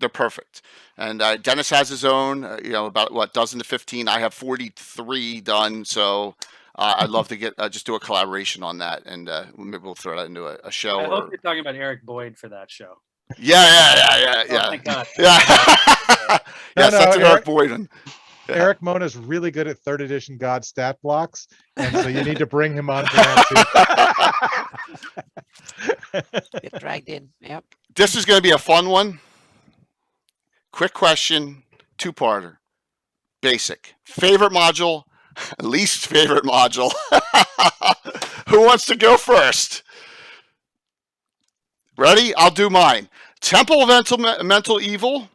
[SPEAKER 2] perfect. And Dennis has his own, about dozen to 15. I have 43 done, so I'd love to get just do a collaboration on that, and maybe we'll throw that into a show.
[SPEAKER 4] I hope you're talking about Erik Boyd for that show.
[SPEAKER 2] Yeah.
[SPEAKER 4] Oh, thank God.
[SPEAKER 2] That's an Erik Boyd one.
[SPEAKER 5] Yeah. Erik Mona's really good at 3rd edition God stat blocks, and so you need to bring him on for that
[SPEAKER 3] too. Get dragged in. Yep.
[SPEAKER 2] This is going to be a fun one. Quick question, 2-parter. Basic. Favorite module, least favorite module. Who wants to go first? Ready? I'll do mine. Temple of Mental Evil.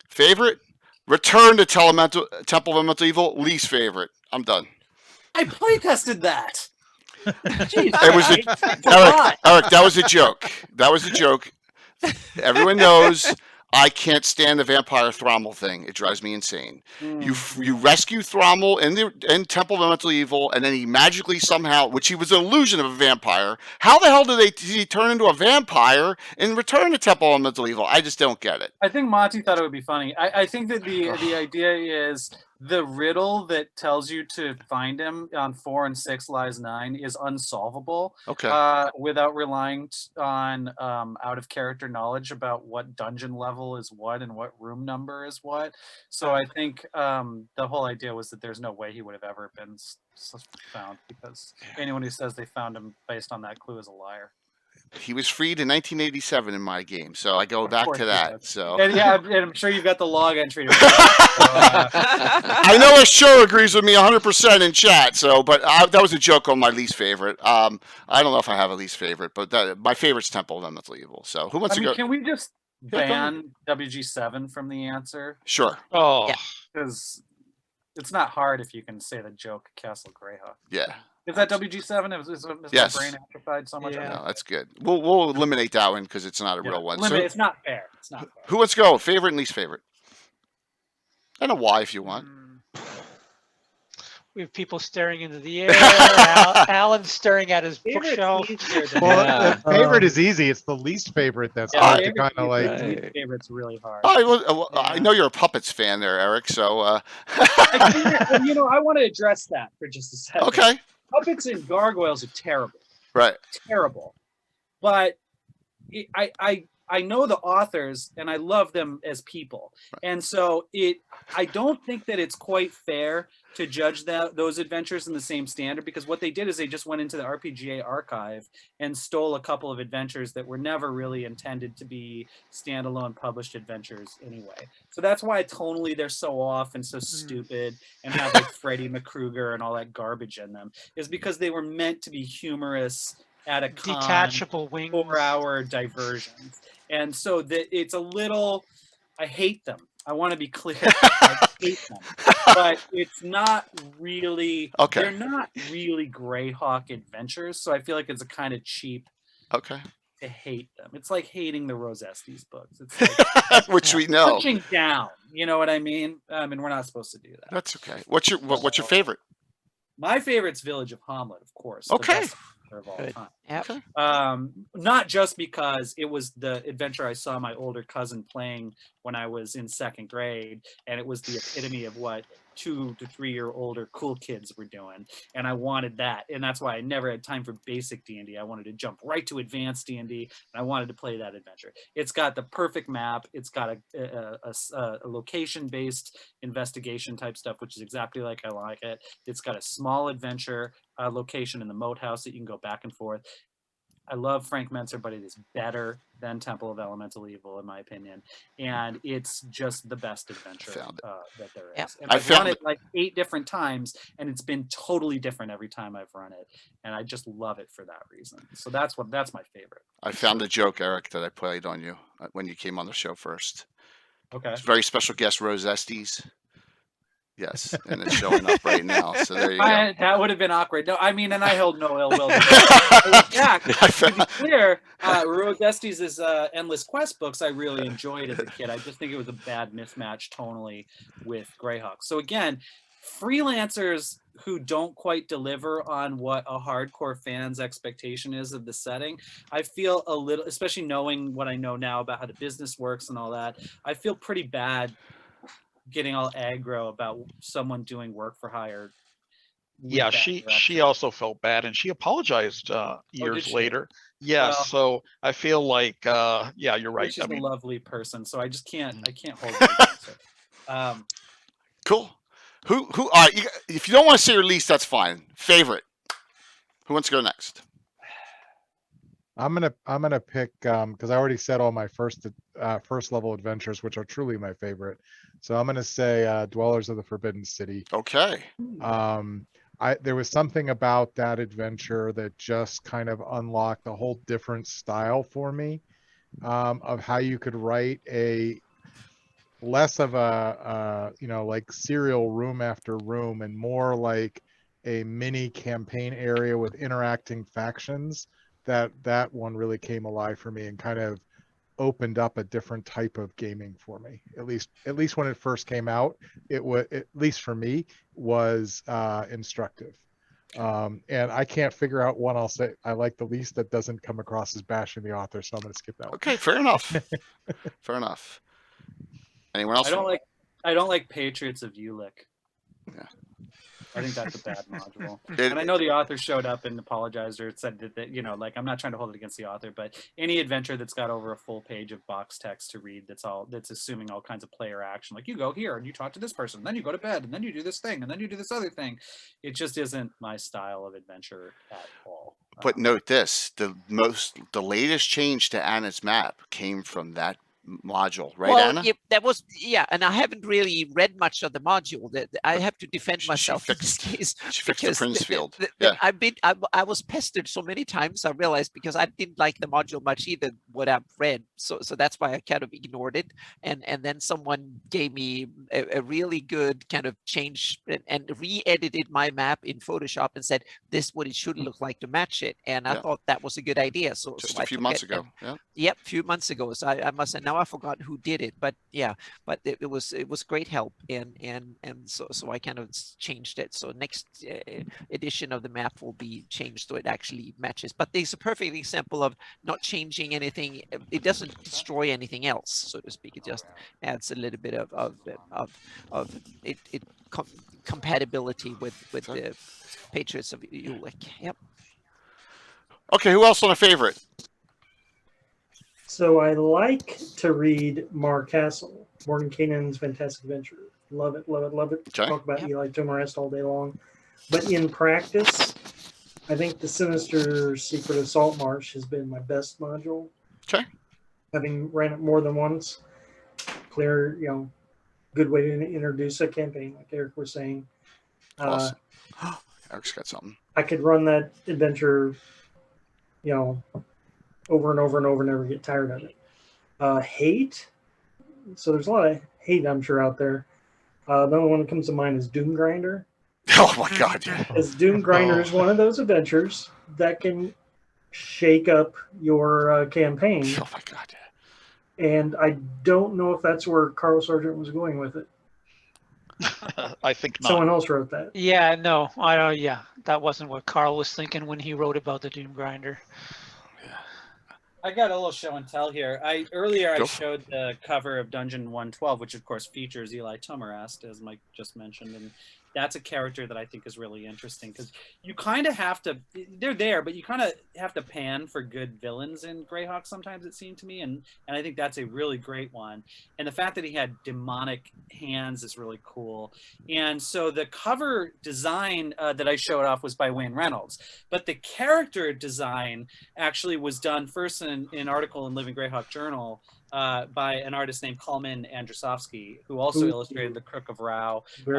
[SPEAKER 2] Favorite. Return to Temple of Mental Evil, least favorite. I'm done.
[SPEAKER 4] I playtested that.
[SPEAKER 2] Jeez, Erik, that was a joke. That was a joke. Everyone knows I can't stand the vampire Thrommel thing. It drives me insane. You rescue Thrommel in Temple of Mental Evil, and then he magically somehow, which he was an illusion of a vampire. How the hell did he turn into a vampire in Return to Temple of Mental Evil? I just don't get it.
[SPEAKER 4] I think Monty thought it would be funny. I think that the idea is the riddle that tells you to find him on 4 and 6 lies 9 is unsolvable.
[SPEAKER 2] Okay.
[SPEAKER 4] Without relying on out of character knowledge about what dungeon level is what and what room number is what. So I think the whole idea was that there's no way he would have ever been found, because anyone who says they found him based on that clue is a liar.
[SPEAKER 2] He was freed in 1987 in my game, so I go back to that. So
[SPEAKER 4] and I'm sure you've got the log entry.
[SPEAKER 2] I know a show agrees with me 100% in chat. So, but that was a joke on my least favorite. I don't know if I have a least favorite, but my favorite's Temple of Mental Evil. So, who wants to go?
[SPEAKER 4] Can we just ban WG7 from the answer?
[SPEAKER 2] Sure.
[SPEAKER 3] Oh,
[SPEAKER 4] because it's not hard if you can say the joke Castle Greyhawk.
[SPEAKER 2] Yeah.
[SPEAKER 4] Is that WG7? Is
[SPEAKER 2] yes.
[SPEAKER 4] My brain atrophied so much?
[SPEAKER 2] Yeah, no, that's good. We'll eliminate that one because it's not a real one.
[SPEAKER 4] It's not fair. It's not fair.
[SPEAKER 2] Who wants to go? Favorite and least favorite? And a why if you want.
[SPEAKER 6] We have people staring into the air. Alan's staring at his bookshelf.
[SPEAKER 5] Well, the favorite is easy. It's the least favorite that's hard to kind of like.
[SPEAKER 4] Least favorite's really hard.
[SPEAKER 2] I know you're a Puppets fan there, Erik. So.
[SPEAKER 4] I want to address that for just a second.
[SPEAKER 2] Okay.
[SPEAKER 4] Puppets and gargoyles are terrible.
[SPEAKER 2] Right.
[SPEAKER 4] Terrible. But I I know the authors and I love them as people. And so I don't think that it's quite fair to judge those adventures in the same standard, because what they did is they just went into the RPGA archive and stole a couple of adventures that were never really intended to be standalone published adventures anyway. So that's why tonally they're so off and so stupid and have like Freddie McCruger and all that garbage in them, is because they were meant to be humorous at a con,
[SPEAKER 6] detachable wings,
[SPEAKER 4] 4-hour diversions. And so it's a little, I hate them. I want to be clear. I hate them. But it's not really, they're not really Greyhawk adventures. So I feel like it's a kind of cheap to hate them. It's like hating the Rose Estes books. It's like,
[SPEAKER 2] which we know.
[SPEAKER 4] Pushing down, you know what I mean? And we're not supposed to do that.
[SPEAKER 2] That's okay. What's your favorite?
[SPEAKER 4] My favorite's Village of Hamlet, of course.
[SPEAKER 2] Okay.
[SPEAKER 4] Of all time.
[SPEAKER 3] Yep.
[SPEAKER 4] Not just because it was the adventure I saw my older cousin playing when I was in 2nd grade, and it was the epitome of what 2 to 3 year older cool kids were doing, and I wanted that, and that's why I never had time for basic D&D. I wanted to jump right to advanced D&D, and I wanted to play that adventure. It's got the perfect map. It's got a location-based investigation type stuff, which is exactly like I like it. It's got a small adventure location in the moat house that you can go back and forth. I love Frank Menser, but it is better than Temple of Elemental Evil, in my opinion. And it's just the best adventure that there is. And I've run it like 8 different times, and it's been totally different every time I've run it. And I just love it for that reason. So that's my favorite.
[SPEAKER 2] I found a joke, Eric, that I played on you when you came on the show first.
[SPEAKER 4] Okay.
[SPEAKER 2] It's very special guest, Rose Estes. Yes, and it's showing up right now. So there you go.
[SPEAKER 4] That would have been awkward. No, I mean, and I held no ill will. To be clear, Rose Estes' Endless Quest books I really enjoyed as a kid. I just think it was a bad mismatch tonally with Greyhawk. So again, freelancers who don't quite deliver on what a hardcore fan's expectation is of the setting, I feel a little, especially knowing what I know now about how the business works and all that, I feel pretty bad getting all aggro about someone doing work for hire.
[SPEAKER 7] Yeah, she also felt bad, and she apologized years later. Yeah, so I feel like yeah, you're right.
[SPEAKER 4] She's a lovely person, so I can't hold it against her.
[SPEAKER 2] Cool. Who if you don't want to say your least, that's fine. Favorite. Who wants to go next?
[SPEAKER 5] I'm gonna pick because I already said all my first level adventures, which are truly my favorite. So I'm gonna say Dwellers of the Forbidden City.
[SPEAKER 2] Okay.
[SPEAKER 5] There was something about that adventure that just kind of unlocked a whole different style for me of how you could write a less of a like serial room after room and more like a mini campaign area with interacting factions. That one really came alive for me and kind of opened up a different type of gaming for me. At least when it first came out, it was, at least for me, was instructive. And I can't figure out one I'll say I like the least that doesn't come across as bashing the author, so I'm going to skip that one.
[SPEAKER 2] Okay, fair enough. Fair enough. Anyone else?
[SPEAKER 4] I don't like Patriots of Ulick.
[SPEAKER 2] Yeah.
[SPEAKER 4] I think that's a bad module. And I know the author showed up and apologized or said that, like, I'm not trying to hold it against the author, but any adventure that's got over a full page of box text to read that's assuming all kinds of player action, like you go here and you talk to this person, then you go to bed, and then you do this thing, and then you do this other thing. It just isn't my style of adventure at all.
[SPEAKER 2] But note this, the latest change to Anna's map came from that module, right, Anna?
[SPEAKER 3] Yeah, and I haven't really read much of the module. I have to defend myself.
[SPEAKER 2] She fixed the Prince Field.
[SPEAKER 3] I was pestered so many times. I realized because I didn't like the module much either. What I've read, so that's why I kind of ignored it. And then someone gave me a really good kind of change and re-edited my map in Photoshop and said this is what it should look like to match it. And I thought that was a good idea. So
[SPEAKER 2] just a few months ago.
[SPEAKER 3] Yep, a few months ago. So I must say now I forgot who did it, but yeah, but it was great help, and so I kind of changed it. So next edition of the map will be changed so it actually matches. But there's a perfect example of not changing anything. It doesn't destroy anything else, so to speak. It just adds a little bit of compatibility with the Patriots of Ulick. Yep.
[SPEAKER 2] Okay, who else on a favorite?
[SPEAKER 8] So I like to read Mark Castle, Mordenkainen's Fantastic Adventure. Love it, love it, love it.
[SPEAKER 2] Okay.
[SPEAKER 8] Talk about Eli Tomarest all day long. But in practice, I think the Sinister Secret of Saltmarsh has been my best module.
[SPEAKER 2] Okay.
[SPEAKER 8] Having ran it more than once. Clear, good way to introduce a campaign, like Erik was saying.
[SPEAKER 2] Awesome. Eric's got something.
[SPEAKER 8] I could run that adventure, over and over and over, never get tired of it. Hate. So there's a lot of hate, I'm sure, out there. The only one that comes to mind is Doom Grinder.
[SPEAKER 2] Oh my God! Yeah.
[SPEAKER 8] Because Doom Grinder is one of those adventures that can shake up your campaign.
[SPEAKER 2] Oh my God! Yeah.
[SPEAKER 8] And I don't know if that's where Carl Sargent was going with it.
[SPEAKER 7] I think not.
[SPEAKER 8] Someone else wrote that.
[SPEAKER 6] Yeah, no, I don't. Yeah, that wasn't what Carl was thinking when he wrote about the Doom Grinder.
[SPEAKER 4] I got a little show and tell here. Earlier I showed the cover of Dungeon 112, which of course features Eli Tomarest, as Mike just mentioned, and that's a character that I think is really interesting because you kind of have to, they're there, but you kind of have to pan for good villains in Greyhawk sometimes, it seemed to me, and I think that's a really great one. And the fact that he had demonic hands is really cool. And so the cover design that I showed off was by Wayne Reynolds, but the character design actually was done first in an article in Living Greyhawk Journal by an artist named Kalman Andrzejowski, who also illustrated The Crook of Rao in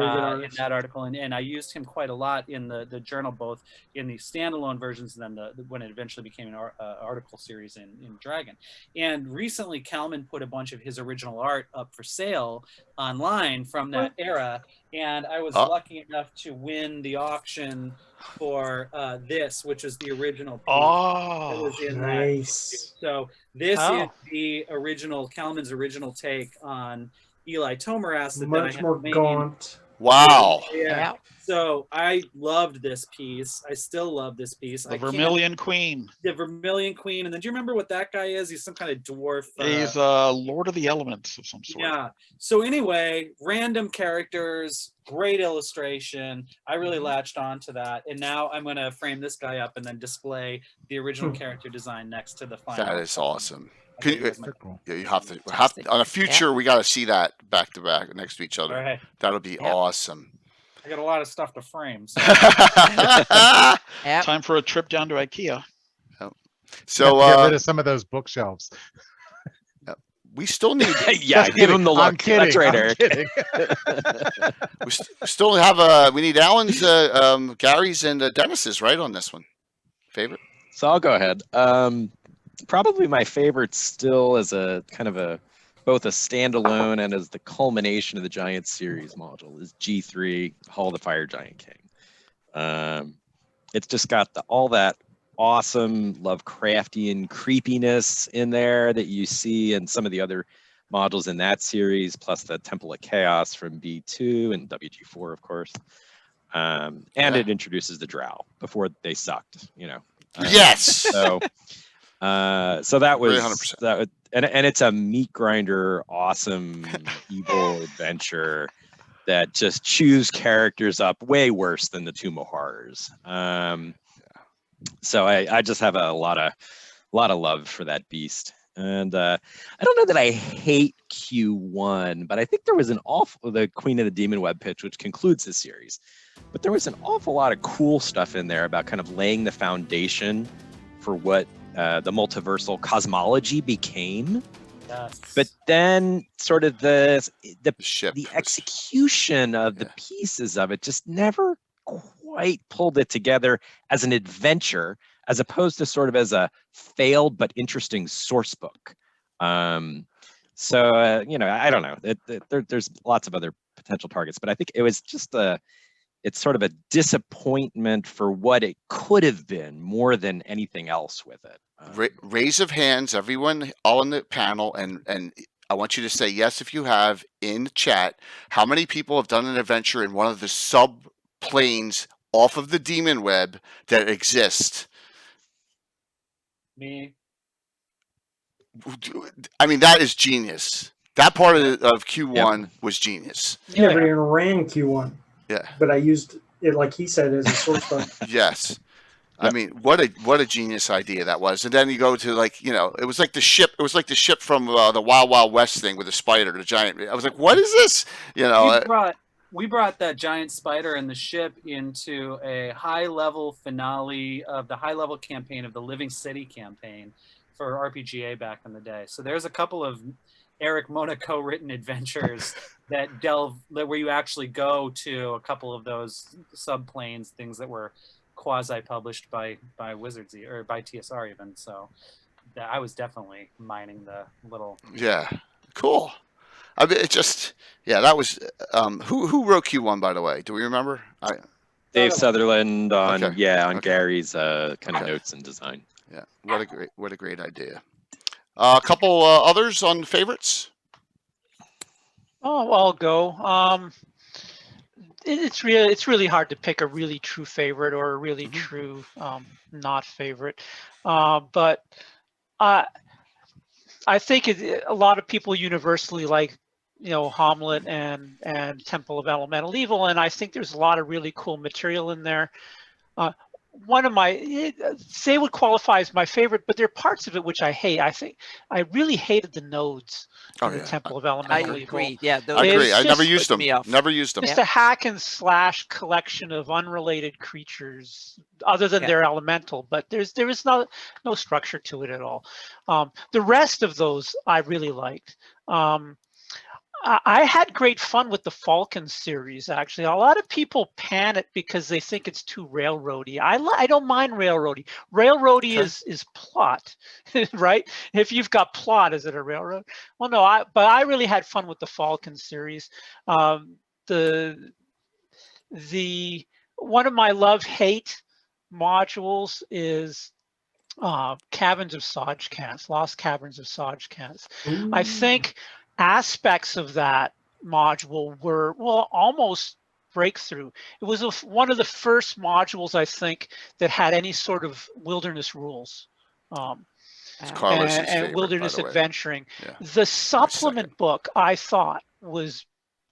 [SPEAKER 4] that article. And I used him quite a lot in the journal, both in the standalone versions and then when it eventually became an article series in Dragon. And recently, Kalman put a bunch of his original art up for sale online from that era. And I was lucky enough to win the auction for this, which is the original piece.
[SPEAKER 8] Oh,
[SPEAKER 4] that was in
[SPEAKER 8] nice.
[SPEAKER 4] So this is the original, Kalman's original take on Eli Tomarest.
[SPEAKER 8] Much more gaunt.
[SPEAKER 2] Wow.
[SPEAKER 4] Yeah. So I loved this piece. I still love this piece.
[SPEAKER 7] The Vermilion Queen.
[SPEAKER 4] The Vermilion Queen. And then do you remember what that guy is? He's some kind of dwarf.
[SPEAKER 7] He's Lord of the Elements of some sort.
[SPEAKER 4] Yeah. So anyway, random characters, great illustration. I really latched on to that. And now I'm going to frame this guy up and then display the original character design next to the final.
[SPEAKER 2] That is awesome. You have to on a future. We got to see that back to back next to each other.
[SPEAKER 4] Right.
[SPEAKER 2] That'll be awesome.
[SPEAKER 4] I got a lot of stuff to frame. So.
[SPEAKER 7] Time for a trip down to IKEA.
[SPEAKER 5] So get rid of some of those bookshelves.
[SPEAKER 2] We still need.
[SPEAKER 1] Give him the look.
[SPEAKER 5] I'm kidding.
[SPEAKER 1] That's right, Erik.
[SPEAKER 2] We still have we need Alan's, Gary's, and Dennis's right on this one. Favorite.
[SPEAKER 1] So I'll go ahead. Probably my favorite still as a kind of both a standalone and as the culmination of the Giant series module is G3 Hall of the Fire Giant King. It's just got all that awesome Lovecraftian creepiness in there that you see in some of the other modules in that series, plus the Temple of Chaos from B2 and WG4, of course. And it introduces the Drow before they sucked,
[SPEAKER 2] Yes.
[SPEAKER 1] So that was
[SPEAKER 2] 100%.
[SPEAKER 1] that, and it's a meat grinder, awesome evil adventure that just chews characters up way worse than the Tomb of Horrors. So I just have a lot of love for that beast, and I don't know that I hate Q1, but I think there was the Queen of the Demon Web pitch, which concludes the series, but there was an awful lot of cool stuff in there about kind of laying the foundation for what the multiversal cosmology became.
[SPEAKER 4] Yes.
[SPEAKER 1] But then sort of the
[SPEAKER 2] ship,
[SPEAKER 1] the execution of the pieces of it just never quite pulled it together as an adventure, as opposed to sort of as a failed but interesting source book. So I don't know. There's lots of other potential targets, but I think it was just it's sort of a disappointment for what it could have been more than anything else with it.
[SPEAKER 2] Raise of hands, everyone all in the panel, and I want you to say yes if you have in chat. How many people have done an adventure in one of the subplanes off of the Demon Web that exist?
[SPEAKER 4] Me.
[SPEAKER 2] I mean, that is genius. That part of Q1 was genius.
[SPEAKER 8] I never even ran Q1.
[SPEAKER 2] Yeah.
[SPEAKER 8] But I used it, like he said, as a source book.
[SPEAKER 2] Yes. I mean, what a genius idea that was. And then you go to like, it was like the ship. It was like the ship from the Wild Wild West thing with the spider, the giant. I was like, what is this?
[SPEAKER 4] We brought that giant spider and the ship into a high-level finale of the high-level campaign of the Living City campaign for RPGA back in the day. So there's a couple of Erik Monaco written adventures that delve where you actually go to a couple of those subplanes, things that were quasi-published by Wizards or by TSR even. So I was definitely mining the little.
[SPEAKER 2] Yeah, cool. I mean, that was who wrote Q1, by the way? Do we remember?
[SPEAKER 1] Dave Sutherland on Gary's kind of
[SPEAKER 2] Okay.
[SPEAKER 1] notes and design.
[SPEAKER 2] Yeah, what a great idea. A couple others on favorites.
[SPEAKER 6] Oh, I'll go. It's really hard to pick a really true favorite or a really true not favorite, but I think a lot of people universally like Hamlet and Temple of Elemental Evil, and I think there's a lot of really cool material in there. One of my say would qualify as my favorite, but there are parts of it which I hate. I think I really hated the nodes in the Temple of Elemental Evil.
[SPEAKER 3] I agree. Yeah,
[SPEAKER 2] I agree. I never
[SPEAKER 3] just
[SPEAKER 2] used
[SPEAKER 3] put
[SPEAKER 2] them.
[SPEAKER 3] me off.
[SPEAKER 2] Never used them.
[SPEAKER 6] Just a hack and slash collection of unrelated creatures, other than their elemental, but there is no structure to it at all. The rest of those I really liked. I had great fun with the Falcon series, actually. A lot of people pan it because they think it's too railroady. I don't mind railroady. Railroady is plot, right? If you've got plot, is it a railroad? Well, no, but I really had fun with the Falcon series. The one of my love-hate modules is Caverns of Sajkans, Lost Caverns of Sajkans. I think aspects of that module were almost breakthrough. It was one of the first modules, I think, that had any sort of wilderness rules and wilderness adventuring. Yeah. The supplement book I thought was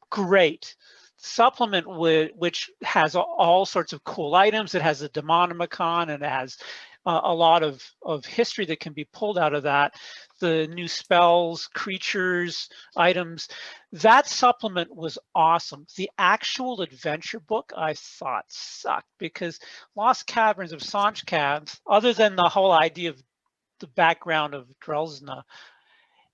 [SPEAKER 6] great. Supplement which has all sorts of cool items. It has a Demonomicon and it has a lot of history that can be pulled out of that. The new spells, creatures, items. That supplement was awesome. The actual adventure book I thought sucked because Lost Caverns of Sajkans, other than the whole idea of the background of Drelsna,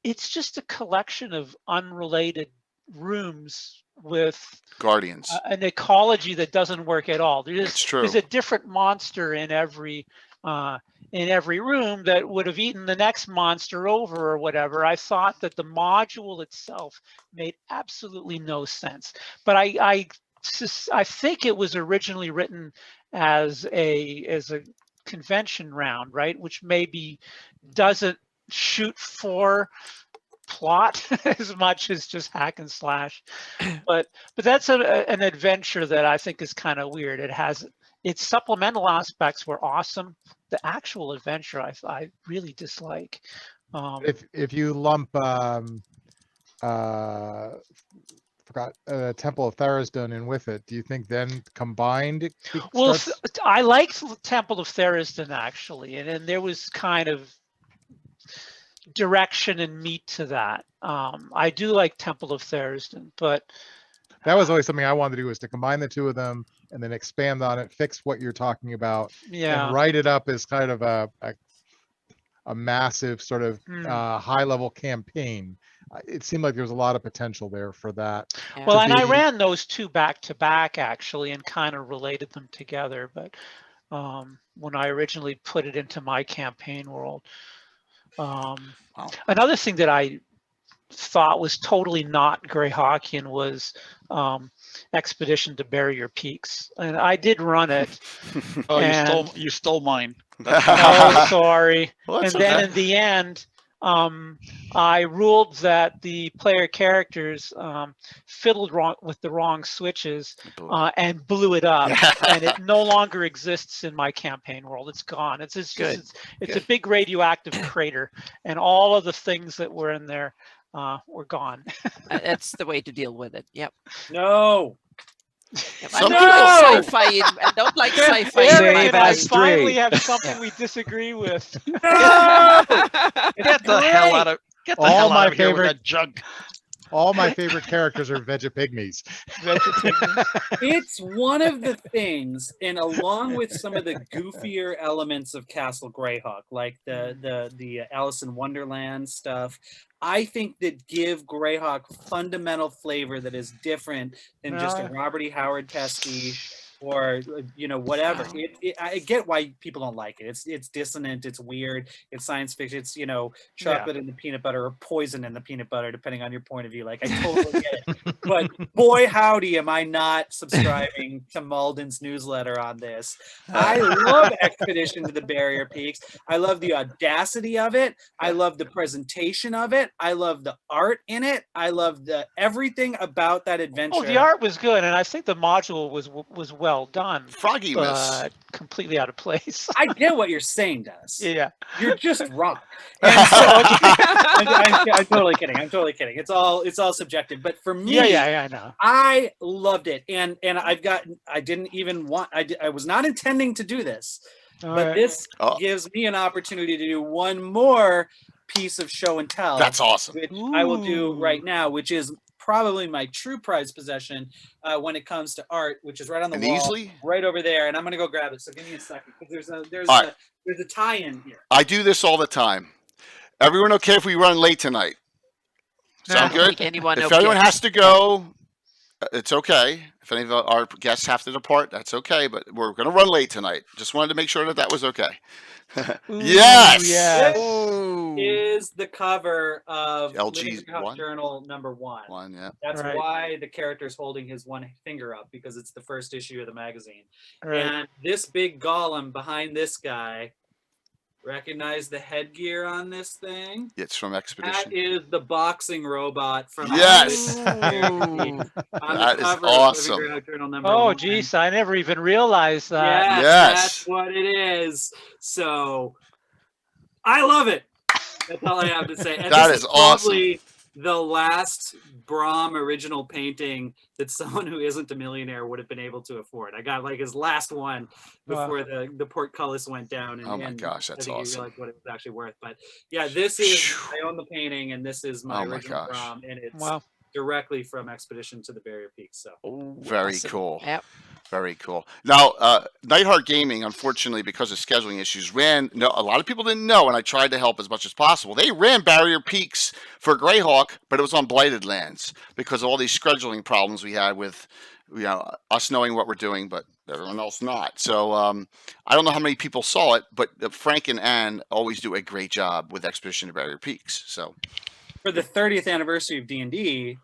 [SPEAKER 6] it's just a collection of unrelated rooms with
[SPEAKER 2] guardians,
[SPEAKER 6] an ecology that doesn't work at all.
[SPEAKER 2] That's true.
[SPEAKER 6] There's a different monster in every room that would have eaten the next monster over or whatever. I thought that the module itself made absolutely no sense. But I think it was originally written as a convention round, right? Which maybe doesn't shoot for plot as much as just hack and slash. But that's an adventure that I think is kind of weird. Its supplemental aspects were awesome. The actual adventure I really dislike.
[SPEAKER 5] If you lump Temple of Therisdon in with it, do you think then combined
[SPEAKER 6] I liked Temple of Therisdon actually, and then there was kind of direction and meat to that. I do like Temple of Therisdon, but
[SPEAKER 5] that was always something I wanted to do, was to combine the two of them and then expand on it, fix what you're talking about, and write it up as kind of a massive sort of high-level campaign. It seemed like there was a lot of potential there for that.
[SPEAKER 6] Yeah. Well, and I ran those two back to back actually, and kind of related them together. But when I originally put it into my campaign world, another thing that I thought was totally not Greyhawkian was Expedition to Barrier Peaks, and I did run it.
[SPEAKER 7] Oh, you stole mine.
[SPEAKER 6] Oh, sorry. And then in the end, I ruled that the player characters fiddled with the wrong switches and blew it up, and it no longer exists in my campaign world. It's gone. It's a big radioactive crater, and all of the things that were in there were gone.
[SPEAKER 3] That's the way to deal with it. Yep.
[SPEAKER 4] No.
[SPEAKER 3] I don't like sci-fi. I don't like sci-fi.
[SPEAKER 6] Erik and I
[SPEAKER 1] Save
[SPEAKER 6] finally
[SPEAKER 1] Astrid.
[SPEAKER 6] have something we disagree with.
[SPEAKER 7] Get the hell out of
[SPEAKER 5] All my
[SPEAKER 7] here with
[SPEAKER 5] favorite-
[SPEAKER 7] that junk.
[SPEAKER 5] All my favorite characters are Vegapygmies.
[SPEAKER 4] It's one of the things, and along with some of the goofier elements of Castle Greyhawk, like the Alice in Wonderland stuff, I think that give Greyhawk fundamental flavor that is different than just a Robert E. Howard pastiche or whatever. I get why people don't like it. It's dissonant, it's weird, it's science fiction, it's chocolate in the peanut butter or poison in the peanut butter, depending on your point of view. Like, I totally get it. But boy howdy am I not subscribing to Malden's newsletter on this. I love Expedition to the Barrier Peaks. I love the audacity of it. I love the presentation of it. I love the art in it. I love everything about that adventure.
[SPEAKER 6] Oh, the art was good, and I think the module was well done.
[SPEAKER 2] Froggy miss.
[SPEAKER 6] But completely out of place.
[SPEAKER 4] I get what you're saying, Dennis.
[SPEAKER 6] Yeah.
[SPEAKER 4] You're just wrong. And so, I'm totally kidding. I'm totally kidding. It's all subjective. But for me,
[SPEAKER 6] I know.
[SPEAKER 4] I loved it, and I was not intending to do this, but this gives me an opportunity to do one more piece of show and tell.
[SPEAKER 2] That's awesome.
[SPEAKER 4] Which I will do right now, which is probably my true prized possession when it comes to art, which is right on the wall,
[SPEAKER 2] easily?
[SPEAKER 4] right over there, and I'm gonna go grab it. So give me a second, because there's a tie-in here.
[SPEAKER 2] I do this all the time. Everyone okay if we run late tonight? Sound good? If anyone has to go, it's okay. If any of our guests have to depart, that's okay. But we're going to run late tonight. Just wanted to make sure that was okay. Yes.
[SPEAKER 6] Yes.
[SPEAKER 4] This is the cover of
[SPEAKER 2] LG's
[SPEAKER 4] Journal #1.
[SPEAKER 2] Yeah.
[SPEAKER 4] That's why the character's holding his one finger up, because it's the first issue of the magazine. Right. And this big golem behind this guy, recognize the headgear on this thing?
[SPEAKER 2] It's from Expedition.
[SPEAKER 4] That is the boxing robot from
[SPEAKER 2] Yes.
[SPEAKER 4] That
[SPEAKER 2] is awesome.
[SPEAKER 4] Journal
[SPEAKER 6] Oh,
[SPEAKER 4] #1.
[SPEAKER 6] geez, I never even realized that.
[SPEAKER 2] Yes.
[SPEAKER 4] That's what it is. So, I love it. That's all I have to say. And
[SPEAKER 2] that
[SPEAKER 4] this
[SPEAKER 2] is awesome.
[SPEAKER 4] Probably the last Brom original painting that someone who isn't a millionaire would have been able to afford. I got like his last one before the portcullis went down. And,
[SPEAKER 2] oh my gosh, that's awesome.
[SPEAKER 4] He realized what it was actually worth. But yeah, this is, I own the painting, and this is my original Brom, and it's directly from Expedition to the Barrier Peaks. So
[SPEAKER 2] very cool.
[SPEAKER 3] Yep.
[SPEAKER 2] Very cool. Now, Nightheart Gaming, unfortunately, because of scheduling issues, a lot of people didn't know, and I tried to help as much as possible. They ran Barrier Peaks for Greyhawk, but it was on Blighted Lands because of all these scheduling problems we had with, us knowing what we're doing, but everyone else not. So I don't know how many people saw it, but Frank and Ann always do a great job with Expedition to Barrier Peaks. So
[SPEAKER 4] for the 30th anniversary of D&D,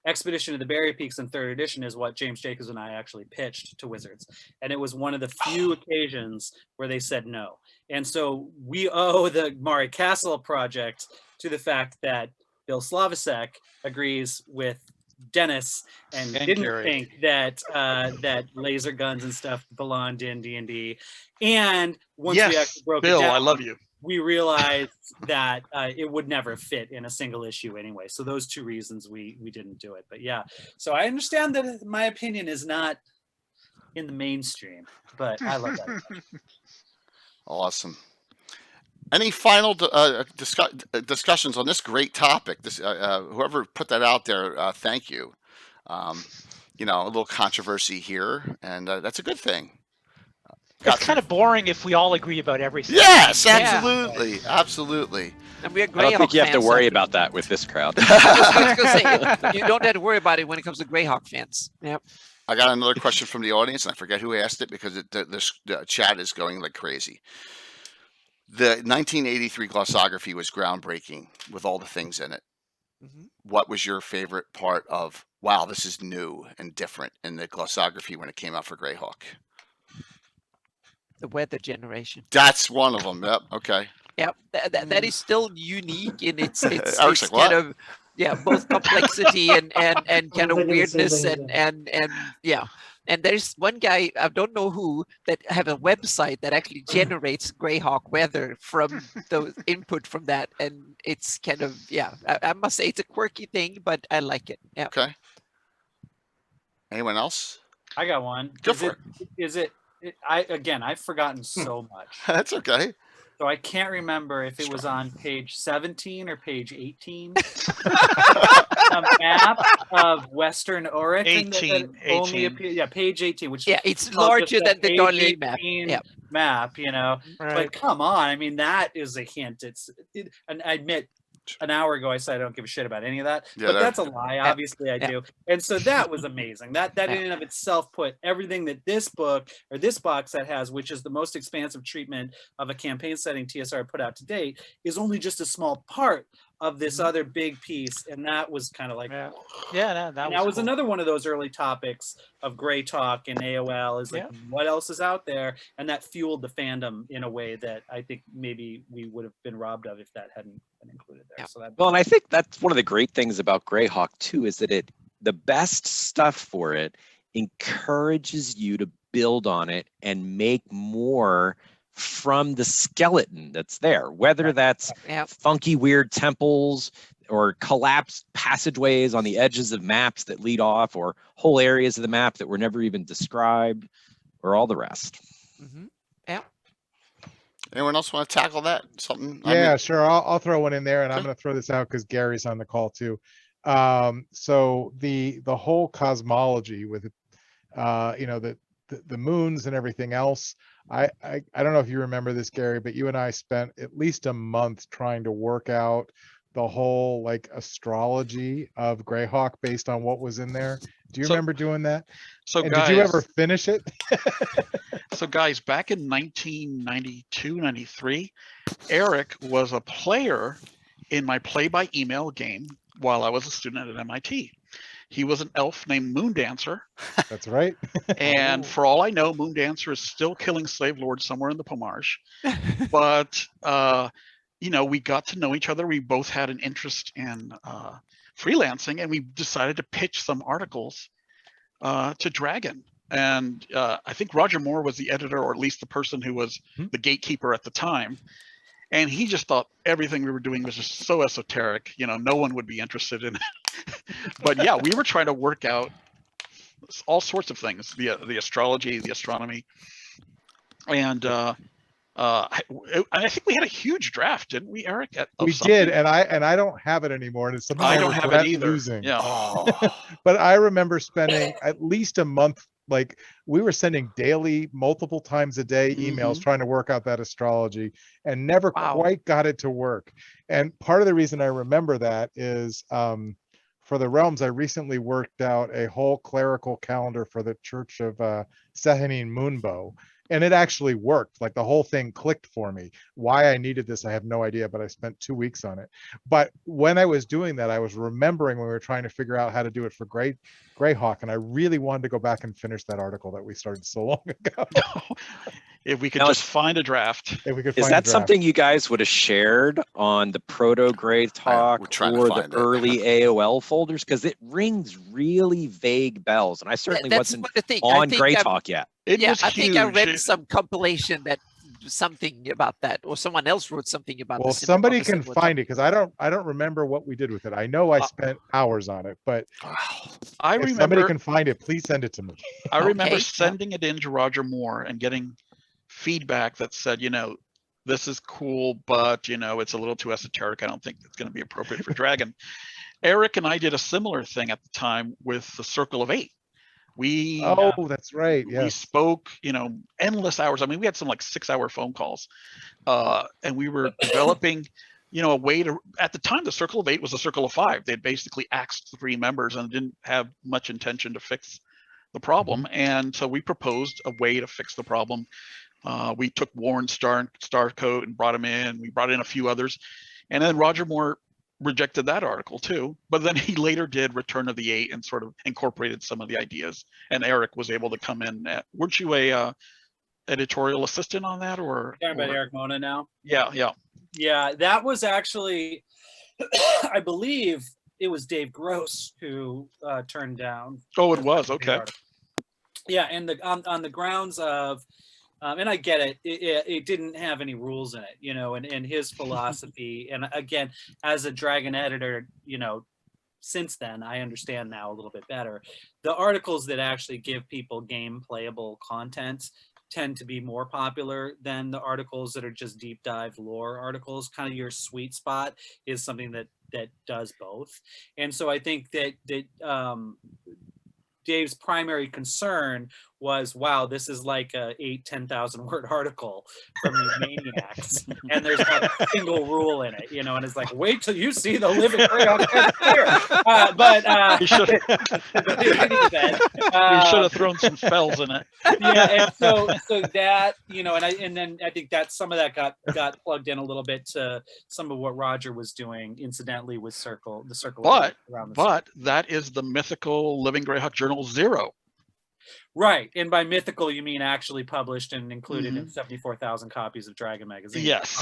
[SPEAKER 4] Expedition to the Barrier Peaks in 3rd edition is what James Jacobs and I actually pitched to Wizards. And it was one of the few occasions where they said no. And so we owe the Mari Castle project to the fact that Bill Slavicek agrees with Dennis and didn't think that that laser guns and stuff belonged in D&D. And once we actually broke
[SPEAKER 7] Bill,
[SPEAKER 4] it down,
[SPEAKER 7] I love you.
[SPEAKER 4] We realized that it would never fit in a single issue anyway. So those two reasons we didn't do it. But yeah, so I understand that my opinion is not in the mainstream, but I love that.
[SPEAKER 2] awesome. Any final discussions on this great topic? This whoever put that out there, thank you. A little controversy here, and that's a good thing.
[SPEAKER 6] It's kind of boring if we all agree about everything.
[SPEAKER 2] Yes, absolutely, absolutely.
[SPEAKER 3] And we're
[SPEAKER 1] I don't think you have to worry about that with this crowd.
[SPEAKER 3] I was going to say, you don't have to worry about it when it comes to Greyhawk fans. Yep.
[SPEAKER 2] I got another question from the audience, and I forget who asked it because the chat is going like crazy. The 1983 glossography was groundbreaking with all the things in it. Mm-hmm. What was your favorite part of, wow, this is new and different in the glossography when it came out for Greyhawk?
[SPEAKER 3] The weather generation.
[SPEAKER 2] That's one of them. Yep. Okay.
[SPEAKER 3] Yep. That is still unique in its
[SPEAKER 2] like,
[SPEAKER 3] kind of both complexity and kind of weirdness and yeah. And there's one guy, I don't know who, that have a website that actually generates Greyhawk weather from the input from that, and it's kind of I must say it's a quirky thing, but I like it. Yeah.
[SPEAKER 2] Okay. Anyone else?
[SPEAKER 4] I got one.
[SPEAKER 2] Go for
[SPEAKER 4] it? I've forgotten so much.
[SPEAKER 2] That's okay.
[SPEAKER 4] So I can't remember if it was on page 17 or page 18. A map of Western Oregon.
[SPEAKER 7] 18.
[SPEAKER 4] Only page 18, which
[SPEAKER 3] it's larger than the Darlene map.
[SPEAKER 4] Map,
[SPEAKER 6] Right.
[SPEAKER 4] But come on, I mean, that is a hint. And I admit, an hour ago I said I don't give a shit about any of that, but that's a lie. Obviously I do. And so that was amazing. That in and of itself put everything that this book or this box set has, which is the most expansive treatment of a campaign setting TSR put out to date, is only just a small part of this other big piece. And that was kind of like,
[SPEAKER 6] that was cool.
[SPEAKER 4] another one of those early topics of Grey Talk and AOL is like, what else is out there? And that fueled the fandom in a way that I think maybe we would have been robbed of if that hadn't been included there. So
[SPEAKER 1] well, and I think that's one of the great things about Greyhawk too, is that the best stuff for it encourages you to build on it and make more from the skeleton that's there, whether that's funky, weird temples or collapsed passageways on the edges of maps that lead off, or whole areas of the map that were never even described, or all the rest.
[SPEAKER 3] Yeah.
[SPEAKER 2] Anyone else want to tackle that? Something?
[SPEAKER 5] Yeah, sure. I'll throw one in there, and I'm going to throw this out because Gary's on the call too. So the whole cosmology with the moons and everything else. I don't know if you remember this, Gary, but you and I spent at least a month trying to work out the whole like astrology of Greyhawk based on what was in there. Do you remember doing that?
[SPEAKER 7] So
[SPEAKER 5] and
[SPEAKER 7] guys,
[SPEAKER 5] did you ever finish it?
[SPEAKER 7] So guys, back in 1992, 93, Erik was a player in my play by email game while I was a student at MIT. He was an elf named Moondancer.
[SPEAKER 5] That's right.
[SPEAKER 7] And for all I know, Moondancer is still killing slave lords somewhere in the Pomarsh. But, we got to know each other. We both had an interest in freelancing, and we decided to pitch some articles to Dragon. And I think Roger Moore was the editor, or at least the person who was the gatekeeper at the time. And he just thought everything we were doing was just so esoteric, no one would be interested in it. But yeah, we were trying to work out all sorts of things, the astrology, the astronomy. And I think we had a huge draft, didn't we, Erik?
[SPEAKER 5] We did, and I don't have it anymore. And it's something I
[SPEAKER 7] don't have it either.
[SPEAKER 5] Losing.
[SPEAKER 7] Yeah.
[SPEAKER 5] But I remember spending at least a month. Like we were sending daily, multiple times a day emails trying to work out that astrology, and never quite got it to work. And part of the reason I remember that is for the realms, I recently worked out a whole clerical calendar for the Church of Sehanine Moonbow. And it actually worked. Like the whole thing clicked for me. Why I needed this, I have no idea, but I spent 2 weeks on it. But when I was doing that, I was remembering when we were trying to figure out how to do it for Greyhawk, and I really wanted to go back and finish that article that we started so long ago.
[SPEAKER 7] If we could just find a draft.
[SPEAKER 5] If we could
[SPEAKER 1] Is
[SPEAKER 5] find
[SPEAKER 1] that something you guys would have shared on the proto Greyhawk or the early AOL folders? Because it rings really vague bells, and I certainly wasn't on Greyhawk yet.
[SPEAKER 3] I think I read some compilation that something about that, or someone else wrote something about.
[SPEAKER 5] Well, somebody can find it, because I don't remember what we did with it. I know I spent hours on it, but if somebody can find it, please send it to me.
[SPEAKER 7] I remember sending it in to Roger Moore and getting feedback that said, this is cool, but it's a little too esoteric. I don't think it's going to be appropriate for Dragon. Erik and I did a similar thing at the time with the Circle of Eight.
[SPEAKER 5] That's right. Yeah.
[SPEAKER 7] We spoke, endless hours. I mean, we had some like 6-hour phone calls, and we were developing, a way to. At the time, the Circle of Eight was a Circle of Five. They'd basically axed 3 members and didn't have much intention to fix the problem. And so we proposed a way to fix the problem. We took Warren Starcoat and brought him in. We brought in a few others, and then Roger Moore rejected that article too, but then he later did Return of the Eight and sort of incorporated some of the ideas, and Erik was able to come in. Weren't you a editorial assistant on that, or
[SPEAKER 4] talking about Erik Mona now?
[SPEAKER 7] Yeah,
[SPEAKER 4] that was actually I believe it was Dave Gross who turned down.
[SPEAKER 7] Oh, it was. Okay.
[SPEAKER 4] Yeah, and on the grounds of and I get it. It didn't have any rules in it, and his philosophy. And again, as a Dragon editor, since then, I understand now a little bit better. The articles that actually give people game playable content tend to be more popular than the articles that are just deep dive lore articles. Kind of your sweet spot is something that does both. And so I think that Dave's primary concern was, wow, this is like a 10,000 word article from these maniacs, and there's not a single rule in it, and it's like, wait till you see the living Greyhawk here.
[SPEAKER 7] We should have thrown some spells in it.
[SPEAKER 4] Yeah, and so that, and then I think that some of that got plugged in a little bit to some of what Roger was doing incidentally with the circle.
[SPEAKER 7] But that is the mythical Living Greyhawk Journal 0.
[SPEAKER 4] Right, and by mythical you mean actually published and included in 74,000 copies of Dragon magazine.
[SPEAKER 7] Yes,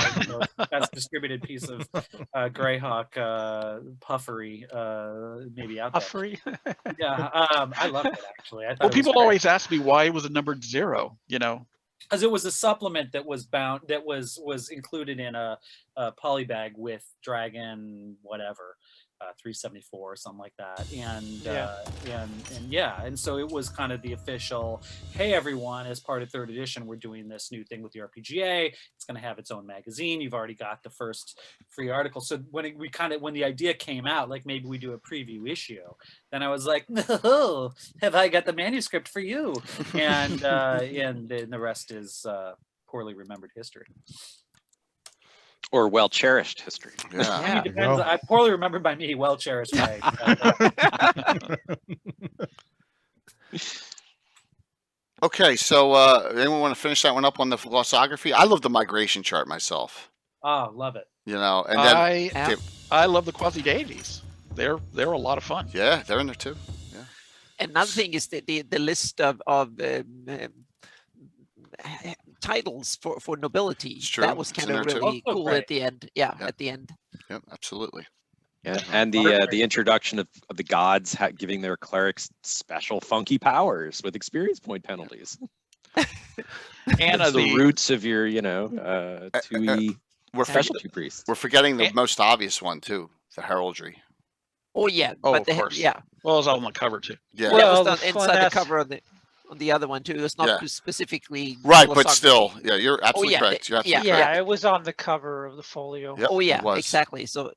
[SPEAKER 4] that's a distributed piece of Greyhawk puffery, maybe out there. Puffery. Yeah, I love it actually. I thought
[SPEAKER 7] well, people always ask me why it was a numbered 0.
[SPEAKER 4] Because it was a supplement that was was included in a polybag with Dragon whatever. 374 or something like that, and so it was kind of the official, hey everyone, as part of 3rd edition we're doing this new thing with the RPGA, it's going to have its own magazine, you've already got the first free article. So when the idea came out, like maybe we do a preview issue, then I was like, no, have I got the manuscript for you? And the rest is poorly remembered history.
[SPEAKER 1] Or well-cherished history.
[SPEAKER 2] Yeah.
[SPEAKER 4] I mean, depends. I poorly remembered by me, well-cherished by.
[SPEAKER 2] Okay, so anyone want to finish that one up on the glossography? I love the migration chart myself.
[SPEAKER 4] Oh, love it.
[SPEAKER 2] And then
[SPEAKER 7] I love the quasi-deities. They're a lot of fun.
[SPEAKER 2] Yeah, they're in there too. Yeah.
[SPEAKER 3] Another thing is the list of titles for nobility. That was kind of really cool at the end. Yeah, at the end.
[SPEAKER 2] Yep, absolutely.
[SPEAKER 1] Yeah, and the introduction of the gods giving their clerics special funky powers with experience point penalties. And the roots of your, 2E specialty priests.
[SPEAKER 2] We're forgetting the most obvious one too, the heraldry.
[SPEAKER 3] Oh yeah,
[SPEAKER 7] of course.
[SPEAKER 3] Yeah.
[SPEAKER 7] Well, it was on the cover too.
[SPEAKER 2] Yeah.
[SPEAKER 3] Well, it was inside the cover of the other one too. It's not specifically
[SPEAKER 2] right, but still, you're absolutely correct.
[SPEAKER 6] It was on the cover of the folio.
[SPEAKER 2] Yep,
[SPEAKER 3] oh yeah, exactly. So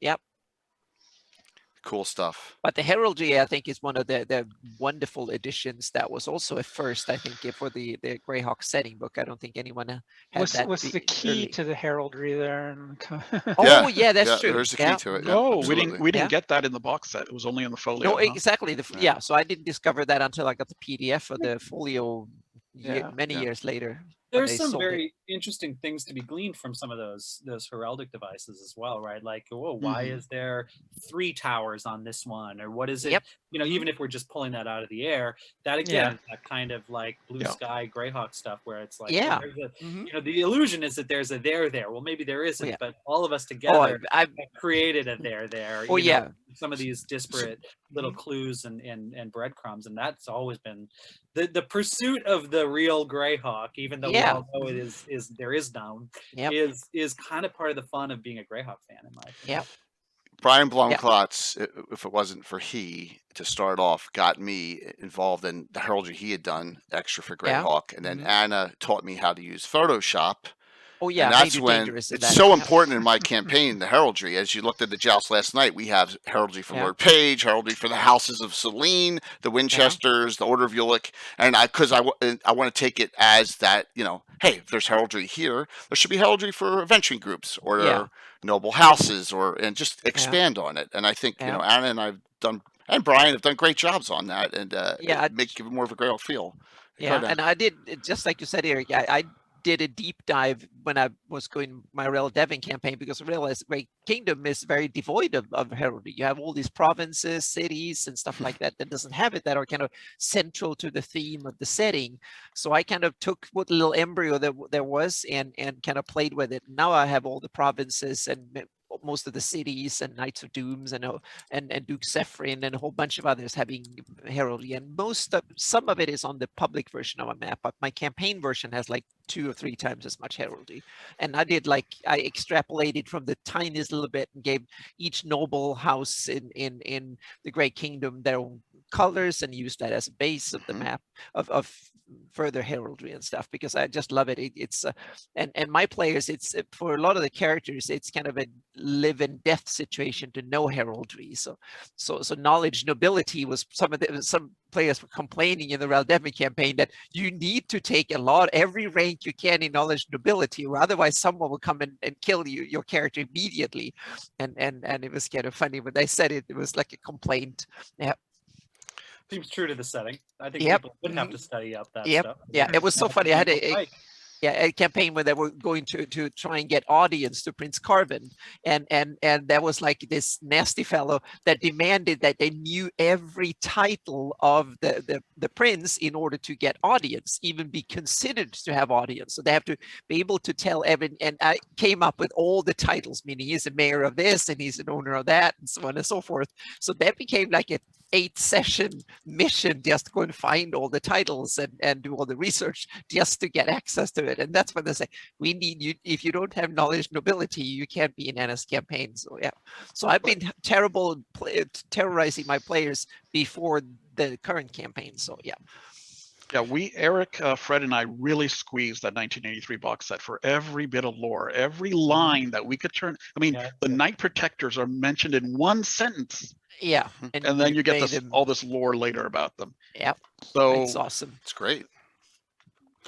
[SPEAKER 2] cool stuff.
[SPEAKER 3] But the heraldry, I think, is one of the wonderful additions that was also a first, I think, for the Greyhawk setting book. I don't think anyone had that.
[SPEAKER 6] What's the key to the heraldry there?
[SPEAKER 3] That's true.
[SPEAKER 2] There's the key to it.
[SPEAKER 7] No, we didn't get that in the box set. It was only in the folio.
[SPEAKER 3] No, exactly. So I didn't discover that until I got the PDF of the folio many years later.
[SPEAKER 4] There's some very interesting things to be gleaned from some of those heraldic devices as well, right? Like, why is there 3 towers on this one, or what is it? Even if we're just pulling that out of the air, that again, that kind of like blue sky Greyhawk stuff, where it's like, the illusion is that there's a there. Well, maybe there isn't, but all of us together have created a there. Some of these disparate little clues and breadcrumbs, and that's always been the pursuit of the real Greyhawk, even though we all know it is there is none, is kind of part of the fun of being a Greyhawk fan, in my opinion.
[SPEAKER 2] Brian Blomklotz, if it wasn't for to start off, got me involved in the heraldry he had done extra for Greyhawk, and then Anna taught me how to use Photoshop.
[SPEAKER 3] Oh yeah,
[SPEAKER 2] and that's when it's so important in my campaign, the heraldry. As you looked at the joust last night, we have heraldry for Lord Page, heraldry for the houses of Selene, the Winchesters, the Order of Ulick, and because I want to take it as that, hey, if there's heraldry here, there should be heraldry for adventuring groups or noble houses, and just expand on it. And I think Anna and Brian have done great jobs on that, and give it more of a Greyhawk feel.
[SPEAKER 3] And I did, just like you said, Eric. I did a deep dive when I was going my Real Devon campaign, because I realized Great Kingdom is very devoid of heraldry. You have all these provinces, cities, and stuff like that doesn't have it, that are kind of central to the theme of the setting. So I kind of took what little embryo there was and kind of played with it. Now I have all the provinces and most of the cities, and Knights of Dooms, and Duke Zephyrin, and a whole bunch of others having heraldry. And some of it is on the public version of a map, but my campaign version has like 2 or 3 times as much heraldry. And I extrapolated from the tiniest little bit and gave each noble house in the Great Kingdom their own colors, and used that as a base of the map of further heraldry and stuff, because I just love it. It's and my players, it's for a lot of the characters, it's kind of a live and death situation to know heraldry. So knowledge nobility was some players were complaining in the Raldemi campaign that you need to take every rank you can in knowledge nobility, or otherwise someone will come and kill your character immediately. And it was kind of funny when they said it was like a complaint. Yeah.
[SPEAKER 4] Seems true to the setting. I think people would have to study up that stuff.
[SPEAKER 3] Yeah, it was so funny. I had a campaign where they were going to try and get audience to Prince Carvin, and there was like this nasty fellow that demanded that they knew every title of the prince in order to get audience, even be considered to have audience. So they have to be able to tell every, and I came up with all the titles, meaning he's a mayor of this and he's an owner of that, and so on and so forth. So that became like a 8-session mission, just to go and find all the titles and do all the research just to get access to it. And that's when they say, we need you. If you don't have knowledge nobility, you can't be in Anna's campaign. So yeah, so I've been terrible terrorizing my players before the current campaign. So yeah.
[SPEAKER 7] Yeah, Erik, Fred, and I really squeezed that 1983 box set for every bit of lore, every line that we could turn. I mean, the Knight Protectors are mentioned in one sentence.
[SPEAKER 3] Yeah,
[SPEAKER 7] and then you get all this lore later about them.
[SPEAKER 3] Yep.
[SPEAKER 7] So
[SPEAKER 3] it's awesome.
[SPEAKER 2] It's great.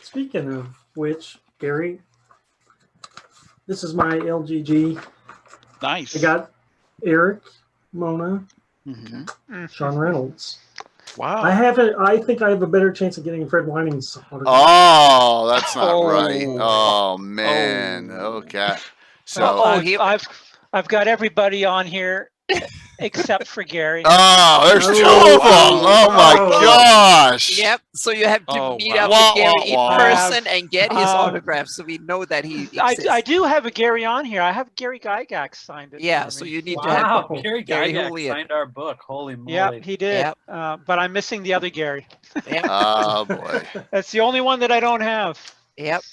[SPEAKER 8] Speaking of which, Gary, this is my LGG.
[SPEAKER 7] Nice.
[SPEAKER 8] I got Erik, Mona, Sean Reynolds.
[SPEAKER 7] Wow.
[SPEAKER 8] I think I have a better chance of getting Fred Wining's autograph.
[SPEAKER 2] Oh, that's not right. Oh man. Okay. So
[SPEAKER 6] I've got everybody on here except for Gary.
[SPEAKER 2] Oh, there's 2 of them. Oh my gosh.
[SPEAKER 3] Yep. So you have to meet up with Gary in person and get his autograph, so we know that he exists.
[SPEAKER 6] I do have a Gary on here. I have Gary Gygax signed it.
[SPEAKER 3] Yeah. So you need to have
[SPEAKER 4] Gary Gygax signed our book. Holy moly.
[SPEAKER 6] Yeah, he did. Yep. But I'm missing the other Gary.
[SPEAKER 3] Yep.
[SPEAKER 2] Oh boy.
[SPEAKER 6] That's the only one that I don't have.
[SPEAKER 3] Yep.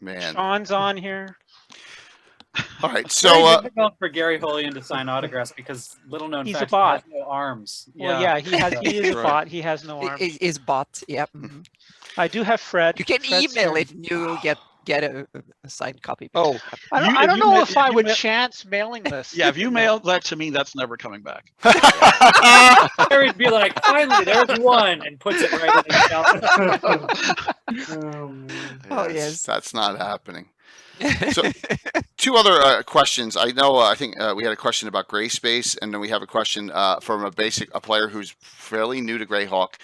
[SPEAKER 2] Man.
[SPEAKER 6] Sean's on here.
[SPEAKER 2] All right, so
[SPEAKER 4] difficult for Gary Holian to sign autographs because little known
[SPEAKER 6] he's
[SPEAKER 4] fact,
[SPEAKER 6] a bot.
[SPEAKER 4] he has no arms.
[SPEAKER 6] Well, yeah, he is a bot. He has no arms.
[SPEAKER 3] Is bot. Yep.
[SPEAKER 6] I do have Fred.
[SPEAKER 3] You can email it and you'll get a signed copy.
[SPEAKER 6] Oh, I don't know if I would chance mailing this.
[SPEAKER 7] Yeah, if you mail that to me, that's never coming back.
[SPEAKER 4] Gary'd be like, finally, there's one, and puts it right in his
[SPEAKER 2] Oh yes, that's not happening. So 2 other questions. I know. I think we had a question about gray space, and then we have a question from a player who's fairly new to Greyhawk,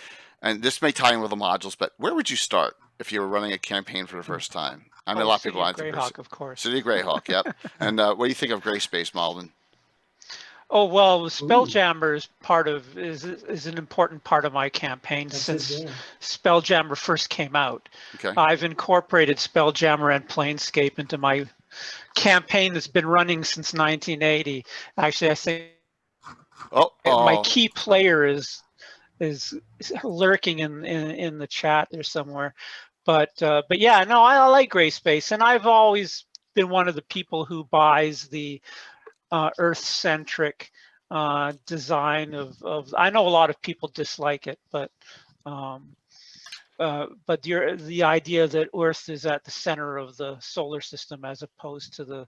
[SPEAKER 2] and this may tie in with the modules. But where would you start if you were running a campaign for the first time? I mean, a lot of people.
[SPEAKER 6] Greyhawk, of course.
[SPEAKER 2] City of Greyhawk, yep. And what do you think of gray space, Malden?
[SPEAKER 6] Oh well, Spelljammer is an important part of my campaign since Spelljammer first came out.
[SPEAKER 2] Okay.
[SPEAKER 6] I've incorporated Spelljammer and Planescape into my campaign that's been running since 1980. Actually, I think my key player is lurking in the chat there somewhere. But yeah, no, I like gray space, and I've always been one of the people who buys the Earth-centric design of. I know a lot of people dislike it, but the idea that Earth is at the center of the solar system as opposed to the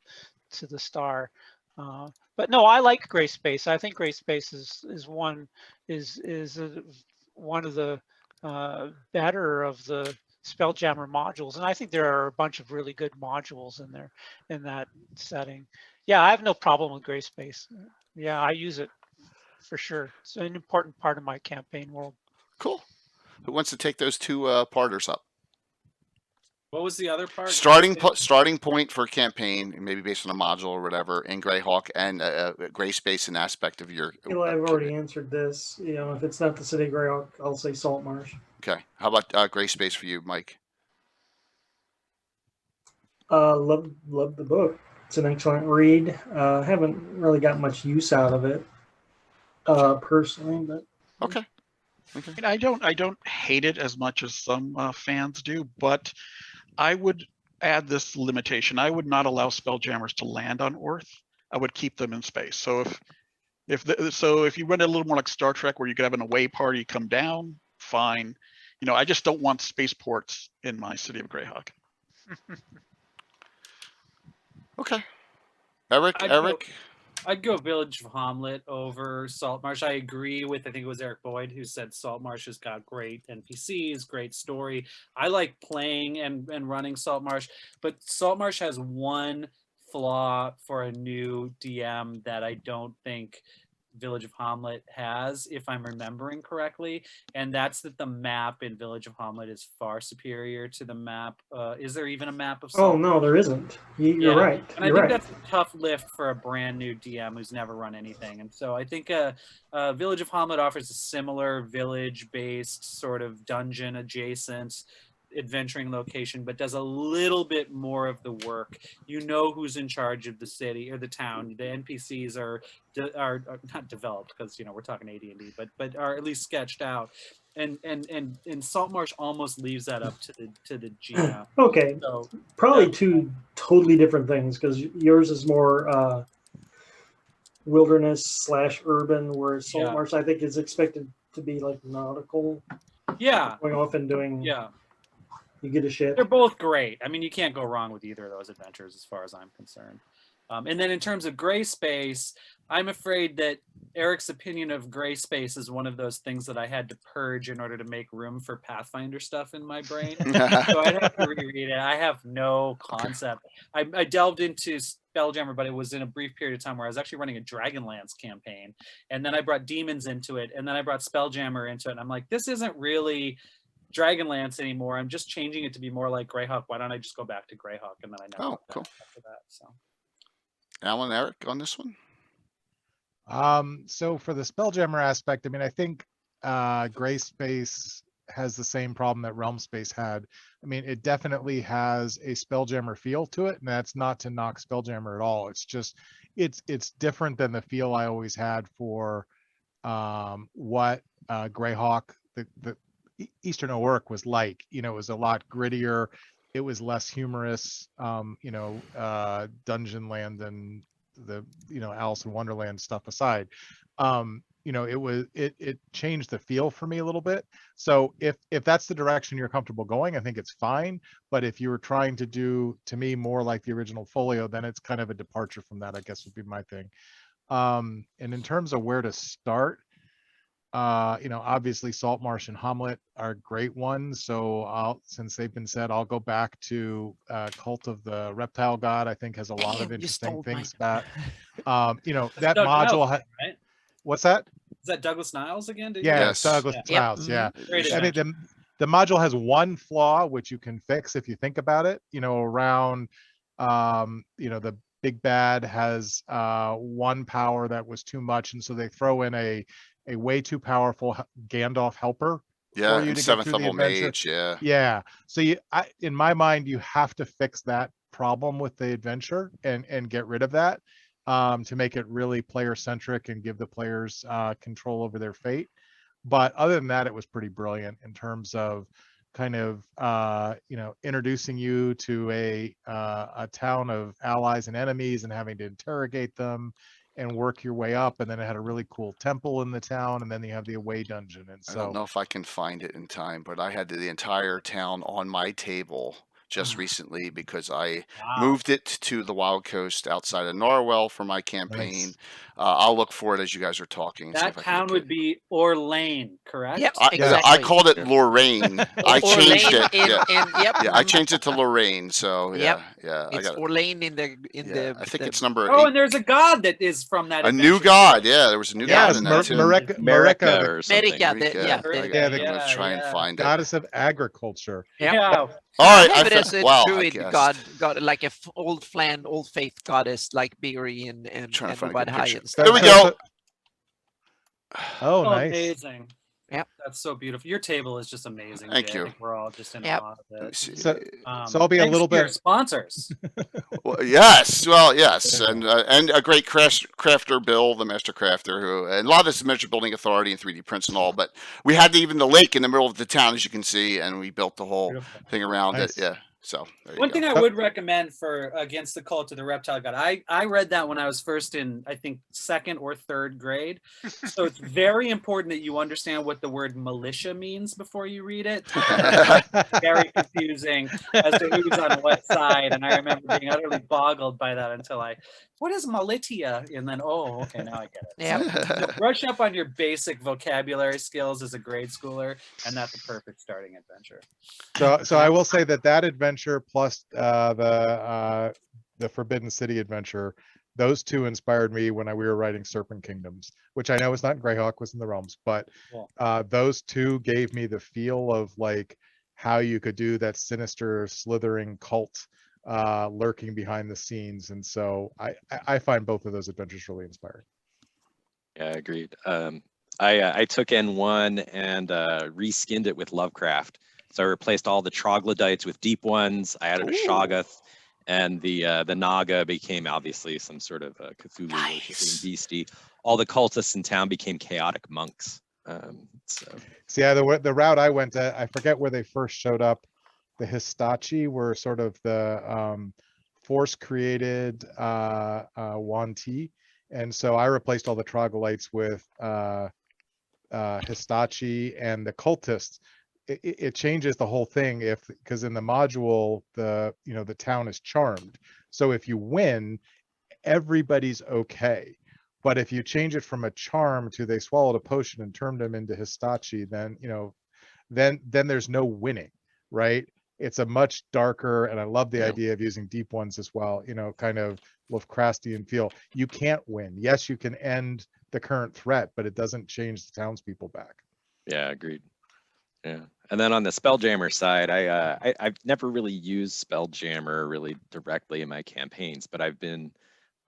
[SPEAKER 6] star. But no, I like gray space. I think gray space is one of the better of the Spelljammer modules, and I think there are a bunch of really good modules in there in that setting. Yeah, I have no problem with gray space. Yeah, I use it for sure. It's an important part of my campaign world.
[SPEAKER 2] Cool. Who wants to take those 2 parters up?
[SPEAKER 4] What was the other part?
[SPEAKER 2] Starting point for a campaign, maybe based on a module or whatever, in Greyhawk, and gray space an aspect of your.
[SPEAKER 8] Well, I've already answered this. You know, if it's not the City of Greyhawk, I'll say Saltmarsh.
[SPEAKER 2] Okay. How about gray space for you, Mike?
[SPEAKER 8] Love the book. It's an excellent read. Haven't really got much use out of it personally, but
[SPEAKER 2] Okay.
[SPEAKER 7] And I don't hate it as much as some fans do, but I would add this limitation. I would not allow spelljammers to land on Earth. I would keep them in space. So if you run it a little more like Star Trek, where you could have an away party come down, fine. I just don't want spaceports in my city of Greyhawk.
[SPEAKER 2] Okay. Erik.
[SPEAKER 4] I'd go Village of Hamlet over Saltmarsh. I agree with, I think it was Eric Boyd who said Saltmarsh has got great NPCs, great story. I like playing and running Saltmarsh, but Saltmarsh has one flaw for a new DM that I don't think Village of Hamlet has, if I'm remembering correctly, and that's that the map in Village of Hamlet is far superior to the map. Is there even a map of Saltmarsh?
[SPEAKER 8] Oh no, there isn't. You're right.
[SPEAKER 4] And I think that's a tough lift for a brand new DM who's never run anything. And so I think Village of Hamlet offers a similar village-based sort of dungeon adjacent adventuring location, but does a little bit more of the work. You know who's in charge of the city or the town. The NPCs are not developed, because we're talking AD&D, but are at least sketched out. And Saltmarsh almost leaves that up to the GM.
[SPEAKER 8] Okay,
[SPEAKER 4] so,
[SPEAKER 8] probably two totally different things, because yours is more wilderness / urban, whereas Saltmarsh I think is expected to be like nautical.
[SPEAKER 4] Yeah,
[SPEAKER 8] going off and doing.
[SPEAKER 4] Yeah.
[SPEAKER 8] You get a shit.
[SPEAKER 4] They're both great. I mean, you can't go wrong with either of those adventures as far as I'm concerned. And then in terms of gray space, I'm afraid that Eric's opinion of gray space is one of those things that I had to purge in order to make room for Pathfinder stuff in my brain. So I'd have to reread it. I have no concept. I delved into Spelljammer, but it was in a brief period of time where I was actually running a Dragonlance campaign. And then I brought demons into it. And then I brought Spelljammer into it. And I'm like, this isn't really Dragonlance anymore. I'm just changing it to be more like Greyhawk. Why don't I just go back to Greyhawk? And then I never went back after that. So,
[SPEAKER 2] Alan, Erik on this one.
[SPEAKER 5] So for the Spelljammer aspect, I mean, I think gray space has the same problem that realm space had. I mean, it definitely has a Spelljammer feel to it, and that's not to knock Spelljammer at all. It's just it's different than the feel I always had for what Greyhawk, the Eastern O'Rourke was like. It was a lot grittier. It was less humorous, dungeon land than the, Alice in Wonderland stuff aside. It changed the feel for me a little bit. So if that's the direction you're comfortable going, I think it's fine. But if you were trying to do, to me, more like the original Folio, then it's kind of a departure from that, I guess would be my thing. And in terms of where to start, obviously Saltmarsh and Hamlet are great ones. So since they've been said, I'll go back to Cult of the Reptile God. I think has a lot of interesting things about, that module.
[SPEAKER 4] Right?
[SPEAKER 5] What's that?
[SPEAKER 4] Is that Douglas Niles again?
[SPEAKER 5] Yes, Douglas Niles. Yeah. I mean, the module has one flaw, which you can fix if you think about it, around, the big bad has one power that was too much. And so they throw in a way too powerful Gandalf helper.
[SPEAKER 2] Yeah, and 7th level mage. Yeah.
[SPEAKER 5] Yeah. So in my mind, you have to fix that problem with the adventure and get rid of that to make it really player centric and give the players control over their fate. But other than that, it was pretty brilliant in terms of kind of introducing you to a town of allies and enemies and having to interrogate them and work your way up. And then it had a really cool temple in the town, and then you have the away dungeon. And so
[SPEAKER 2] I don't know if I can find it in time, but I had the entire town on my table just recently because I moved it to the Wild Coast outside of Norwell for my campaign.
[SPEAKER 5] Nice.
[SPEAKER 2] I'll look for it as you guys are talking.
[SPEAKER 4] That town would be Orlane, correct?
[SPEAKER 3] Yep,
[SPEAKER 2] exactly. I called it Lorraine. I changed it.
[SPEAKER 3] Yep.
[SPEAKER 2] I changed it to Lorraine. So yeah.
[SPEAKER 3] It's Orlane in the.
[SPEAKER 2] I think it's number.
[SPEAKER 4] Oh,
[SPEAKER 2] 8.
[SPEAKER 4] And there's a god that is from that.
[SPEAKER 2] A new god. Yeah, there was a new god in that too.
[SPEAKER 5] Marika
[SPEAKER 1] or something.
[SPEAKER 2] Let's try and find it.
[SPEAKER 5] Goddess of agriculture.
[SPEAKER 4] Yeah.
[SPEAKER 2] All right.
[SPEAKER 3] But as a druid god like a old faith goddess like Beery and White High and stuff.
[SPEAKER 2] There we go.
[SPEAKER 5] Oh, nice.
[SPEAKER 4] Amazing. That's so beautiful. Your table is just amazing.
[SPEAKER 2] Thank
[SPEAKER 4] Jay.
[SPEAKER 2] you.
[SPEAKER 4] I think we're all just in
[SPEAKER 3] Yep.
[SPEAKER 4] awe of it.
[SPEAKER 5] So I'll be a
[SPEAKER 4] Thanks
[SPEAKER 5] little
[SPEAKER 4] to your
[SPEAKER 5] bit.
[SPEAKER 4] sponsors.
[SPEAKER 2] Well, yes, and a great crafter, Bill, the master crafter, who and a lot of this is Miniature Building Authority and 3D prints and all. But we had even the lake in the middle of the town, as you can see, and we built the whole thing around
[SPEAKER 5] Nice.
[SPEAKER 2] it. Yeah. So there you
[SPEAKER 4] One
[SPEAKER 2] go.
[SPEAKER 4] thing I would recommend for Against the Cult of the Reptile God, I read that when I was first in, I think, 2nd or 3rd grade. So it's very important that you understand what the word militia means before you read it. Very confusing as to who's on what side. And I remember being utterly boggled by that until what is militia? And then, oh, okay, now I get it.
[SPEAKER 3] Yeah.
[SPEAKER 4] So brush up on your basic vocabulary skills as a grade schooler, and that's a perfect starting adventure.
[SPEAKER 5] So I will say that adventure plus the Forbidden City adventure, those two inspired me when we were writing Serpent Kingdoms, which I know is not Greyhawk, was in the realms, but those two gave me the feel of like how you could do that sinister slithering cult lurking behind the scenes, and so I find both of those adventures really inspiring.
[SPEAKER 1] Yeah, agreed. I took N1 and reskinned it with Lovecraft. So I replaced all the troglodytes with deep ones. I added a Shoggoth, and the Naga became obviously some sort of Cthulhu worshiping beastie. All the cultists in town became chaotic monks. So
[SPEAKER 5] yeah, the route I went, I forget where they first showed up. The Histachi were sort of the force created Wanti, and so I replaced all the troglodytes with Histachi, and the cultists. It changes the whole thing because in the module the town is charmed, so if you win, everybody's okay. But if you change it from a charm to they swallowed a potion and turned them into Histachi, then there's no winning, right? It's a much darker, and I love the idea of using deep ones as well, kind of Lovecraftian feel. You can't win. Yes, you can end the current threat, but it doesn't change the townspeople back.
[SPEAKER 1] Yeah, agreed. Yeah, and then on the Spelljammer side, I've never really used Spelljammer really directly in my campaigns, but I've been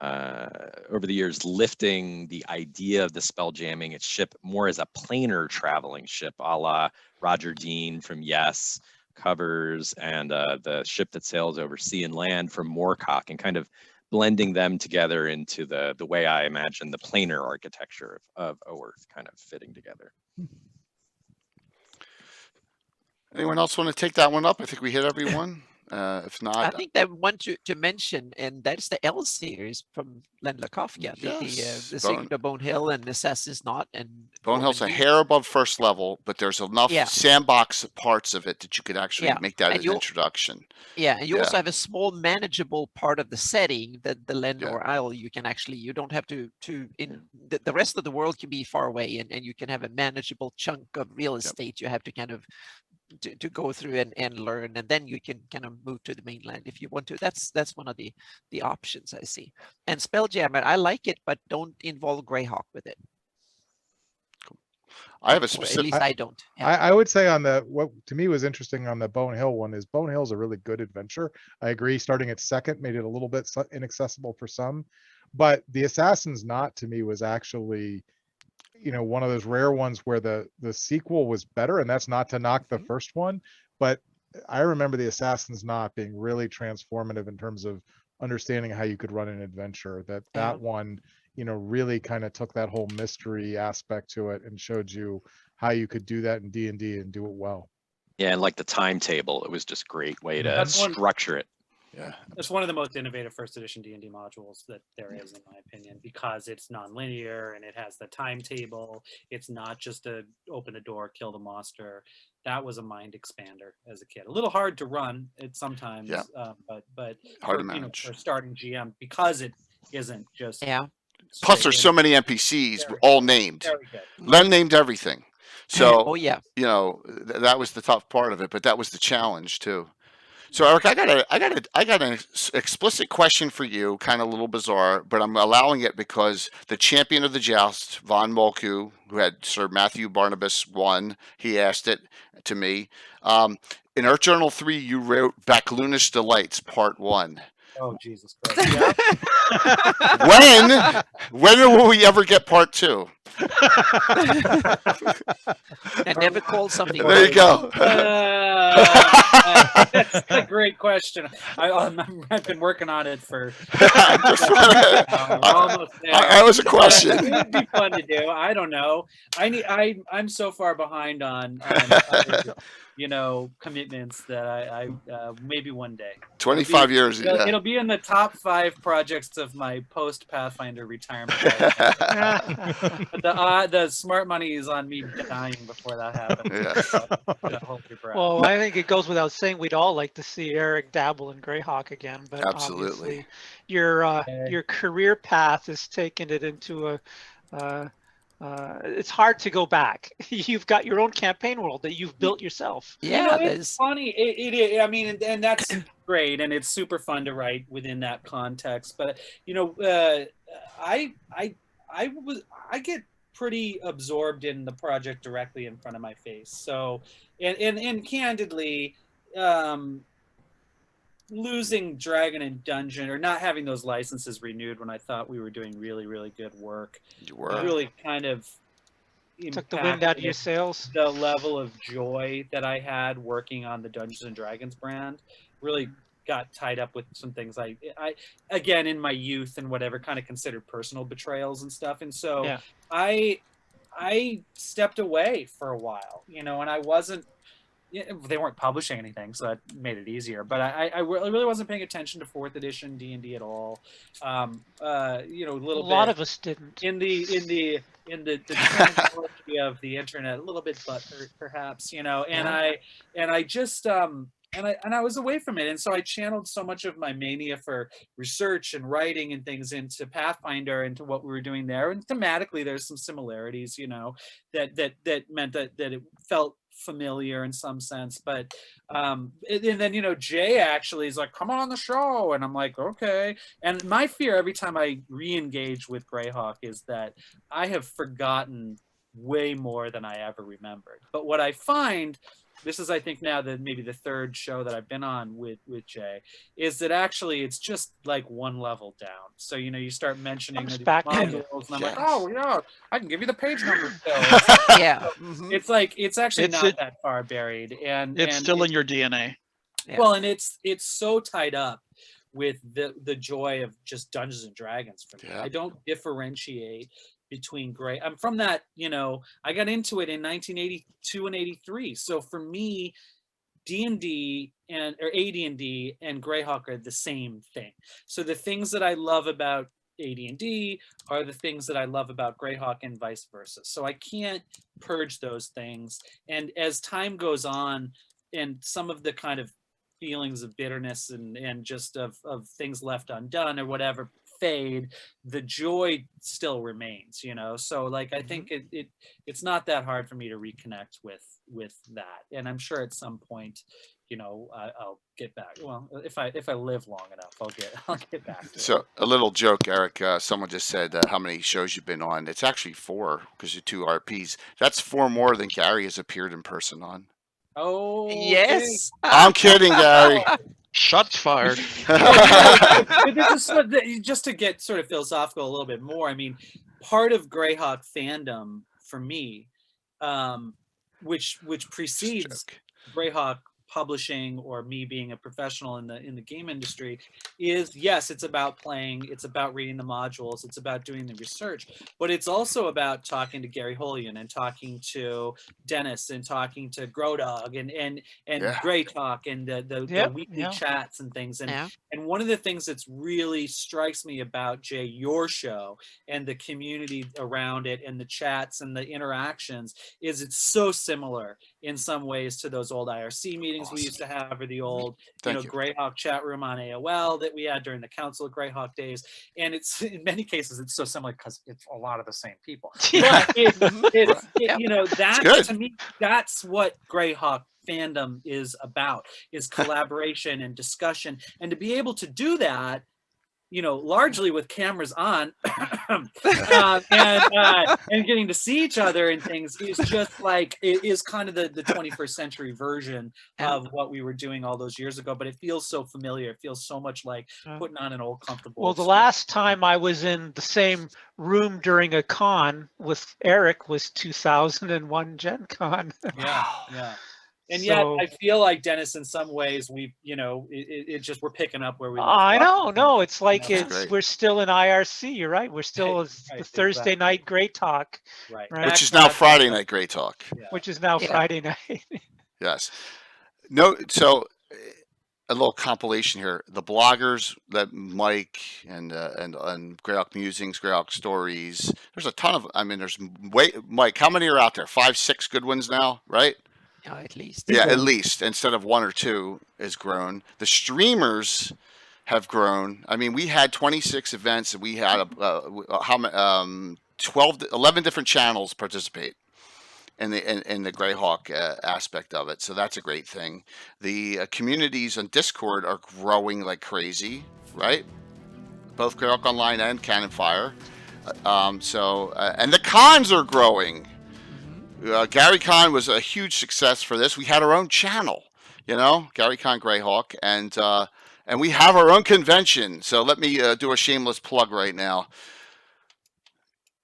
[SPEAKER 1] over the years lifting the idea of the spelljamming its ship more as a planar traveling ship, a la Roger Dean from Yes covers, and the ship that sails over sea and land from Moorcock, and kind of blending them together into the way I imagine the planar architecture of Oerth kind of fitting together.
[SPEAKER 2] Anyone else want to take that one up? I think we hit everyone. If not,
[SPEAKER 3] I think that one to mention, and that's the L series from Len Lakofka, the Secret of Bone Hill and Assassin's Knot. And
[SPEAKER 2] Bone Hill's a hair above first level, but there's enough sandbox parts of it that you could actually make that an introduction.
[SPEAKER 3] Yeah, and you also have a small manageable part of the setting that the Len or Isle you can actually, you don't have to the rest of the world can be far away, and you can have a manageable chunk of real estate you have to kind of to go through and learn, and then you can kind of move to the mainland if you want to. That's one of the options I see. And Spelljammer, I like it, but don't involve Greyhawk with it.
[SPEAKER 2] Cool. I have a specific.
[SPEAKER 3] At least I don't.
[SPEAKER 5] I would say what to me was interesting on the Bone Hill one is Bone Hill is a really good adventure. I agree. Starting at 2nd made it a little bit inaccessible for some, but the Assassin's Knot to me was actually one of those rare ones where the sequel was better, and that's not to knock the first one, but I remember the Assassin's Knot being really transformative in terms of understanding how you could run an adventure. That one, really kind of took that whole mystery aspect to it and showed you how you could do that in D&D and do it well.
[SPEAKER 1] Yeah, and like the timetable, it was just a great way to structure it.
[SPEAKER 2] Yeah,
[SPEAKER 4] it's one of the most innovative first edition D&D modules that there is, in my opinion, because it's non-linear and it has the timetable. It's not just a open the door, kill the monster. That was a mind expander as a kid. A little hard to run it sometimes, but
[SPEAKER 2] hard to manage
[SPEAKER 4] for starting GM, because it isn't just
[SPEAKER 2] Plus, there's so many NPCs, all named. Len named everything, so that was the tough part of it, but that was the challenge too. So Eric, I got an explicit question for you, kind of a little bizarre, but I'm allowing it because the champion of the joust, Von Molku, who had Sir Matthew Barnabas won, he asked it to me. In Earth Journal 3, you wrote Backlunish Delights, Part 1.
[SPEAKER 4] Oh, Jesus Christ.
[SPEAKER 2] When will we ever get Part 2?
[SPEAKER 3] And never call something.
[SPEAKER 2] There you go.
[SPEAKER 4] That's a great question. I've been working on it for almost there.
[SPEAKER 2] That was a question.
[SPEAKER 4] It would be fun to do. I don't know. I'm so far behind on commitments that I maybe one day.
[SPEAKER 2] 25 years.
[SPEAKER 4] It'll be in the top 5 projects of my post Pathfinder retirement. But the smart money is on me dying before that happens.
[SPEAKER 2] Yeah.
[SPEAKER 4] So, hold your breath.
[SPEAKER 6] Well, I think it goes without saying we'd all like to see Erik dabble in Greyhawk again, but
[SPEAKER 2] Absolutely.
[SPEAKER 6] obviously your career path has taken it into it's hard to go back. You've got your own campaign world that you've built yourself.
[SPEAKER 3] Yeah,
[SPEAKER 4] it's funny. It I mean, and that's great, and it's super fun to write within that context. But I get pretty absorbed in the project directly in front of my face. So, and candidly, losing Dragon and Dungeon, or not having those licenses renewed when I thought we were doing really, really good work, really kind of
[SPEAKER 6] took the wind out of your sails.
[SPEAKER 4] The level of joy that I had working on the Dungeons and Dragons brand really got tied up with some things I again in my youth and whatever kind of considered personal betrayals and stuff, and so I stepped away for a while, and I wasn't. They weren't publishing anything, so that made it easier. But I really wasn't paying attention to 4th edition D&D at all. A lot
[SPEAKER 6] of us didn't.
[SPEAKER 4] In the technology of the internet, a little bit butthurt perhaps, and I just and I was away from it, and so I channeled so much of my mania for research and writing and things into Pathfinder, into what we were doing there. And thematically, there's some similarities, that meant that it felt familiar in some sense. But and then Jay actually is like, come on the show, and I'm like, okay. And my fear every time I re-engage with Greyhawk is that I have forgotten way more than I ever remembered. But what I find, this is, I think, now that maybe the 3rd show that I've been on with Jay, is that actually it's just like one level down. So, you start mentioning the modules, and I'm like, oh, yeah, I can give you the page number still. It's like, it's actually not that far buried. And
[SPEAKER 7] it's still in your DNA.
[SPEAKER 4] Yeah. Well, and it's so tied up with the joy of just Dungeons and Dragons for me. I don't differentiate between I'm from that, I got into it in 1982 and 83. So for me, D&D or AD&D and Greyhawk are the same thing. So the things that I love about AD&D are the things that I love about Greyhawk and vice versa. So I can't purge those things. And as time goes on, and some of the kind of feelings of bitterness and just of things left undone or whatever fade, the joy still remains, so like I think it's not that hard for me to reconnect with that, and I'm sure at some point I'll get back. Well, if I live long enough, I'll get back to
[SPEAKER 2] it. A little joke, Erik, someone just said how many shows you've been on. It's actually 4 because you're 2 RPs. That's 4 more than Gary has appeared in person on.
[SPEAKER 4] Oh
[SPEAKER 3] yes.
[SPEAKER 2] I'm kidding, Gary.
[SPEAKER 7] Shots fired.
[SPEAKER 4] This is just to get sort of philosophical a little bit more. I mean, part of Greyhawk fandom for me, which precedes Greyhawk publishing or me being a professional in the game industry, is yes, it's about playing, it's about reading the modules, it's about doing the research, but it's also about talking to Gary Holian and talking to Dennis and talking to Grodog and Greytalk and the weekly chats and things. And one of the things that's really strikes me about, Jay, your show and the community around it and the chats and the interactions is it's so similar in some ways to those old IRC meetings we used to have, or the old Greyhawk chat room on AOL that we had during the Council of Greyhawk days. And it's, in many cases, it's so similar because it's a lot of the same people. But that, to me, that's what Greyhawk fandom is about, is collaboration and discussion. And to be able to do that, largely with cameras on, and getting to see each other and things is just like, it is kind of the 21st century version of what we were doing all those years ago, but it feels so familiar. It feels so much like putting on an old comfortable.
[SPEAKER 6] Well, the last time I was in the same room during a con with Erik was 2001 Gen Con.
[SPEAKER 4] Yeah. And yet, I feel like, Dennis, in some ways, we've, it just, we're picking up where we.
[SPEAKER 6] I know, no, it's like we're still in IRC. You're right. We're still the Thursday night Great Talk,
[SPEAKER 4] right?
[SPEAKER 2] Which is now Friday night Great Talk.
[SPEAKER 6] Which is now Friday night.
[SPEAKER 2] Yes. No. So, a little compilation here. The bloggers that Mike and Greyhawk Musings, Greyhawk Stories. There's a ton of. I mean, Mike. How many are out there? 5, 6 good ones now, right?
[SPEAKER 3] At least.
[SPEAKER 2] Yeah, at least, instead of 1 or 2 has grown. The streamers have grown. I mean, we had 26 events, and we had 11 different channels participate in the Greyhawk aspect of it. So that's a great thing. The communities on Discord are growing like crazy, right? Both Greyhawk Online and Cannon Fire. And the cons are growing. Gary Con was a huge success for this. We had our own channel, Gary Con Greyhawk, and we have our own convention. So let me do a shameless plug right now.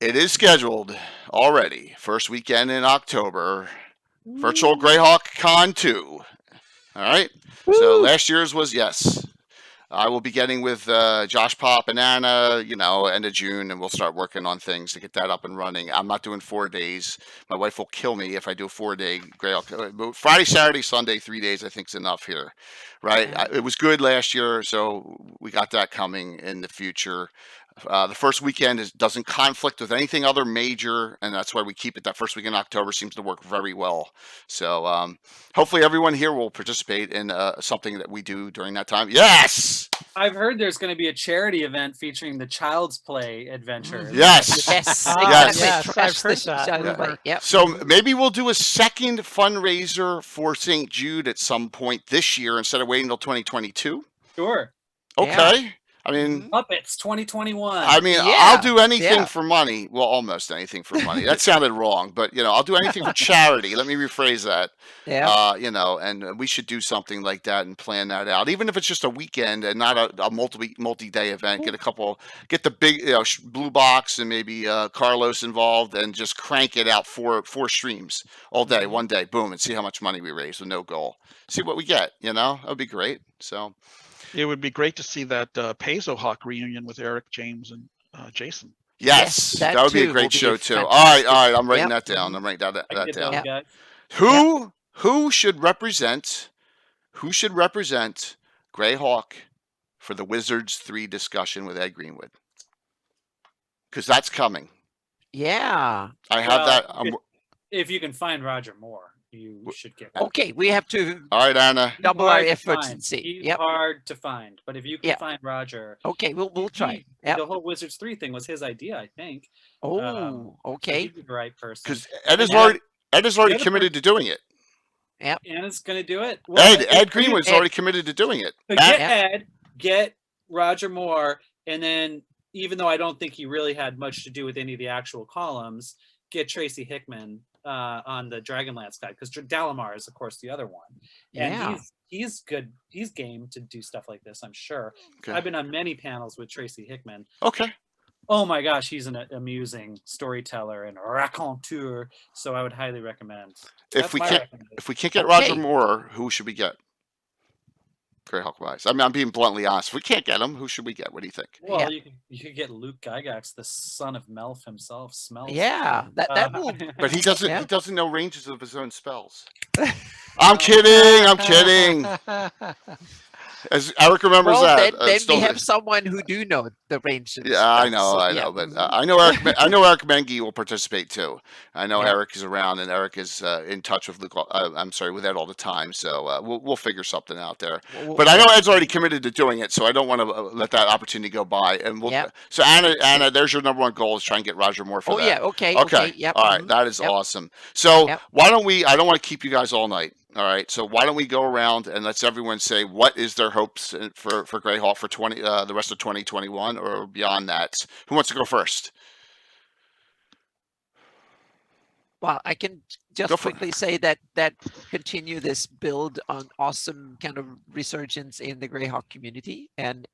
[SPEAKER 2] It is scheduled already, first weekend in October, Virtual Greyhawk Con 2. All right. Woo! So last year's was I will be getting with Josh Pop and Anna, end of June, and we'll start working on things to get that up and running. I'm not doing 4 days. My wife will kill me if I do a 4-day Greyhawk. Friday, Saturday, Sunday, 3 days, I think is enough here, right? It was good last year, so we got that coming in the future. The first weekend doesn't conflict with anything other major, and that's why we keep it. That first weekend in October seems to work very well. So hopefully everyone here will participate in something that we do during that time. Yes!
[SPEAKER 4] I've heard there's going to be a charity event featuring the Child's Play adventure.
[SPEAKER 2] Yes!
[SPEAKER 3] Yes,
[SPEAKER 6] I've heard that.
[SPEAKER 3] Yep.
[SPEAKER 2] So maybe we'll do a second fundraiser for St. Jude at some point this year instead of waiting until 2022.
[SPEAKER 4] Sure.
[SPEAKER 2] Okay. Yeah. I mean,
[SPEAKER 4] Muppets 2021.
[SPEAKER 2] I mean, I'll do anything for money. Well, almost anything for money. That sounded wrong, but I'll do anything for charity. Let me rephrase that.
[SPEAKER 3] Yeah.
[SPEAKER 2] And we should do something like that and plan that out. Even if it's just a weekend and not a multi-day event. Get the big blue box and maybe Carlos involved and just crank it out for 4 streams all day, one day, boom, and see how much money we raise with no goal. See what we get. That would be great. So.
[SPEAKER 7] It would be great to see that Paizo Hawk reunion with Erik, James, and Jason.
[SPEAKER 2] Yes, that would be a great show too. All right. I'm writing that down. I'm writing that down.
[SPEAKER 3] Yep.
[SPEAKER 2] Who should represent Greyhawk for the Wizards 3 discussion with Ed Greenwood? Because that's coming.
[SPEAKER 3] Yeah.
[SPEAKER 2] I have that.
[SPEAKER 4] If you can find Roger Moore, you should get.
[SPEAKER 3] Okay, we have to.
[SPEAKER 2] All right, Anna.
[SPEAKER 3] Double our efforts and see.
[SPEAKER 4] He's hard to find, but if you can find Roger.
[SPEAKER 3] Okay, we'll try.
[SPEAKER 4] The whole Wizards 3 thing was his idea, I think.
[SPEAKER 3] Oh, okay.
[SPEAKER 4] He's the right person.
[SPEAKER 2] Because Ed is already committed to doing it.
[SPEAKER 3] Yep.
[SPEAKER 4] Anna's going to do it. Well,
[SPEAKER 2] Ed Greenwood's already committed to doing it.
[SPEAKER 4] But get Roger Moore, and then even though I don't think he really had much to do with any of the actual columns, get Tracy Hickman on the Dragonlance guide, because Dalamar is of course the other one, and he's good. He's game to do stuff like this, I'm sure. Okay. I've been on many panels with Tracy Hickman.
[SPEAKER 2] Okay.
[SPEAKER 4] Oh my gosh, he's an amusing storyteller and raconteur, so I would highly recommend.
[SPEAKER 2] If we can't get Roger Moore, who should we get? Greyhawk wise, I mean, I'm being bluntly honest. If we can't get him, who should we get? What do you think?
[SPEAKER 4] Well, you could get Luke Gygax, the son of Melf himself. Smells.
[SPEAKER 3] Yeah, that will.
[SPEAKER 2] But he doesn't. He doesn't know ranges of his own spells. I'm kidding. As Erik remembers that.
[SPEAKER 3] Then we have someone who do know the range.
[SPEAKER 2] Yeah, I know. But I know Erik. I know Erik Mengi will participate too. I know Erik is around, and Erik is in touch with Luke. With Ed all the time. So we'll figure something out there. But I know Ed's already committed to doing it, so I don't want to let that opportunity go by. And so Anna, there's your number one goal, is try and get Roger Moore for that.
[SPEAKER 3] Oh yeah, okay.
[SPEAKER 2] Yep. All right, that is awesome. So why don't we? I don't want to keep you guys all night. All right. So why don't we go around and let's everyone say what is their hopes for Greyhawk for the rest of 2021 or beyond that? Who wants to go first?
[SPEAKER 3] Well, I can just quickly say that continue this build on awesome kind of resurgence in the Greyhawk community and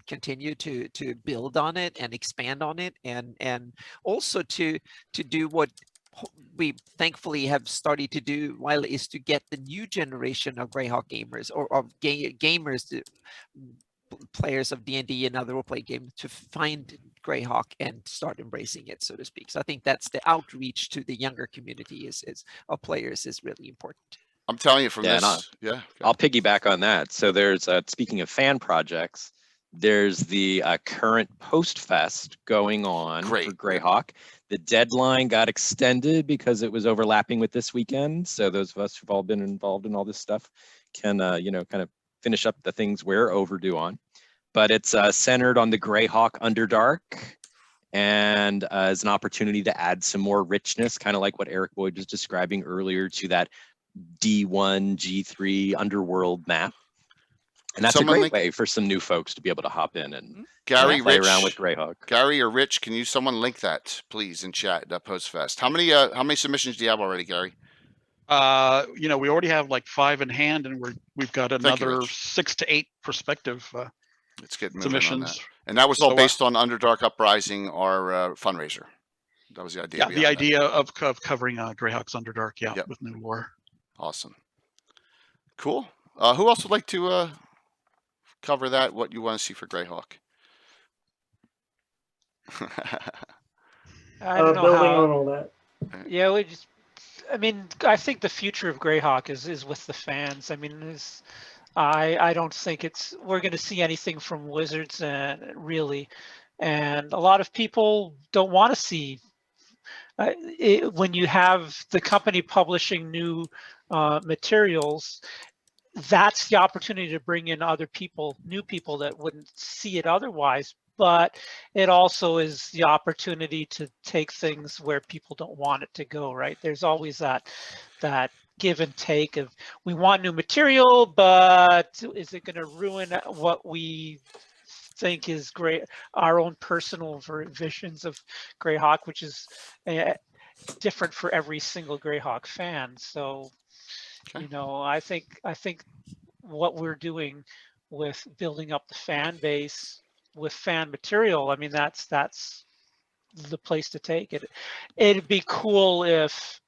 [SPEAKER 3] continue to build on it and expand on it and also to do what we thankfully have started to do while is to get the new generation of Greyhawk gamers or of gamers, players of D&D and other role-play games to find Greyhawk and start embracing it, so to speak. So I think that's the outreach to the younger community of players is really important.
[SPEAKER 2] I'm telling you from this.
[SPEAKER 1] I'll piggyback on that. So there's, speaking of fan projects, there's the current post-fest going on for Greyhawk. The deadline got extended because it was overlapping with this weekend. So those of us who've all been involved in all this stuff can, kind of finish up the things we're overdue on. But it's centered on the Greyhawk Underdark and as an opportunity to add some more richness, kind of like what Erik Boyd was describing earlier, to that D1, G3 underworld map. And that's a great way for some new folks to be able to hop in and play around with Greyhawk.
[SPEAKER 2] Gary or Rich, can someone link that, please, in chat, that post-fest? How many submissions do you have already, Gary?
[SPEAKER 7] We already have like 5 in hand, and we've got another 6 to 8 prospective
[SPEAKER 2] Let's get moving
[SPEAKER 7] submissions.
[SPEAKER 2] on that. And that was all based on Underdark Uprising, our fundraiser. That was the idea.
[SPEAKER 7] Yeah, the idea of covering Greyhawk's Underdark, with new lore.
[SPEAKER 2] Awesome. Cool. Who else would like to cover that? What you want to see for Greyhawk?
[SPEAKER 6] I don't know
[SPEAKER 8] building
[SPEAKER 6] how.
[SPEAKER 8] on all that.
[SPEAKER 6] Yeah, I think the future of Greyhawk is with the fans. I mean, I don't think we're going to see anything from Wizards really, and a lot of people don't want to see when you have the company publishing new materials. That's the opportunity to bring in new people that wouldn't see it otherwise. But it also is the opportunity to take things where people don't want it to go, right? There's always that give and take of, we want new material, but is it going to ruin what we think is great, our own personal visions of Greyhawk, which is different for every single Greyhawk fan. So, I think what we're doing with building up the fan base with fan material, I mean, that's the place to take it. It'd be cool if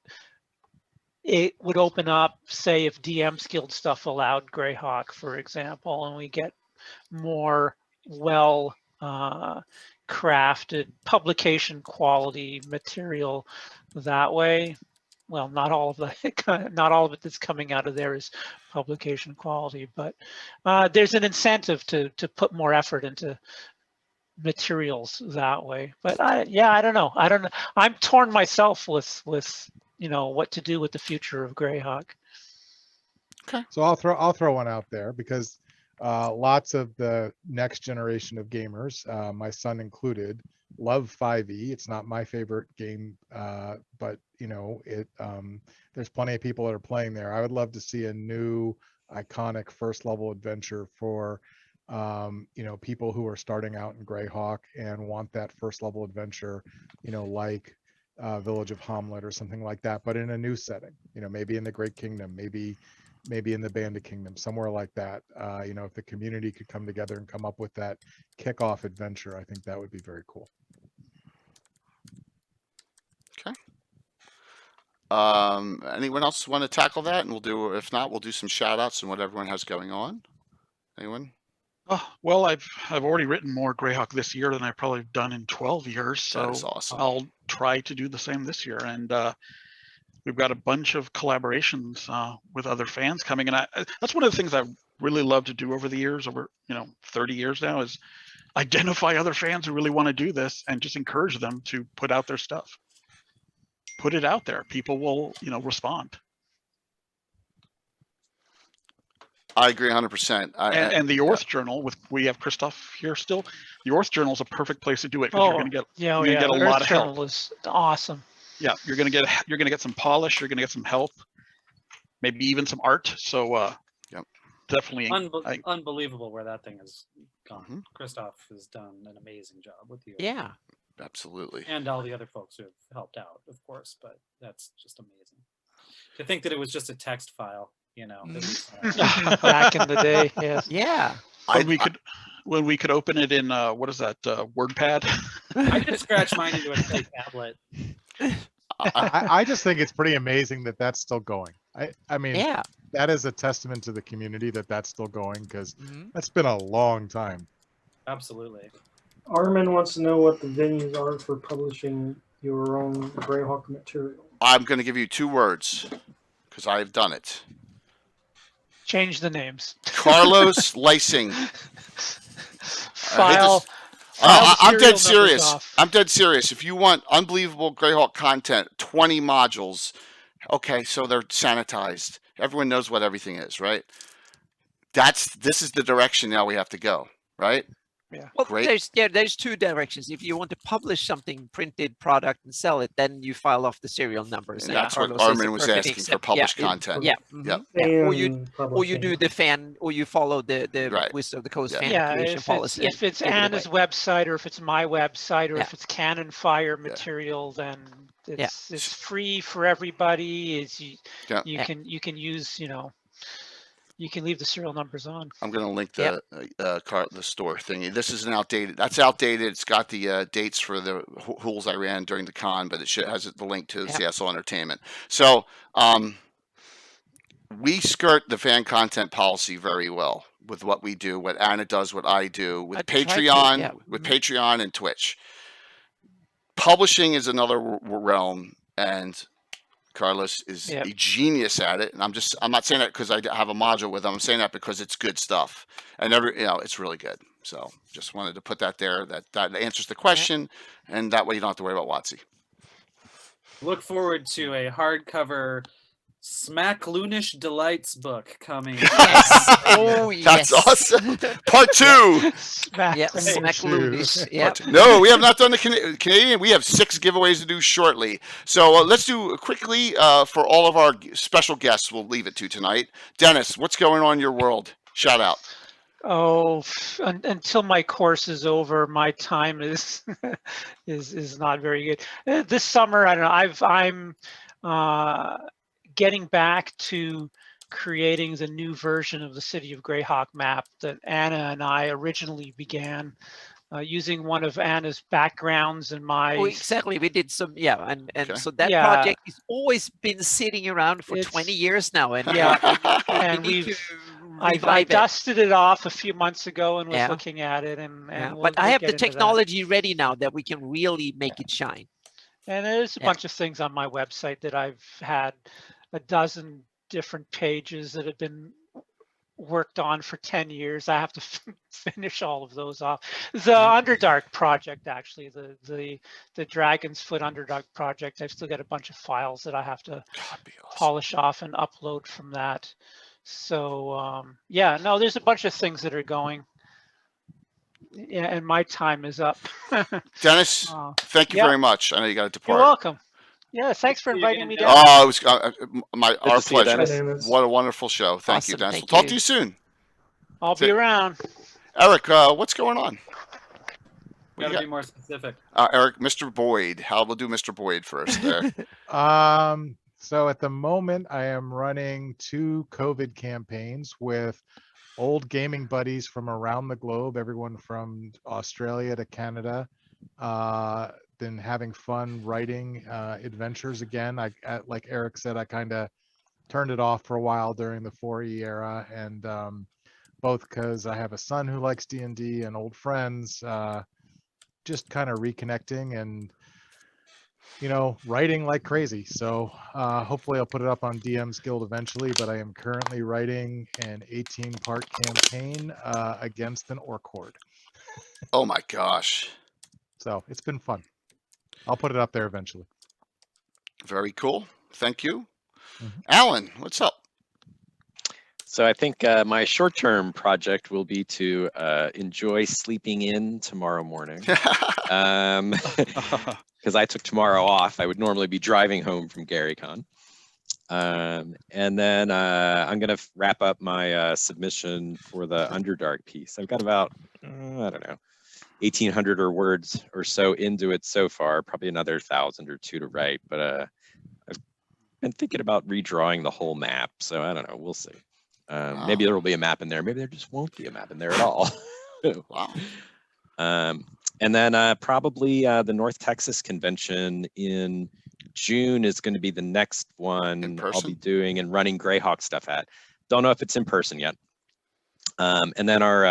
[SPEAKER 6] it would open up, say, if DM's Guild stuff allowed Greyhawk, for example, and we get more crafted publication quality material that way. Well, not all of it that's coming out of there is publication quality, but there's an incentive to put more effort into materials that way. But I don't know. I'm torn myself with what to do with the future of Greyhawk.
[SPEAKER 5] Okay. So I'll throw one out there because lots of the next generation of gamers, my son included, love 5e. It's not my favorite game, but there's plenty of people that are playing there. I would love to see a new iconic first level adventure for people who are starting out in Greyhawk and want that first level adventure, like Village of Hamlet or something like that, but in a new setting, maybe in the Great Kingdom, maybe in the Bandit Kingdom, somewhere like that. If the community could come together and come up with that kickoff adventure, I think that would be very cool.
[SPEAKER 2] Okay. Anyone else want to tackle that? And if not, we'll do some shout outs and what everyone has going on. Anyone?
[SPEAKER 7] Oh, well, I've already written more Greyhawk this year than I've probably done in 12 years. So
[SPEAKER 2] that is awesome.
[SPEAKER 7] I'll try to do the same this year. And we've got a bunch of collaborations with other fans coming. And that's one of the things I really love to do over the years, over 30 years now, is identify other fans who really want to do this and just encourage them to put out their stuff. Put it out there. People will, respond.
[SPEAKER 2] I agree 100%.
[SPEAKER 7] And the Orth Journal, we have Christoph here still. The Orth Journal is a perfect place to do it because you're going to get a lot of help.
[SPEAKER 6] Journal is awesome.
[SPEAKER 7] Yeah, you're going to get some polish. You're going to get some help. maybe even some art. So definitely
[SPEAKER 4] unbelievable where that thing has gone. Christoph has done an amazing job with you.
[SPEAKER 3] Yeah,
[SPEAKER 2] absolutely.
[SPEAKER 4] And all the other folks who have helped out, of course, but that's just amazing. To think that it was just a text file, you know.
[SPEAKER 6] Back in the day, yes.
[SPEAKER 3] Yeah.
[SPEAKER 7] When we could open it in what is that, WordPad?
[SPEAKER 4] I could scratch mine into a clay tablet.
[SPEAKER 5] I just think it's pretty amazing that that's still going. I mean,
[SPEAKER 3] Yeah.
[SPEAKER 5] that is a testament to the community that that's still going, because that's been a long time.
[SPEAKER 4] Absolutely.
[SPEAKER 8] Armin wants to know what the venues are for publishing your own Greyhawk material.
[SPEAKER 2] I'm going to give you 2 words because I've done it.
[SPEAKER 6] Change the names.
[SPEAKER 2] Carlos Lysing.
[SPEAKER 6] File.
[SPEAKER 2] I'm dead serious. I'm dead serious. If you want unbelievable Greyhawk content, 20 modules. Okay, so they're sanitized. Everyone knows what everything is, right? This is the direction now we have to go, right?
[SPEAKER 6] Yeah.
[SPEAKER 3] Well,
[SPEAKER 2] Great.
[SPEAKER 3] there's 2 directions. If you want to publish something, printed product, and sell it, then you file off the serial numbers.
[SPEAKER 2] And that's what
[SPEAKER 3] Carlos is
[SPEAKER 2] Armin
[SPEAKER 3] a
[SPEAKER 2] was
[SPEAKER 3] perfect
[SPEAKER 2] asking for
[SPEAKER 3] example.
[SPEAKER 2] published
[SPEAKER 3] Yeah,
[SPEAKER 2] content.
[SPEAKER 3] Yeah.
[SPEAKER 2] Yep.
[SPEAKER 3] Yeah. Or you
[SPEAKER 8] publishing.
[SPEAKER 3] do the fan, or you follow the
[SPEAKER 2] Right.
[SPEAKER 3] Wizard of the Coast
[SPEAKER 2] Yeah.
[SPEAKER 3] fan
[SPEAKER 6] Yeah,
[SPEAKER 3] creation policy.
[SPEAKER 6] if it's
[SPEAKER 3] give it
[SPEAKER 6] Anna's
[SPEAKER 3] away.
[SPEAKER 6] website, or if it's my website, or
[SPEAKER 3] Yeah.
[SPEAKER 6] if it's Canon Fire material, then it's free for everybody. It's you can use, you can leave the serial numbers on.
[SPEAKER 2] I'm going to link the store thingy. This is an outdated. That's outdated. It's got the dates for the hools I ran during the con, but it has the link to CSL Entertainment. So we skirt the fan content policy very well with what we do, what Anna does, what I do with Patreon, Patreon and Twitch. Publishing is another realm, and Carlos is a genius at it, and I'm not saying that because I have a module with him. I'm saying that because it's good stuff, and it's really good. So just wanted to put that there. That answers the question, and that way you don't have to worry about WotC.
[SPEAKER 4] Look forward to a hardcover Smack Loonish Delights book coming.
[SPEAKER 3] Yes. Oh, yes.
[SPEAKER 2] That's awesome. Part 2.
[SPEAKER 6] Smack
[SPEAKER 3] Loonish. Yeah.
[SPEAKER 2] No, we have not done the Canadian. We have 6 giveaways to do shortly. So let's do quickly for all of our special guests. We'll leave it to tonight. Dennis, what's going on in your world? Shout out.
[SPEAKER 6] Oh, until my course is over, my time is is not very good. This summer, I don't know. I'm getting back to creating the new version of the City of Greyhawk map that Anna and I originally began, using one of Anna's backgrounds and my.
[SPEAKER 3] Oh, exactly. We did some, and so that project has always been sitting around for 20 years now, and
[SPEAKER 6] and I dusted it off a few months ago and was looking at it, and
[SPEAKER 3] but I have the technology ready now that we can really make it shine.
[SPEAKER 6] And there's a bunch of things on my website that I've had a dozen different pages that have been worked on for 10 years. I have to finish all of those off. The Underdark project, actually, the Dragon's Foot Underdark project, I've still got a bunch of files that I have to polish off and upload from that. So no, there's a bunch of things that are going. Yeah, and my time is up.
[SPEAKER 2] Dennis, thank you very much. I know you got to depart.
[SPEAKER 6] You're welcome. Yeah, thanks for inviting me down.
[SPEAKER 2] Oh, it was our pleasure. What a wonderful show. Thank you, Dennis. We'll talk to you soon.
[SPEAKER 6] I'll be around.
[SPEAKER 2] Eric, what's going on?
[SPEAKER 4] Gotta be more specific.
[SPEAKER 2] Eric, Mr. Boyd. We'll do Mr. Boyd first there.
[SPEAKER 5] So at the moment, I am running 2 COVID campaigns with old gaming buddies from around the globe, everyone from Australia to Canada. Been having fun writing adventures again. Like Eric said, I kind of turned it off for a while during the 4E era, and both because I have a son who likes D&D and old friends, just kind of reconnecting and writing like crazy. So hopefully I'll put it up on DM's Guild eventually, but I am currently writing an 18-part campaign against an orc horde.
[SPEAKER 2] Oh my gosh.
[SPEAKER 5] So it's been fun. I'll put it up there eventually.
[SPEAKER 2] Very cool. Thank you. Alan, what's up?
[SPEAKER 1] So I think my short-term project will be to enjoy sleeping in tomorrow morning. Because I took tomorrow off. I would normally be driving home from GaryCon. And then I'm going to wrap up my submission for the Underdark piece. I've got about, I don't know, 1,800 words or so into it so far, probably another 1,000 or 2 to write, but I've been thinking about redrawing the whole map, so I don't know, we'll see.
[SPEAKER 2] Wow.
[SPEAKER 1] Maybe there will be a map in there, maybe there just won't be a map in there at all.
[SPEAKER 2] Wow.
[SPEAKER 1] And then probably the North Texas convention in June is going to be the next one I'll be doing and running Greyhawk stuff at. Don't know if it's in person yet. And then our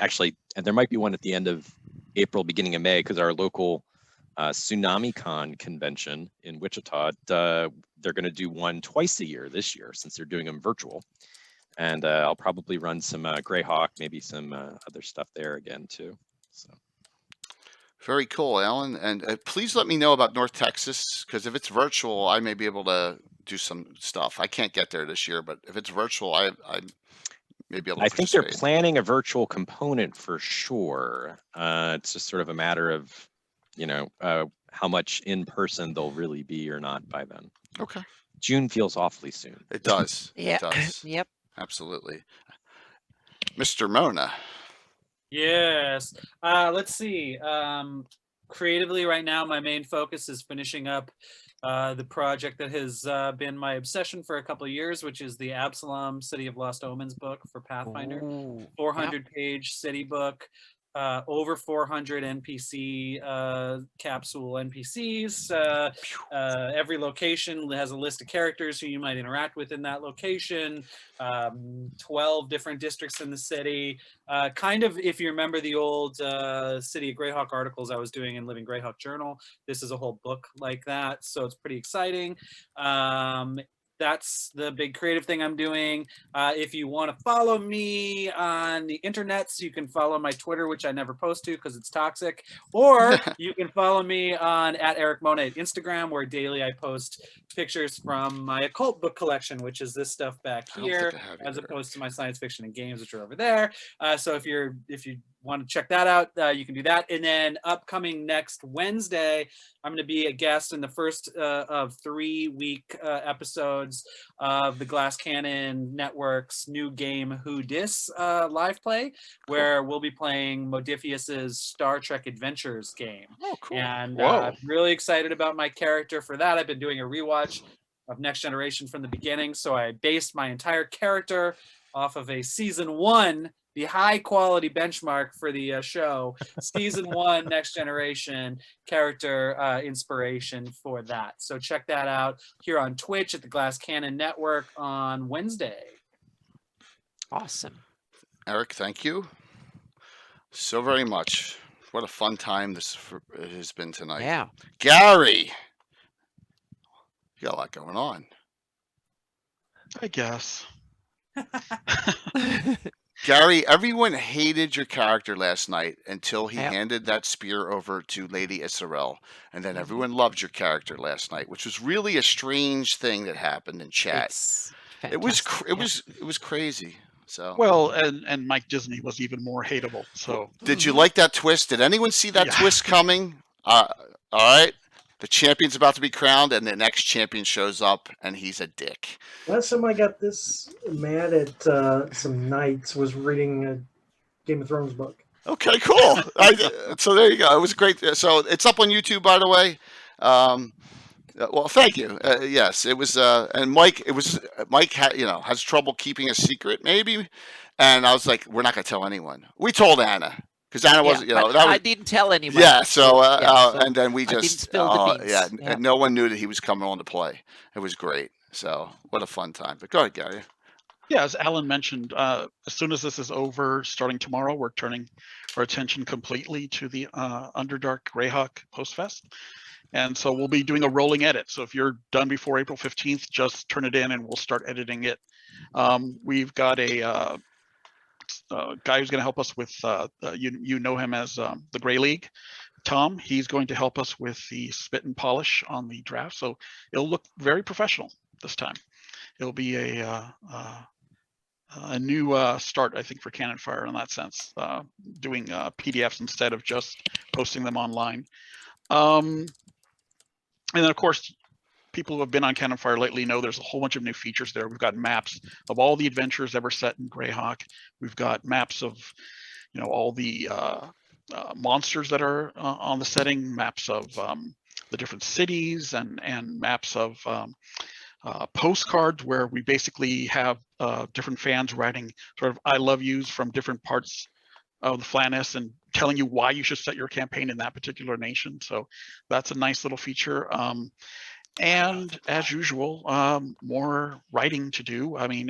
[SPEAKER 1] actually, and there might be one at the end of April, beginning of May, because our local TsunamiCon convention in Wichita, they're going to do one twice a year this year since they're doing them virtual. And I'll probably run some Greyhawk, maybe some other stuff there again too. So.
[SPEAKER 2] Very cool, Alan. And please let me know about North Texas, because if it's virtual, I may be able to do some stuff. I can't get there this year, but if it's virtual, I may be able to
[SPEAKER 1] I think they're
[SPEAKER 2] participate.
[SPEAKER 1] planning a virtual component for sure. It's just sort of a matter of, you know, how much in person they'll really be or not by then.
[SPEAKER 2] Okay.
[SPEAKER 1] June feels awfully soon.
[SPEAKER 2] It does.
[SPEAKER 3] Yeah.
[SPEAKER 2] It does.
[SPEAKER 3] Yep.
[SPEAKER 2] Absolutely. Mr. Mona.
[SPEAKER 4] Yes. Let's see. Creatively right now, my main focus is finishing up the project that has been my obsession for a couple of years, which is the Absalom City of Lost Omens book for Pathfinder. 400-page city book. Over 400 NPC capsule NPCs. Every location has a list of characters who you might interact with in that location. 12 different districts in the city. Kind of, if you remember the old City of Greyhawk articles I was doing in Living Greyhawk Journal, this is a whole book like that, so it's pretty exciting. That's the big creative thing I'm doing. If you want to follow me on the internets, you can follow my Twitter, which I never post to because it's toxic, or you can follow me on @ErikMona at Instagram, where daily I post pictures from my occult book collection, which is this stuff back here, as opposed to my science fiction and games, which are over there. So if you want to check that out, you can do that. And then upcoming next Wednesday, I'm going to be a guest in the first of 3-week episodes of the Glass Cannon Network's new game Who Dis live play, where we'll be playing Modiphius's Star Trek Adventures game.
[SPEAKER 2] Oh, cool.
[SPEAKER 4] And I'm really excited about my character for that. I've been doing a rewatch of Next Generation from the beginning, so I based my entire character off of a season 1, the high quality benchmark for the show, season 1 Next Generation character inspiration for that. So check that out here on Twitch at the Glass Cannon Network on Wednesday.
[SPEAKER 3] Awesome.
[SPEAKER 2] Erik, thank you so very much. What a fun time this has been tonight.
[SPEAKER 3] Yeah.
[SPEAKER 2] Gary, you got a lot going on.
[SPEAKER 7] I guess.
[SPEAKER 2] Gary, everyone hated your character last night until he handed that spear over to Lady Israel, and then everyone loved your character last night, which was really a strange thing that happened in chat. It was crazy. So
[SPEAKER 7] well, and Mike Disney was even more hateable. So
[SPEAKER 2] did you like that twist? Did anyone see that twist coming? All right. The champion's about to be crowned, and the next champion shows up, and he's a dick.
[SPEAKER 8] Last time I got this mad at some knights was reading a Game of Thrones book.
[SPEAKER 2] Okay, cool. So there you go. It was great. So it's up on YouTube, by the way. Well, thank you. Yes, it was. And Mike, has trouble keeping a secret, maybe. And I was like, we're not going to tell anyone. We told Anna. Because Anna wasn't,
[SPEAKER 3] I didn't tell anyone.
[SPEAKER 2] Yeah, so and then we just,
[SPEAKER 3] yeah,
[SPEAKER 2] and no one knew that he was coming on to play. It was great. So what a fun time. But go ahead, Gary.
[SPEAKER 7] Yeah, as Alan mentioned, as soon as this is over, starting tomorrow, we're turning our attention completely to the Underdark Greyhawk Post-Fest. And so we'll be doing a rolling edit. So if you're done before April 15th, just turn it in and we'll start editing it. We've got a guy who's going to help us with, you know him as the Grey League, Tom. He's going to help us with the spit and polish on the draft. So it'll look very professional this time. It'll be a new start, I think, for Cannon Fire in that sense, doing PDFs instead of just posting them online. And then, of course, people who have been on Cannon Fire lately know there's a whole bunch of new features there. We've got maps of all the adventures ever set in Greyhawk. We've got maps of, all the monsters that are on the setting, maps of the different cities, and maps of postcards where we basically have different fans writing sort of I love yous from different parts of the Flatness and telling you why you should set your campaign in that particular nation. So that's a nice little feature. And as usual, more writing to do. I mean,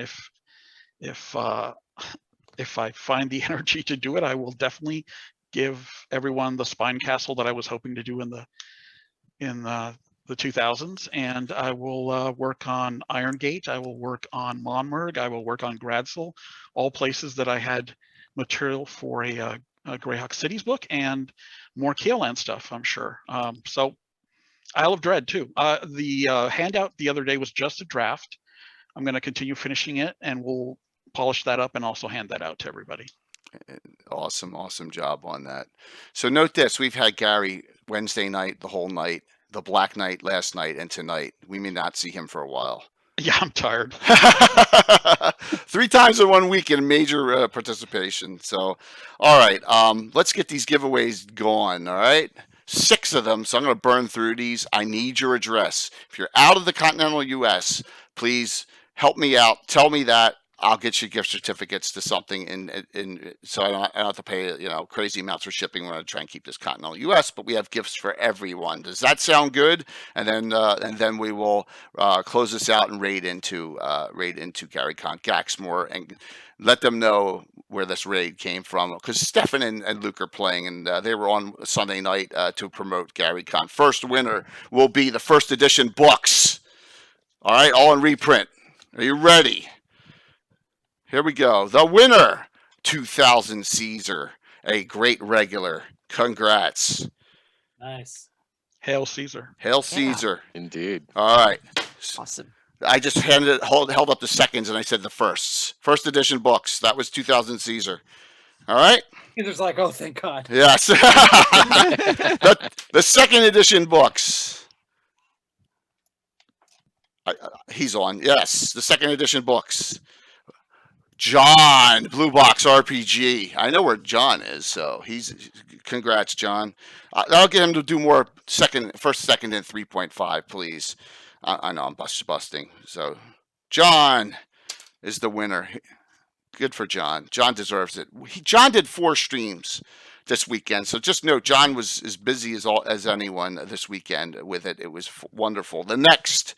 [SPEAKER 7] if I find the energy to do it, I will definitely give everyone the Spine Castle that I was hoping to do in the 2000s, and I will work on Iron Gate. I will work on Monmurg. I will work on Gradsel, all places that I had material for a Greyhawk Cities book, and more Kaeland stuff, I'm sure. So Isle of Dread too. The handout the other day was just a draft. I'm going to continue finishing it, and we'll polish that up and also hand that out to everybody.
[SPEAKER 2] Awesome job on that. So note this: we've had Gary Wednesday night, the whole night, the Black Night last night, and tonight. We may not see him for a while.
[SPEAKER 7] Yeah, I'm tired.
[SPEAKER 2] 3 times in 1 week in major participation. So, all right, let's get these giveaways going. All right, 6 of them. So I'm going to burn through these. I need your address. If you're out of the continental U.S., please help me out. Tell me that. I'll get you gift certificates to something, so I don't have to pay crazy amounts for shipping. We're going to try and keep this continental U.S., but we have gifts for everyone. Does that sound good? And then we will close this out and raid into Gary Con Gaxmore and let them know where this raid came from, because Stefan and Luke are playing, and they were on Sunday night to promote Gary Con. First winner will be the first edition books. All right, all in reprint. Are you ready? Here we go. The winner, 2000 Caesar, a great regular. Congrats.
[SPEAKER 4] Nice.
[SPEAKER 7] Hail Caesar.
[SPEAKER 2] Hail Caesar.
[SPEAKER 1] Indeed.
[SPEAKER 2] All right.
[SPEAKER 3] Awesome.
[SPEAKER 2] I just held up the seconds and I said the firsts. First edition books. That was 2000 Caesar. All right.
[SPEAKER 4] Caesar's like, oh, thank God.
[SPEAKER 2] Yes. the second edition books. He's on. Yes. The second edition books. John, Blue Box RPG. I know where John is, so congrats, John. I'll get him to do more first, second, and 3.5, please. I know I'm busting. So, John is the winner. Good for John. John deserves it. John did 4 streams this weekend, so just know John was as busy as anyone this weekend with it. It was wonderful. The next.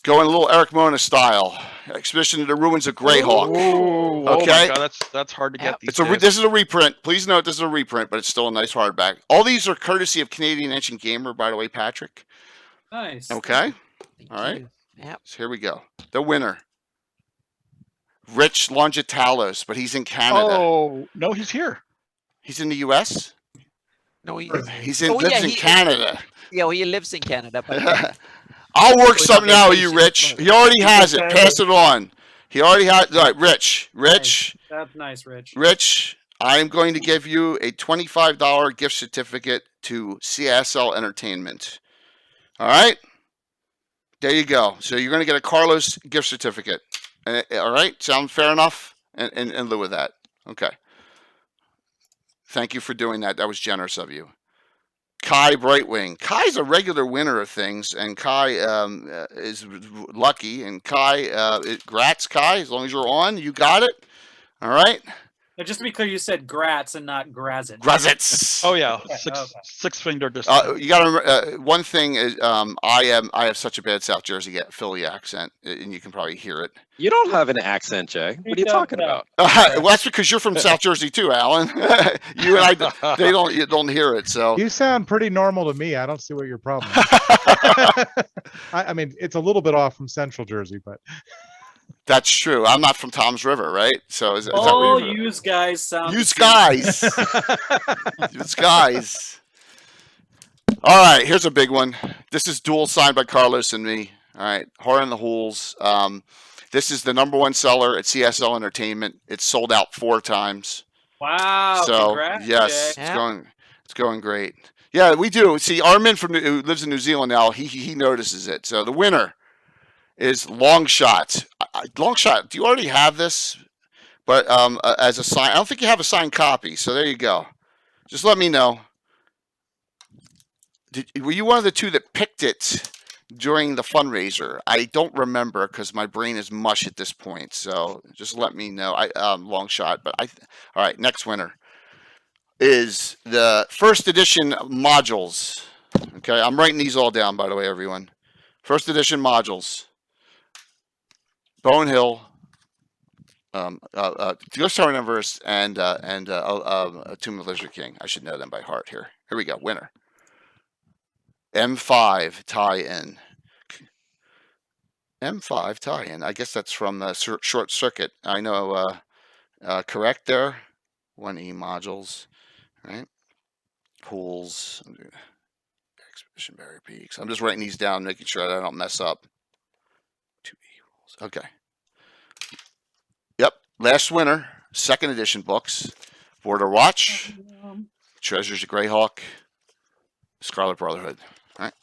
[SPEAKER 2] Going a little Eric Mona style. Expedition to the Ruins of Greyhawk.
[SPEAKER 7] Ooh,
[SPEAKER 2] okay.
[SPEAKER 7] Oh my God, that's hard to get. These
[SPEAKER 2] this is a reprint. Please note this is a reprint, but it's still a nice hardback. All these are courtesy of Canadian Ancient Gamer, by the way, Patrick.
[SPEAKER 4] Nice.
[SPEAKER 2] Okay.
[SPEAKER 3] Thank
[SPEAKER 2] All right.
[SPEAKER 3] you. Yep.
[SPEAKER 2] So here we go. The winner. Rich Longitalos, but he's in Canada.
[SPEAKER 7] Oh no, he's here.
[SPEAKER 2] He's in the U.S.
[SPEAKER 3] No, he
[SPEAKER 2] lives in Canada.
[SPEAKER 3] Yeah, he lives in Canada. But
[SPEAKER 2] I'll work something out with you, Rich. He already has it. Pass it on. He already has. All right, Rich.
[SPEAKER 4] Nice. That's nice, Rich.
[SPEAKER 2] Rich, I am going to give you a $25 gift certificate to CSL Entertainment. All right? There you go. So you're going to get a Carlos gift certificate. All right? Sound fair enough? In lieu of that. Okay. Thank you for doing that. That was generous of you. Kai Brightwing. Kai's a regular winner of things, and Kai is lucky. And Kai, grats, Kai, as long as you're on, you got it. All right?
[SPEAKER 4] Now, just to be clear, you said Gratz and not Grazit.
[SPEAKER 2] Grazits.
[SPEAKER 7] Oh yeah,
[SPEAKER 4] Okay,
[SPEAKER 7] six finger distance.
[SPEAKER 2] You got to. One thing is, I have such a bad South Jersey Philly accent, and you can probably hear it.
[SPEAKER 1] You don't have an accent, Jay. What are you talking about?
[SPEAKER 2] Well, that's because you're from South Jersey too, Alan. You and I, you don't hear it. So
[SPEAKER 5] you sound pretty normal to me. I don't see what your problem is. I mean, it's a little bit off from Central Jersey, but.
[SPEAKER 2] That's true. I'm not from Tom's River, right? So is that
[SPEAKER 4] all
[SPEAKER 2] what
[SPEAKER 4] you guys sound.
[SPEAKER 2] Use guys. Use guys. All right, here's a big one. This is dual signed by Carlos and me. All right, Horror in the Hools. This is the #1 seller at CSL Entertainment. It's sold out 4 times.
[SPEAKER 4] Wow!
[SPEAKER 2] So
[SPEAKER 4] congrats,
[SPEAKER 2] yes,
[SPEAKER 4] Jay.
[SPEAKER 2] it's going great. Yeah, we do. See, Armin who lives in New Zealand now, he notices it. So the winner is Long Shot. Long Shot, do you already have this? But as a sign, I don't think you have a signed copy. So there you go. Just let me know. Were you one of the two that picked it during the fundraiser? I don't remember because my brain is mush at this point. So just let me know. Long Shot. But all right. Next winner is the first edition modules. Okay, I'm writing these all down, by the way, everyone. First edition modules. Bone Hill, Ghost Tower Universe, and Tomb of the Lizard King. I should know them by heart here. Here we go. Winner. M5 tie-in. M5 tie-in. I guess that's from the Short Circuit. I know. Correct there. 1E modules. Right, pools, Expedition Barrier Peaks. I'm just writing these down, making sure that I don't mess up. 2 equals. Okay. Yep. Last winner, second edition books. Border Watch, Treasures of Greyhawk, Scarlet Brotherhood. All right.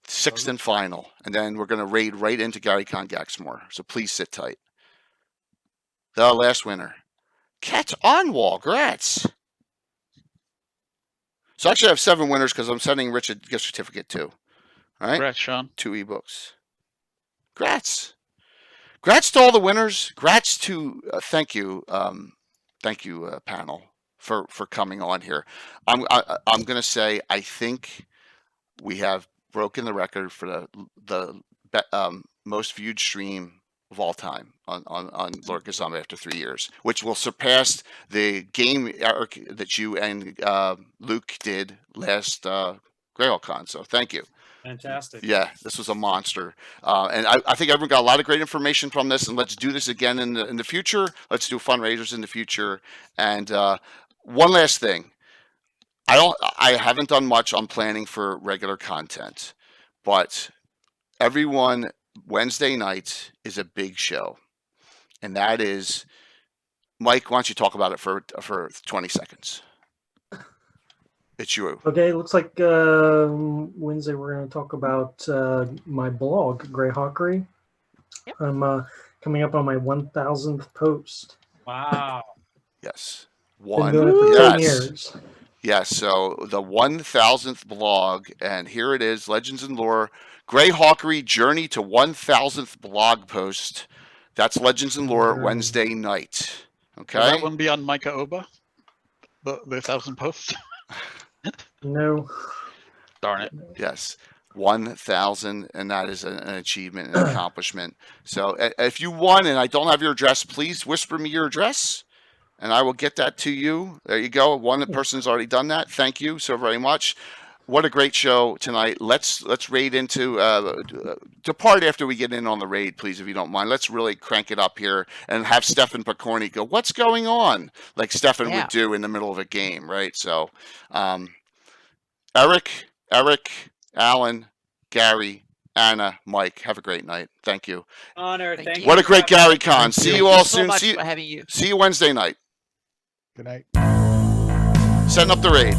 [SPEAKER 2] Sixth and final, and then we're going to raid right into Gary Con Gaxmore. So please sit tight. The last winner, Cat on Wall. Grats. So actually I have 7 winners because I'm sending Rich a gift certificate too. All right.
[SPEAKER 7] Congrats, Sean.
[SPEAKER 2] 2 ebooks. Grats. Grats to all the winners. Grats to thank you panel for coming on here. I'm going to say I think we have broken the record for the most viewed stream of all time on Lord Kazama after 3 years, which will surpass the game, Erik, that you and Luke did last Greyhawk Con. So thank you.
[SPEAKER 4] Fantastic.
[SPEAKER 2] Yeah, this was a monster. And I think everyone got a lot of great information from this, and let's do this again in the future. Let's do fundraisers in the future. And one last thing. I haven't done much on planning for regular content, but everyone, Wednesday night is a big show, and that is, Mike, why don't you talk about it for 20 seconds? It's you.
[SPEAKER 8] Okay, looks like Wednesday we're going to talk about my blog, Greyhawkery.
[SPEAKER 3] Yep.
[SPEAKER 8] I'm coming up on my 1,000th post.
[SPEAKER 4] Wow.
[SPEAKER 2] Yes.
[SPEAKER 8] Been doing it for 10
[SPEAKER 2] Yes.
[SPEAKER 8] years.
[SPEAKER 2] Yes, so the 1,000th blog, and here it is, Legends and Lore, Greyhawkery Journey to 1,000th blog post. That's Legends and Lore Wednesday night. Okay?
[SPEAKER 7] Will that one be on Micah Oba? The 1,000 posts?
[SPEAKER 8] No.
[SPEAKER 7] Darn it.
[SPEAKER 2] Yes. 1,000, and that is an achievement, an accomplishment. So if you won and I don't have your address, please whisper me your address, and I will get that to you. There you go. One person's already done that. Thank you so very much. What a great show tonight. Let's raid into depart after we get in on the raid, please, if you don't mind. Let's really crank it up here and have Stefan Picorni go, what's going on? Like Stefan would do in the middle of a game, right? So Erik, Alan, Gary, Anna, Mike, have a great night. Thank you.
[SPEAKER 4] Honor. Thank you.
[SPEAKER 2] What a great Gary Con. See you all soon.
[SPEAKER 3] Thank you so much for having you.
[SPEAKER 2] See you Wednesday night.
[SPEAKER 5] Good night.
[SPEAKER 2] Setting up the raid.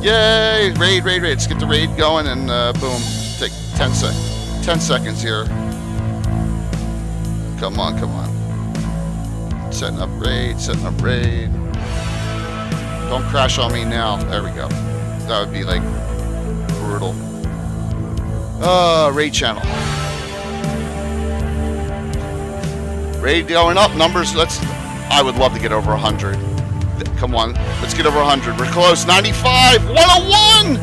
[SPEAKER 2] Yay! Raid. Let's get the raid going and boom. Take 10 seconds here. Come on. Setting up raid. Don't crash on me now. There we go. That would be like brutal. Raid channel. Raid going up. Numbers, I would love to get over 100. Come on, let's get over 100. We're close. 95, 101,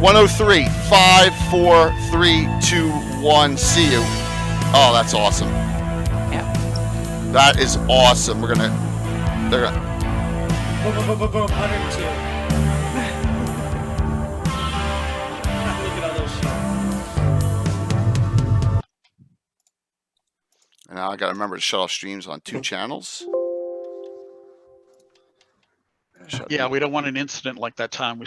[SPEAKER 2] 103, 5, 4, 3, 2, 1. See you. Oh, that's awesome.
[SPEAKER 3] Yeah.
[SPEAKER 2] That is awesome. They're gonna.
[SPEAKER 4] Boom, 102. Look at all those shots.
[SPEAKER 2] And now I gotta remember to shut off streams on 2 channels.
[SPEAKER 7] Yeah, we don't want an incident like that time we